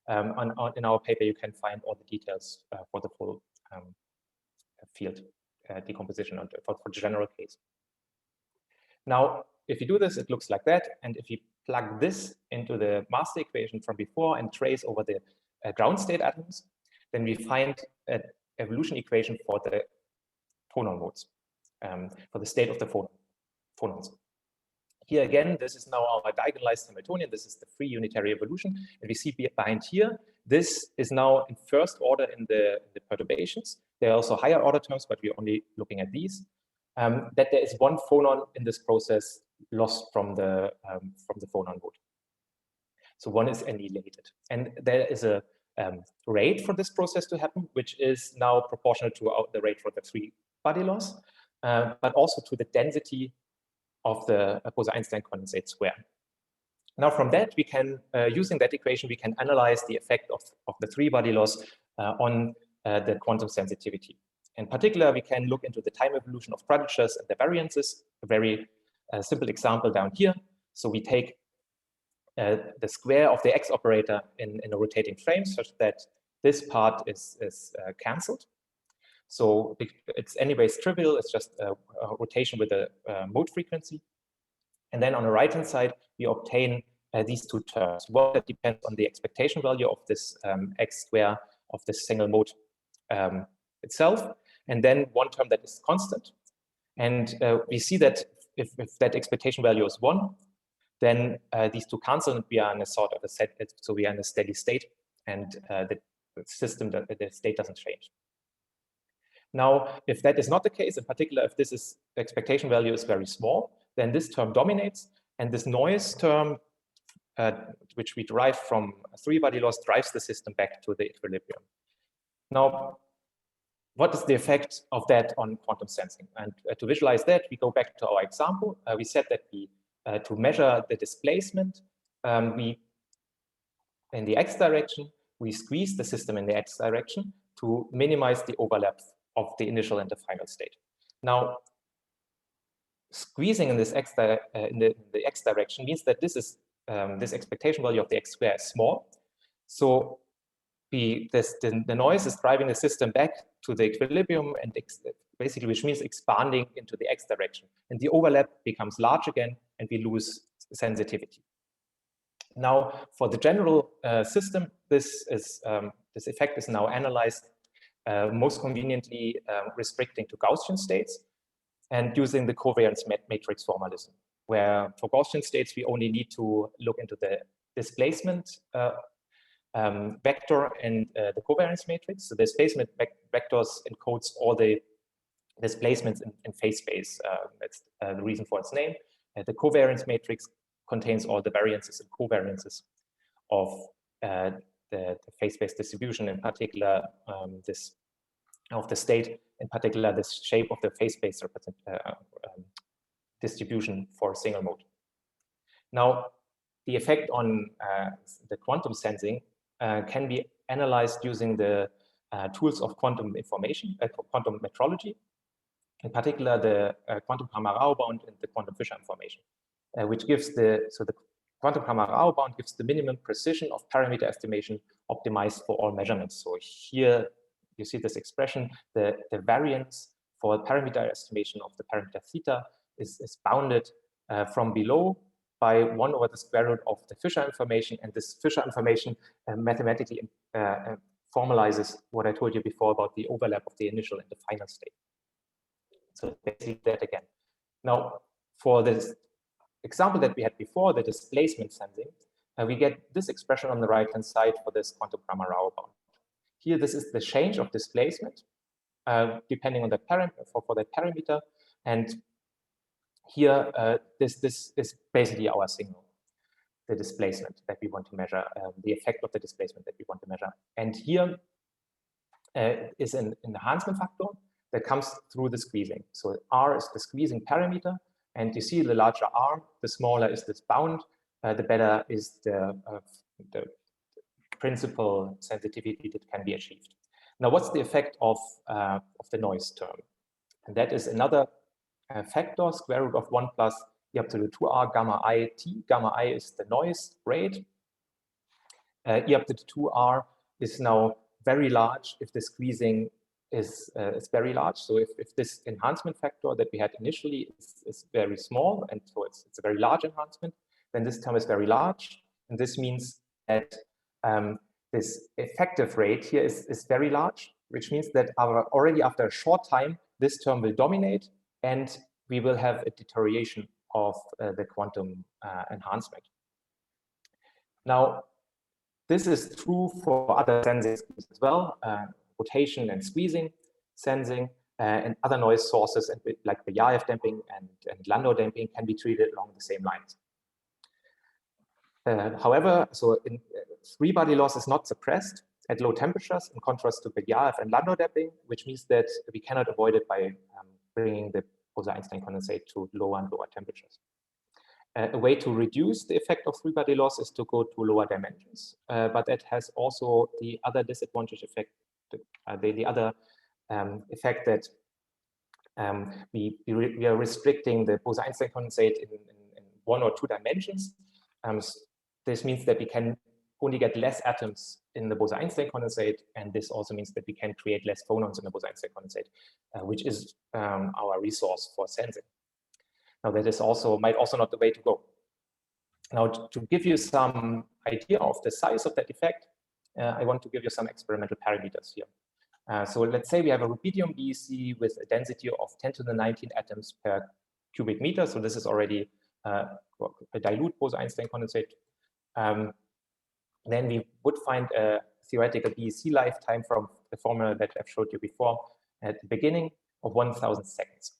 In our paper, you can find all the details for the full field decomposition for the general case. Now, if you do this, it looks like that. And if you plug this into the master equation from before and trace over the ground state atoms, then we find an evolution equation for the phonon modes, for the state of the phonons. Here again, this is now our diagonalized Hamiltonian. This is the free unitary evolution. And we see behind here, this is now in first order in the perturbations. There are also higher order terms, but we're only looking at these. That there is one phonon in this process lost from the phonon mode. So one is annihilated. And there is a rate for this process to happen, which is now proportional to the rate for the three-body loss, but also to the density of the Bose-Einstein condensate square. Now from that, we can, using that equation, we can analyze the effect of the three-body loss on the quantum sensitivity. In particular, we can look into the time evolution of quadratures and the variances. A very simple example down here. So we take the square of the x operator in a rotating frame such that this part is cancelled. So it's anyways trivial. It's just a rotation with a mode frequency. And then on the right-hand side, we obtain these two terms. One that depends on the expectation value of this x square of this single mode itself, and then one term that is constant. And we see that if that expectation value is 1, then these two cancel, and we are in a sort of a set. So we are in a steady state, and the system, the state doesn't change. Now, if that is not the case, in particular, if this is the expectation value is very small, then this term dominates, and this noise term, which we derive from three-body loss, drives the system back to the equilibrium. Now, what is the effect of that on quantum sensing? And to visualize that, we go back to our example. We said that we, to measure the displacement, in the x direction, we squeeze the system in the x direction to minimize the overlap of the initial and the final state. Now, squeezing in this x in the x direction means that this is this expectation value of the x square is small. So the noise is driving the system back to the equilibrium, and basically, which means expanding into the x direction, and the overlap becomes large again, and we lose sensitivity. Now, for the general system, this effect is now analyzed most conveniently restricting to Gaussian states and using the covariance matrix formalism, where for Gaussian states, we only need to look into the displacement vector and the covariance matrix. So the displacement vectors encodes all the displacements in phase space. That's the reason for its name. The covariance matrix contains all the variances and covariances of the phase space distribution, in particular this of the state, in particular this shape of the phase space distribution for a single mode. Now, the effect on the quantum sensing can be analyzed using the tools of quantum information, quantum metrology, in particular the quantum Hammar-Rao bound and the quantum Fisher information, which gives the quantum Hammar-Rao bound gives the minimum precision of parameter estimation optimized for all measurements. So here you see this expression, the variance for parameter estimation of the parameter theta is bounded from below by 1 over the square root of the Fisher information, and this Fisher information mathematically formalizes what I told you before about the overlap of the initial and the final state. So basically that again. Now, for this example that we had before, the displacement sensing, we get this expression on the right-hand side for this quantum Hammar-Rao bound. Here, this is the change of displacement depending on the parameter for that parameter, and here this is basically our signal, the displacement that we want to measure, the effect of the displacement that we want to measure. And here is an enhancement factor that comes through the squeezing. So R is the squeezing parameter, and you see the larger R, the smaller is this bound, the better is the principal sensitivity that can be achieved. Now, what's the effect of the noise term? And that is another factor, square root of 1 plus e up to the 2r gamma I t. Gamma I is the noise rate. E up to the 2r is now very large if the squeezing is very large. So if this enhancement factor that we had initially is very small, and so it's a very large enhancement, then this term is very large. And this means that this effective rate here is very large, which means that already after a short time, this term will dominate, and we will have a deterioration of the quantum enhancement. Now, this is true for other sensing as well, rotation and squeezing sensing, and other noise sources like the Belayev damping and Landau damping can be treated along the same lines. However, so three-body loss is not suppressed at low temperatures in contrast to Belayev and Landau damping, which means that we cannot avoid it by bringing the Bose-Einstein condensate to lower and lower temperatures. A way to reduce the effect of three-body loss is to go to lower dimensions, but that has also the other disadvantage effect, the other effect that we are restricting the Bose-Einstein condensate in 1 or 2 dimensions. This means that we can only get less atoms in the Bose-Einstein condensate, and this also means that we can create less phonons in the Bose-Einstein condensate, which is our resource for sensing. Now, that is might also not the way to go. Now, to give you some idea of the size of that effect, I want to give you some experimental parameters here. So let's say we have a rubidium BEC with a density of 10 to the 19 atoms per cubic meter. So this is already a dilute Bose-Einstein condensate. Then we would find a theoretical BEC lifetime from the formula that I've showed you before at the beginning of 1,000 seconds,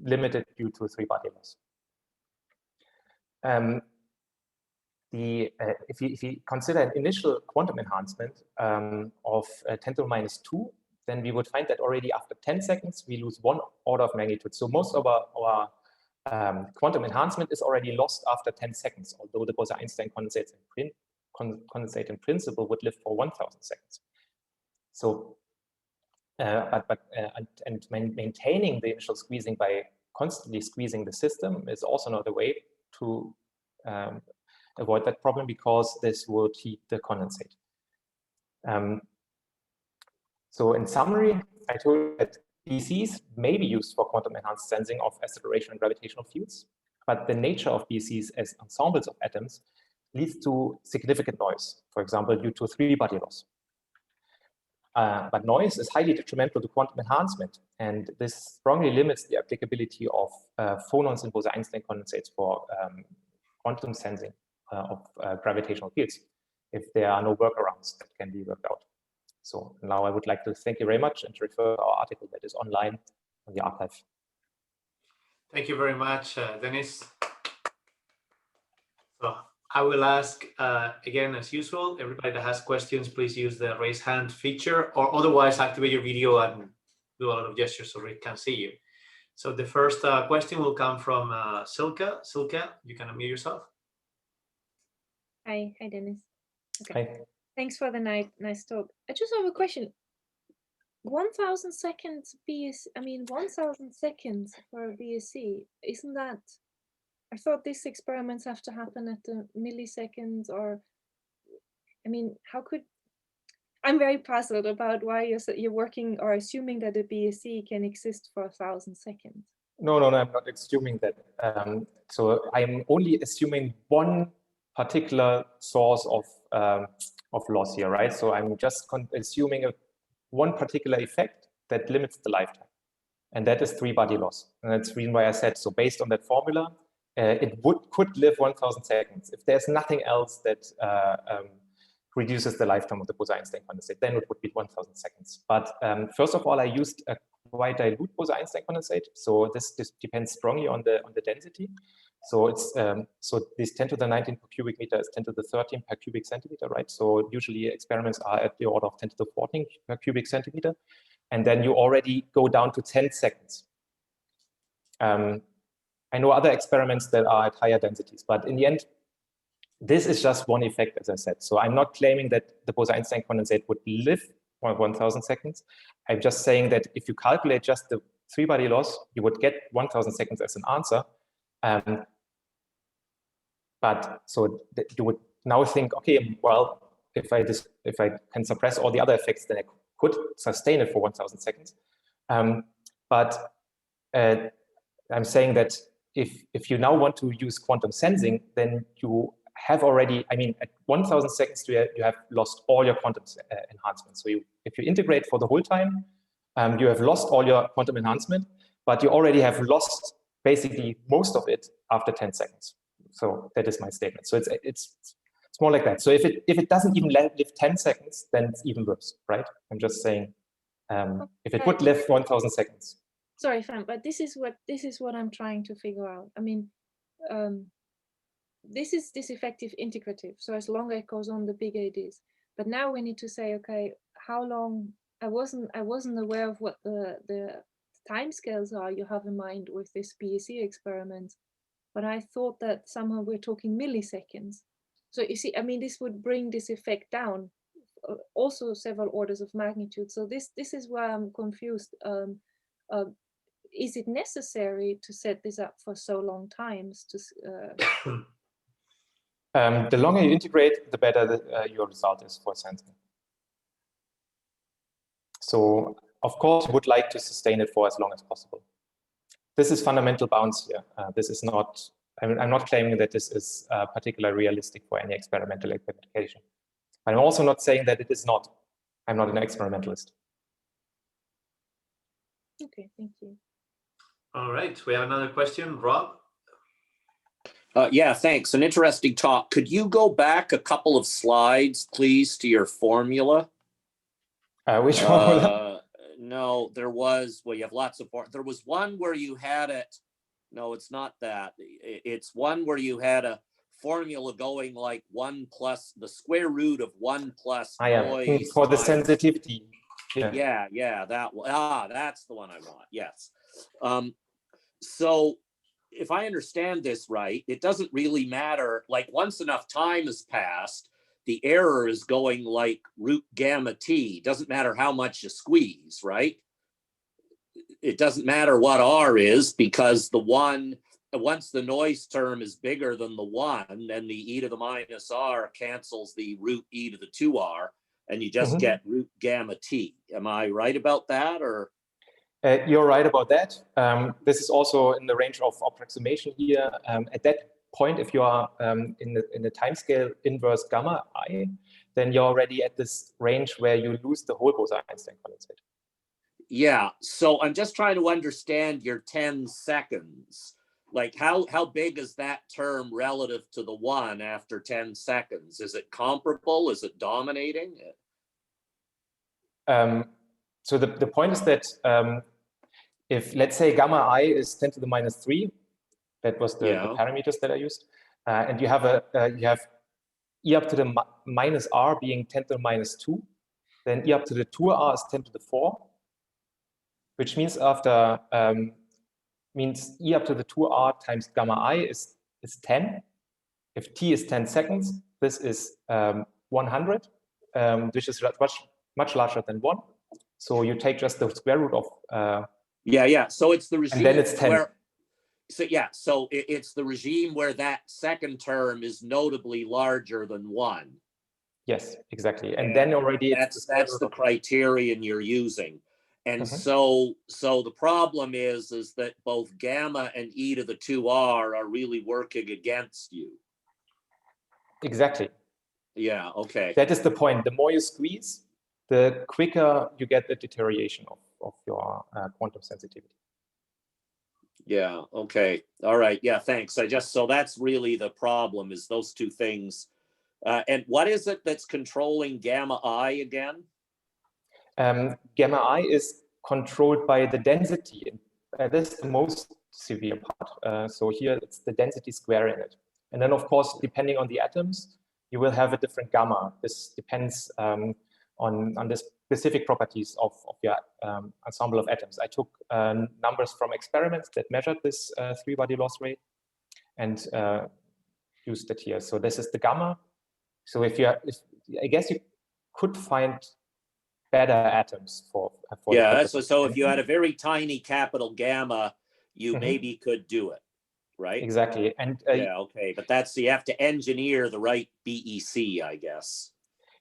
limited due to 3-body loss. If you consider an initial quantum enhancement of 10 to the minus 2, then we would find that already after 10 seconds, we lose 1 order of magnitude. So most of our quantum enhancement is already lost after 10 seconds, although the Bose-Einstein condensate in principle would live for 1,000 seconds. So, maintaining the initial squeezing by constantly squeezing the system is also another way to avoid that problem, because this would heat the condensate. So in summary, I told you that BECs may be used for quantum enhanced sensing of acceleration and gravitational fields, but the nature of BECs as ensembles of atoms leads to significant noise, for example, due to 3-body loss. But noise is highly detrimental to quantum enhancement, and this strongly limits the applicability of phonons in Bose-Einstein condensates for quantum sensing of gravitational fields, if there are no workarounds that can be worked out. So now I would like to thank you very much and to refer to our article that is online on the archive. Thank you very much, Dennis. So I will ask again, as usual, everybody that has questions, please use the raise hand feature, or otherwise activate your video and do a lot of gestures so we can see you. So the first question will come from Silke. Silke, you can unmute yourself. Hi, Dennis. Okay. Hi. Thanks for the nice talk. I just have a question. 1,000 seconds BSC, 1,000 seconds for a BSC, isn't that? I thought these experiments have to happen at the milliseconds, or, how could? I'm very puzzled about why you're working or assuming that a BSC can exist for 1,000 seconds. No, I'm not assuming that. So I'm only assuming one particular source of loss here, right? So I'm just assuming one particular effect that limits the lifetime, and that is 3-body loss. And that's the reason why I said, so based on that formula, it could live 1,000 seconds. If there's nothing else that reduces the lifetime of the Bose-Einstein condensate, then it would be 1,000 seconds. But first of all, I used a quite dilute Bose-Einstein condensate. So this depends strongly on the density. So it's so this 10 to the 19 per cubic meter is 10 to the 13 per cubic centimeter, right? So usually experiments are at the order of 10 to the 14 per cubic centimeter, and then you already go down to 10 seconds. I know other experiments that are at higher densities, but in the end, this is just one effect, as I said. So I'm not claiming that the Bose-Einstein condensate would live for 1,000 seconds. I'm just saying that if you calculate just the 3-body loss, you would get 1,000 seconds as an answer. But so you would now think, okay, well, if I can suppress all the other effects, then I could sustain it for 1,000 seconds. But I'm saying that if you now want to use quantum sensing, then you have already, at 1,000 seconds, you have lost all your quantum enhancement. So if you integrate for the whole time, you have lost all your quantum enhancement, but you already have lost basically most of it after 10 seconds. So that is my statement. So it's more like that. So if it doesn't even live 10 seconds, then it's even worse, right? I'm just saying, if it would live 1,000 seconds. Sorry, Fran, but this is what I'm trying to figure out. This is disaffective integrative. So as longer it goes on, the bigger it is. But now we need to say, okay, how long? I wasn't aware of what the timescales are you have in mind with this BEC experiment, but I thought that somehow we're talking milliseconds. So you see, this would bring this effect down also several orders of magnitude. So this is where I'm confused. Is it necessary to set this up for so long times? The longer you integrate, the better your result is for sensing. So, of course, you would like to sustain it for as long as possible. This is fundamental bounds here. This is not, I'm not claiming that this is particularly realistic for any experimental application. But I'm also not saying that it is not. I'm not an experimentalist. Okay, thank you. All right, we have another question, Rob. Yeah, thanks. An interesting talk. Could you go back a couple of slides, please, to your formula? Which formula? No, there was, well, you have lots of, there was one where you had it. No, it's not that. It's one where you had a formula going like 1 plus the square root of 1 plus noise. For the sensitivity. Yeah, that one. That's the one I want. Yes. So if I understand this right, it doesn't really matter. Like once enough time has passed, the error is going like root gamma t. Doesn't matter how much you squeeze, right? It doesn't matter what R is, because the one, once the noise term is bigger than the one, then the e to the minus R cancels the root e to the 2R, and you just get root gamma t. Am I right about that, or? You're right about that. This is also in the range of approximation here. At that point, if you are in the timescale inverse gamma I, then you're already at this range where you lose the whole Bose-Einstein condensate. Yeah, so I'm just trying to understand your 10 seconds. Like how big is that term relative to the one after 10 seconds? Is it comparable? Is it dominating? So the point is that if, let's say, gamma I is 10 to the minus 3, that was the parameters that I used, and you have you have e up to the minus R being 10 to the minus 2, then e up to the 2R is 10 to the 4, which means after means e up to the 2R times gamma I is 10. If t is 10 seconds, this is 100, which is much larger than 1. So you take just the square root of yeah. So it's the regime, and then it's 10. Where, so it's the regime where that second term is notably larger than 1. Yes, exactly. And then already that's the criterion you're using. And so the problem is that both gamma and e to the 2R are really working against you. Exactly. Yeah, okay. That is the point. The more you squeeze, the quicker you get the deterioration of your quantum sensitivity. Yeah, okay. All right. Yeah, thanks. So that's really the problem, is those two things. And what is it that's controlling gamma I again? Gamma I is controlled by the density. This is the most severe part. So here it's the density square in it. And then, of course, depending on the atoms, you will have a different gamma. This depends on the specific properties of your ensemble of atoms. I took numbers from experiments that measured this three-body loss rate and used it here. So this is the gamma. So I guess you could find better atoms for yeah. So if you had a very tiny capital gamma, you maybe could do it, right? Exactly. And yeah, okay, but you have to engineer the right BEC, I guess.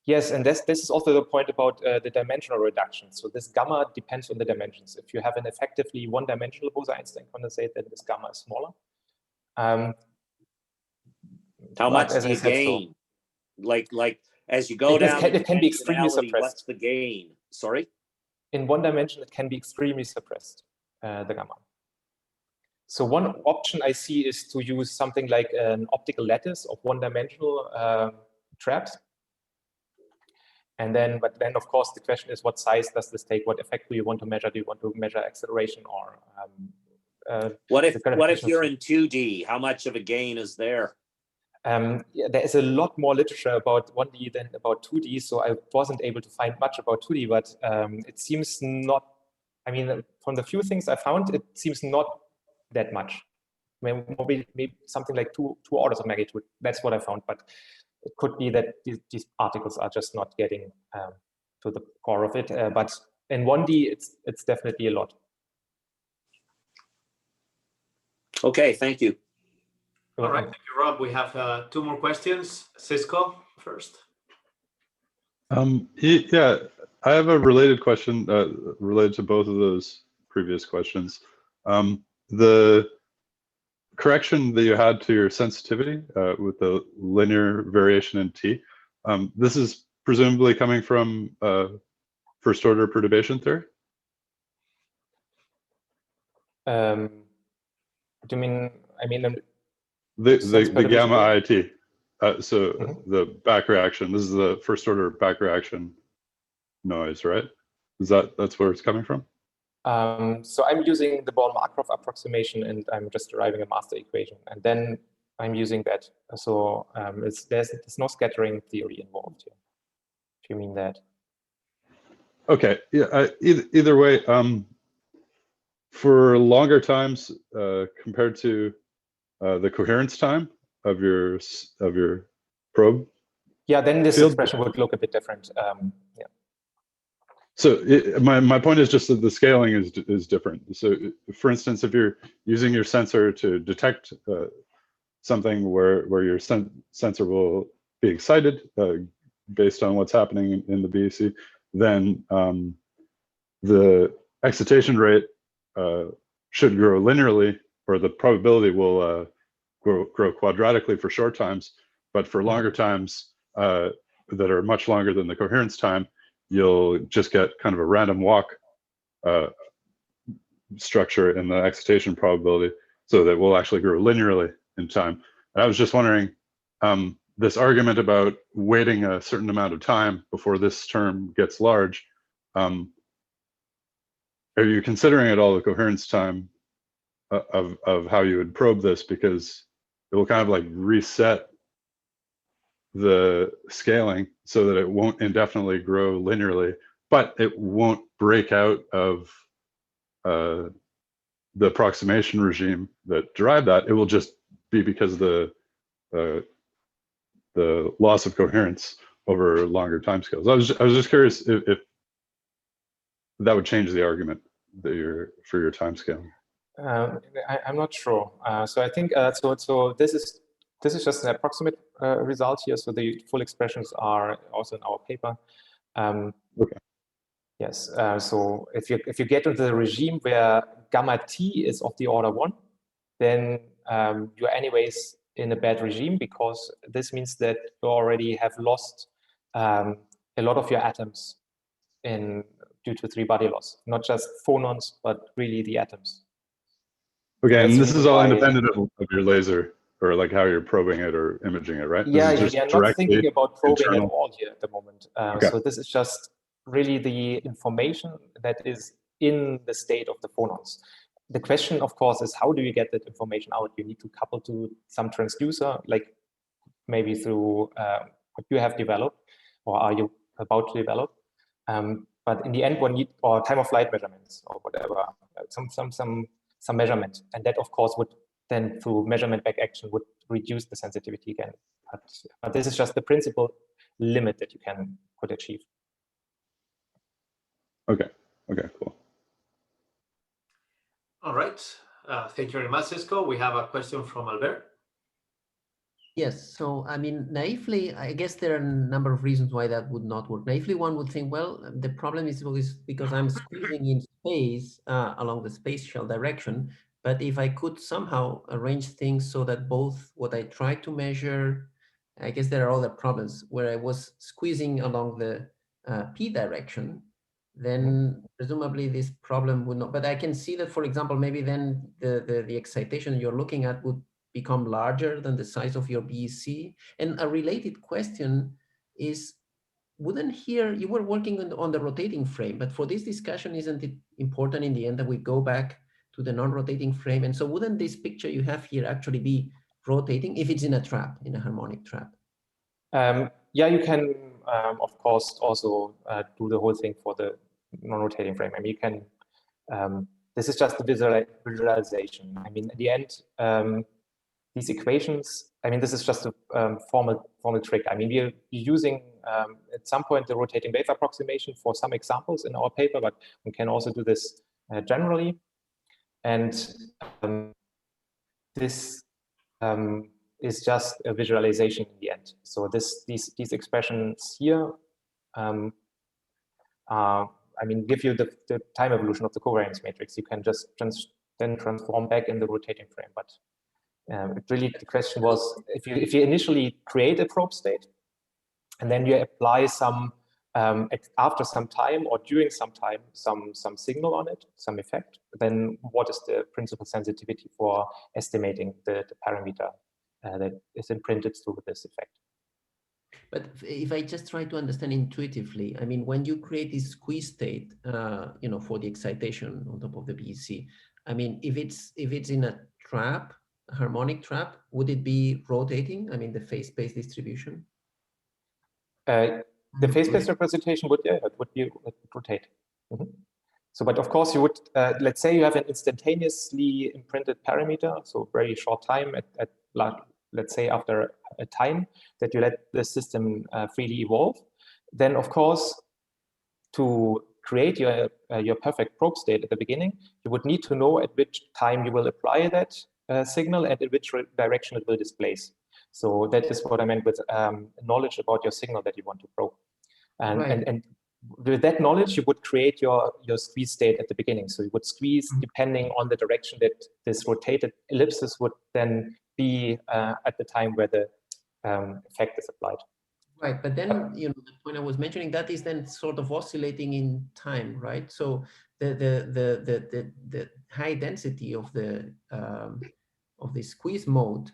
Yes, and this is also the point about the dimensional reduction. So this gamma depends on the dimensions. If you have an effectively one-dimensional Bose-Einstein condensate, then this gamma is smaller. How much do you gain? So, like as you go down, it can be extremely suppressed. What's the gain? Sorry? In one dimension, it can be extremely suppressed, the gamma. So one option I see is to use something like an optical lattice of one-dimensional traps. And then, but then, of course, the question is, what size does this take? What effect do you want to measure? Do you want to measure acceleration or? What if you're in 2D? How much of a gain is there? Yeah, there is a lot more literature about 1D than about 2D, so I wasn't able to find much about 2D, but it seems not, I mean, from the few things I found, it seems not that much. Maybe something like two orders of magnitude. That's what I found, but it could be that these particles are just not getting to the core of it. But in 1D, it's definitely a lot. Okay, thank you. All right, thank you, Rob. We have 2 more questions. Cisco first. Yeah, I have a related question related to both of those previous questions. The correction that you had to your sensitivity with the linear variation in T, this is presumably coming from first order perturbation theory? Do you mean, the gamma IIT. The back reaction, this is the first order back reaction noise, right? That's where it's coming from? So I'm using the Born-Markov approximation, and I'm just deriving a master equation, and then I'm using that. So there's no scattering theory involved here, if you mean that. Okay, yeah, either way, for longer times compared to the coherence time of your probe. Yeah, then this field expression would look a bit different. Yeah. So my point is just that the scaling is different. So for instance, if you're using your sensor to detect something where your sensor will be excited based on what's happening in the BEC, then the excitation rate should grow linearly, or the probability will grow quadratically for short times, but for longer times that are much longer than the coherence time, you'll just get kind of a random walk structure in the excitation probability, so that will actually grow linearly in time. And I was just wondering, this argument about waiting a certain amount of time before this term gets large, are you considering at all the coherence time of how you would probe this? Because it will kind of like reset the scaling so that it won't indefinitely grow linearly, but it won't break out of the approximation regime that derived that. It will just be because of the loss of coherence over longer timescales. I was just curious if that would change the argument that for your timescale. I'm not sure. So I think so this is just an approximate result here. So the full expressions are also in our paper. Okay. Yes. So if you get into the regime where gamma t is of the order 1, then you're anyways in a bad regime, because this means that you already have lost a lot of your atoms due to 3-body loss, not just phonons, but really the atoms. Okay, and this is all independent of your laser, or like how you're probing it or imaging it, right? Yeah, this is just not thinking about probing internal at all here at the moment. Okay. So this is just really the information that is in the state of the phonons. The question, of course, is how do you get that information out? You need to couple to some transducer, like maybe through what you have developed or are you about to develop. But in the end, one need or time of flight measurements or whatever, some measurement, and that of course would then through measurement back action would reduce the sensitivity again. But this is just the principal limit that you could achieve. Okay. Okay. Cool. All right. Thank you very much, Cisco. We have a question from Albert. Yes, so I mean, naively, I guess there are a number of reasons why that would not work. Naively, one would think, well, the problem is because I'm squeezing in space along the spatial direction. But if I could somehow arrange things so that both what I try to measure, I guess there are other problems where I was squeezing along the p direction, then presumably this problem would not. But I can see that, for example, maybe then the excitation you're looking at would become larger than the size of your BEC. And a related question is, wouldn't here, you were working on the rotating frame, but for this discussion, isn't it important in the end that we go back to the non-rotating frame? And so wouldn't this picture you have here actually be rotating if it's in a trap, in a harmonic trap? Yeah, you can, of course, also do the whole thing for the non-rotating frame. I mean, you can, this is just the visualization. I mean, at the end, these equations, I mean, this is just a formal trick. I mean, we're using at some point the rotating wave approximation for some examples in our paper, but we can also do this generally. And this is just a visualization in the end. So these expressions here, I mean, give you the time evolution of the covariance matrix. You can just then transform back in the rotating frame. But really, the question was, if you initially create a probe state, and then you apply some after some time or during some time some signal on it, some effect, then what is the principal sensitivity for estimating the parameter that is imprinted through this effect? But if I just try to understand intuitively, I mean, when you create this squeeze state, you know, for the excitation on top of the BEC, I mean, if it's in a trap, a harmonic trap, would it be rotating? I mean, the phase space distribution. The phase-space representation would be rotate. Mm-hmm. So, but of course, you would let's say you have an instantaneously imprinted parameter, so very short time at let's say after a time that you let the system freely evolve. Then, of course, to create your perfect probe state at the beginning, you would need to know at which time you will apply that signal and in which direction it will displace. So that is what I meant with knowledge about your signal that you want to probe. And with that knowledge, you would create your squeeze state at the beginning. So you would squeeze depending on the direction that this rotated ellipsis would then be at the time where the effect is applied. Right, but then, you know, the point I was mentioning, that is then sort of oscillating in time, right? So the high density of the squeeze mode,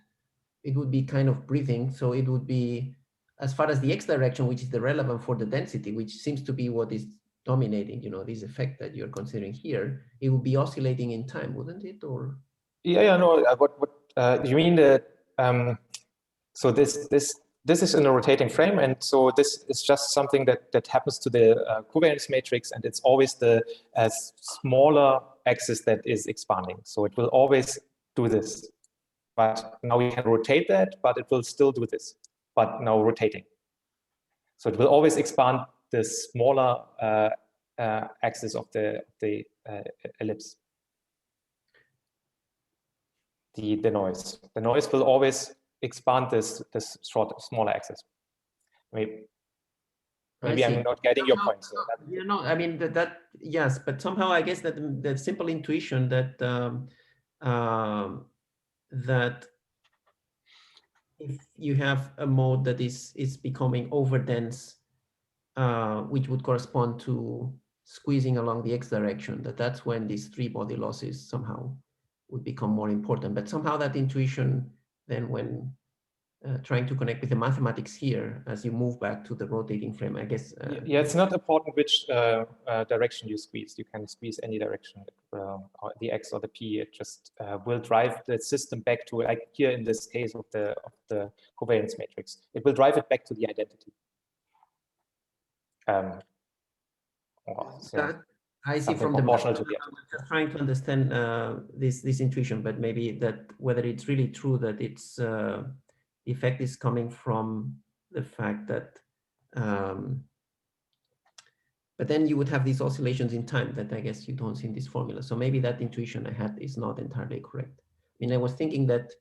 it would be kind of breathing. So it would be, as far as the x direction, which is the relevant for the density, which seems to be what is dominating, you know, this effect that you're considering here, it would be oscillating in time, wouldn't it? Or yeah, no. What you mean that? So this is in a rotating frame, and so this is just something that happens to the covariance matrix, and it's always the smaller axis that is expanding. So it will always do this. But now we can rotate that, but it will still do this, but now rotating. So it will always expand the smaller axis of the ellipse. The noise. The noise will always expand this smaller axis. Maybe I'm not getting your point. So you know, I mean that yes, but somehow I guess that the simple intuition that that if you have a mode that is becoming over dense, which would correspond to squeezing along the x direction, that's when these three body losses somehow would become more important. But somehow that intuition then, when trying to connect with the mathematics here, as you move back to the rotating frame, I guess. Yeah, it's not important which direction you squeeze. You can squeeze any direction, the x or the p. It just will drive the system back to, like here in this case of the covariance matrix. It will drive it back to the identity. I see from the proportional to the I'm just trying to understand this intuition, but maybe that whether it's really true that it's the effect is coming from the fact that, but then you would have these oscillations in time that I guess you don't see in this formula. So maybe that intuition I had is not entirely correct. I mean, I was thinking that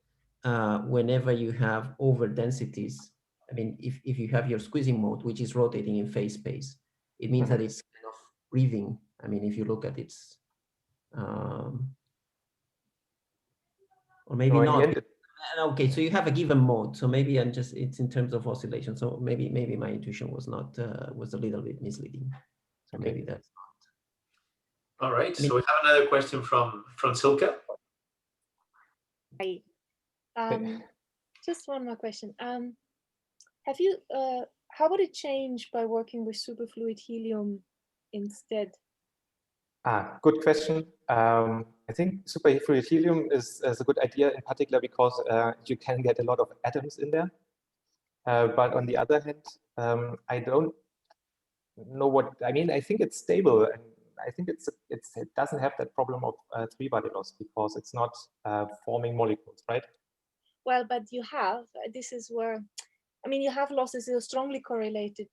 whenever you have over densities, I mean, if you have your squeezing mode, which is rotating in phase space, it means that it's kind of breathing. I mean, if you look at its, or maybe not. Okay, so you have a given mode. So maybe it's in terms of oscillation. So maybe my intuition was not, was a little bit misleading. So maybe that's not. All right, so we have another question from Silke. Hi. Just one more question. Have you, how would it change by working with superfluid helium instead? Good question. I think superfluid helium is a good idea, in particular because you can get a lot of atoms in there. But on the other hand, I don't know what I mean. I think it's stable, and I think it doesn't have that problem of three body loss because it's not forming molecules, right? well, but you have, this is where, I mean, you have losses in a strongly correlated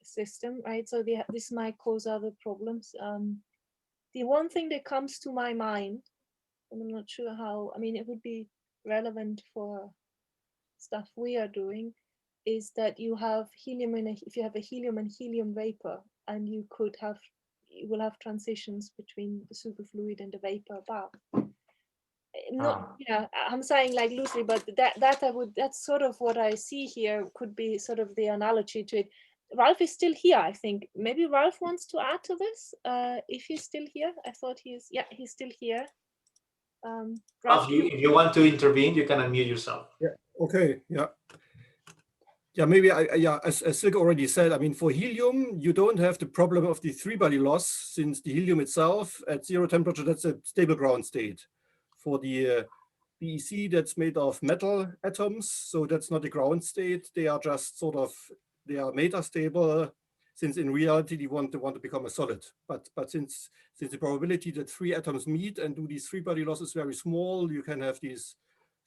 system, right? So this might cause other problems. The one thing that comes to my mind, and I'm not sure how, I mean, it would be relevant for stuff we are doing, is that you have helium if you have a helium and helium vapor, and you will have transitions between the superfluid and the vapor above. Not, yeah, I'm saying like loosely, but that's sort of what I see here could be sort of the analogy to it. Ralph is still here, I think. Maybe Ralph wants to add to this, if he's still here. I thought he's still here. Ralph, if you want to intervene, you can unmute yourself. Yeah, okay, yeah. Yeah, maybe as Silke already said, I mean, for helium, you don't have the problem of the three-body loss, since the helium itself at 0 temperature, that's a stable ground state. For the BEC, that's made of metal atoms, so that's not a ground state. They are just sort of, they are metastable, since in reality they want to become a solid. But since the probability that 3 atoms meet and do these three-body loss is very small, you can have these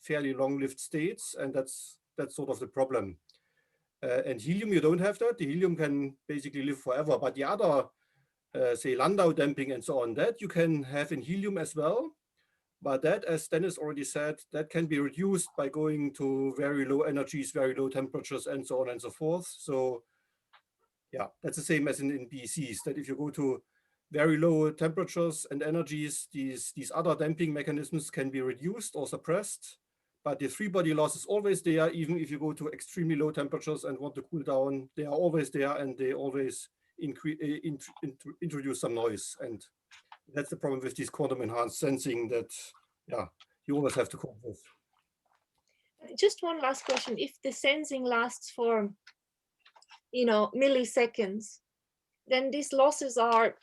fairly long-lived states, and that's sort of the problem. And helium, you don't have that. The helium can basically live forever, but the other, say, Landau damping and so on, that you can have in helium as well. But that, as Dennis already said, that can be reduced by going to very low energies, very low temperatures, and so on and so forth. So yeah, that's the same as in BECs, that if you go to very low temperatures and energies, these other damping mechanisms can be reduced or suppressed. But the three-body loss is always there, even if you go to extremely low temperatures and want to cool down. They are always there, and they always introduce some noise. And that's the problem with this quantum enhanced sensing, that you always have to cope with. Just one last question. If the sensing lasts for, milliseconds, then these losses are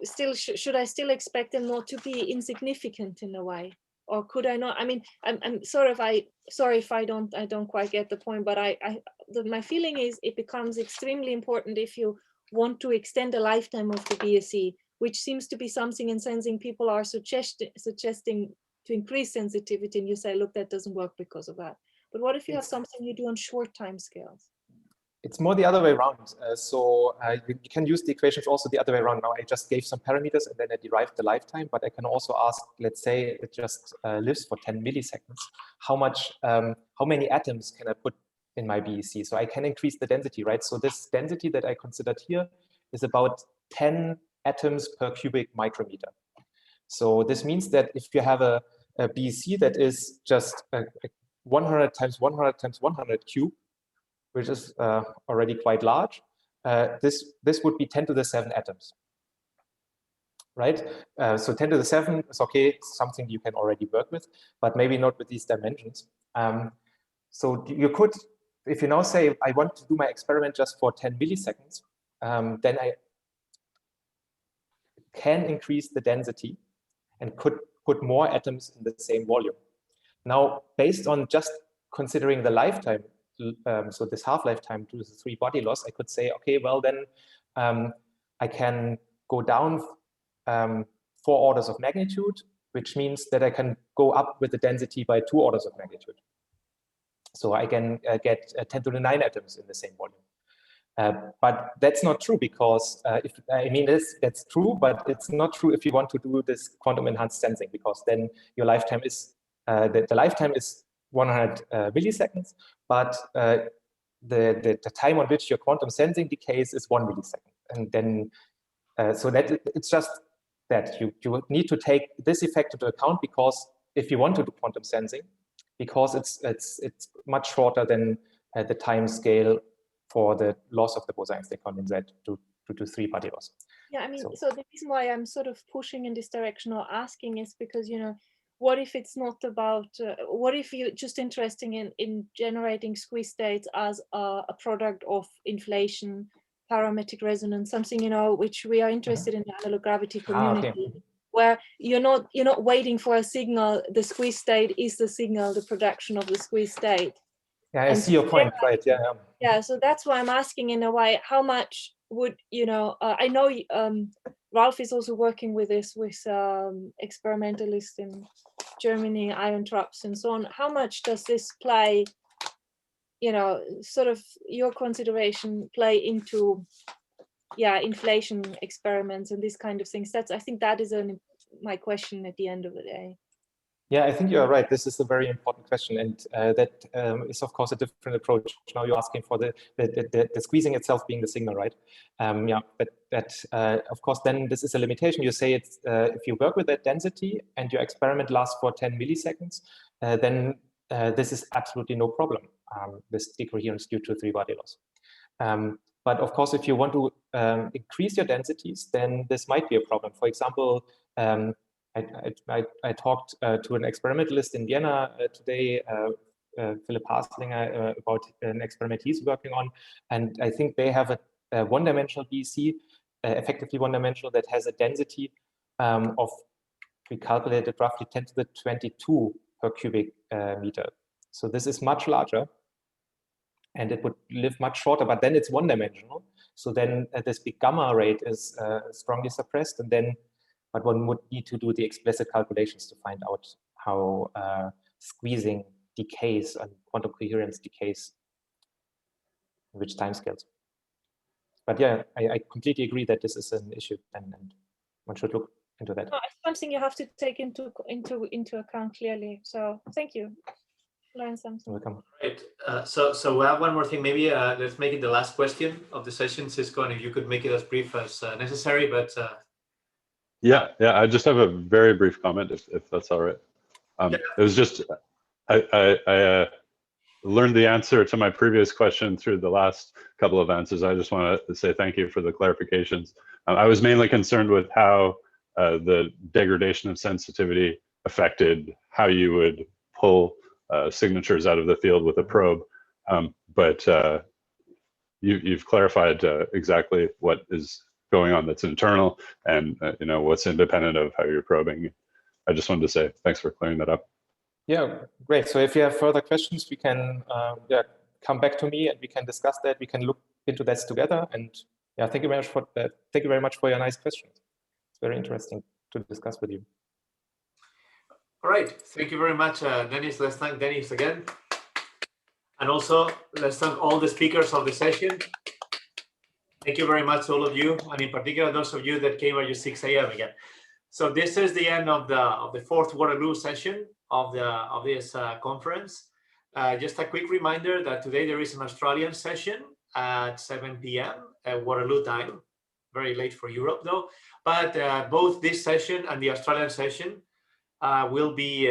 still, should I still expect them not to be insignificant in a way? Or could I not? I mean, I'm sorry if I don't quite get the point, but my feeling is it becomes extremely important if you want to extend the lifetime of the BSE, which seems to be something in sensing people are suggesting to increase sensitivity, and you say, look, that doesn't work because of that. But what if you have something you do on short time scales? It's more the other way around. You can use the equations also the other way around. Now I just gave some parameters and then I derived the lifetime, but I can also ask, let's say it just lives for 10 milliseconds. How many atoms can I put in my BEC? So I can increase the density, right? So this density that I considered here is about 10 atoms per cubic micrometer. So this means that if you have a BEC that is just 100 times 100 times 100 cube, which is already quite large, this would be 10 to the 7 atoms, right? So 10 to the 7 is okay, it's something you can already work with, but maybe not with these dimensions. So you could, if you now say, I want to do my experiment just for 10 milliseconds, then I can increase the density and could put more atoms in the same volume. Now, based on just considering the lifetime, so this half-life time to the three-body loss, I could say, okay, well then I can go down 4 orders of magnitude, which means that I can go up with the density by 2 orders of magnitude. So I can get 10 to the 9 atoms in the same volume. But that's not true, because that's true, but it's not true if you want to do this quantum enhanced sensing, because then your lifetime is the lifetime is 100 milliseconds, but the time on which your quantum sensing decays is 1 millisecond. And then, so that it's just that you need to take this effect into account, because if you want to do quantum sensing, because it's much shorter than the time scale for the loss of the Bose-Einstein condensate to three-body loss. Yeah, I mean, so the reason why I'm sort of pushing in this direction or asking is because, what if it's not about, what if you're just interested in generating squeeze states as a product of inflation, parametric resonance, something, which we are interested in the analog gravity community, where you're not waiting for a signal, the squeeze state is the signal, the production of the squeeze state. Yeah, I see your point, right, yeah. Yeah, so that's why I'm asking in a way, how much would, I know Ralph is also working with this with experimentalists in Germany, iron traps and so on. How much does this play, you know, sort of your consideration play into, inflation experiments and these kind of things? I think that is my question at the end of the day. Yeah, I think you're right. This is a very important question, and that is, of course, a different approach. Now you're asking for the squeezing itself being the signal, right? But of course, then this is a limitation. You say it's if you work with that density and your experiment lasts for 10 milliseconds, then this is absolutely no problem. This decoherence due to three-body loss. But of course, if you want to increase your densities, then this might be a problem. For example, I talked to an experimentalist in Vienna today, Philipp Haslinger, about an experiment he's working on. And I think they have a one-dimensional BEC, effectively one-dimensional, that has a density of, we calculated roughly 10 to the 22 per cubic meter. So this is much larger, and it would live much shorter, but then it's one-dimensional. So then this big gamma rate is strongly suppressed, and then but one would need to do the explicit calculations to find out how squeezing decays and quantum coherence decays, in which timescales. But yeah, I completely agree that this is an issue, and one should look into that. No, it's something you have to take into account clearly. So thank you. Learn something. Welcome. Right. So we have one more thing. Maybe let's make it the last question of the session, Cisco, and if you could make it as brief as necessary, but. Yeah, I just have a very brief comment, if that's all right. It was just, I learned the answer to my previous question through the last couple of answers. I just want to say thank you for the clarifications. I was mainly concerned with how the degradation of sensitivity affected how you would pull signatures out of the field with a probe. But you've clarified exactly what is going on that's internal and you know, what's independent of how you're probing. I just wanted to say thanks for clearing that up. Yeah, great. So if you have further questions, we can come back to me and we can discuss that. We can look into this together. And yeah, thank you very much for that. Thank you very much for your nice questions. It's very interesting to discuss with you. All right, thank you very much, Dennis. Let's thank Dennis again. And also, let's thank all the speakers of the session. Thank you very much, all of you, and in particular those of you that came at 6 a.m. again. So this is the end of the fourth Waterloo session of this conference. Just a quick reminder that today there is an Australian session at 7 p.m. at Waterloo time. Very late for Europe though. But both this session and the Australian session will be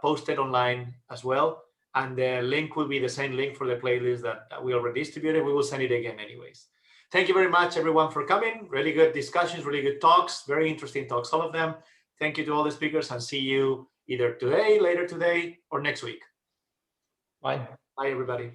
posted online as well. And the link will be the same link for the playlist that we already distributed. We will send it again anyways. Thank you very much, everyone, for coming. Really good discussions, really good talks, very interesting talks, all of them. Thank you to all the speakers, and see you either today, later today, or next week. Bye. Bye, everybody.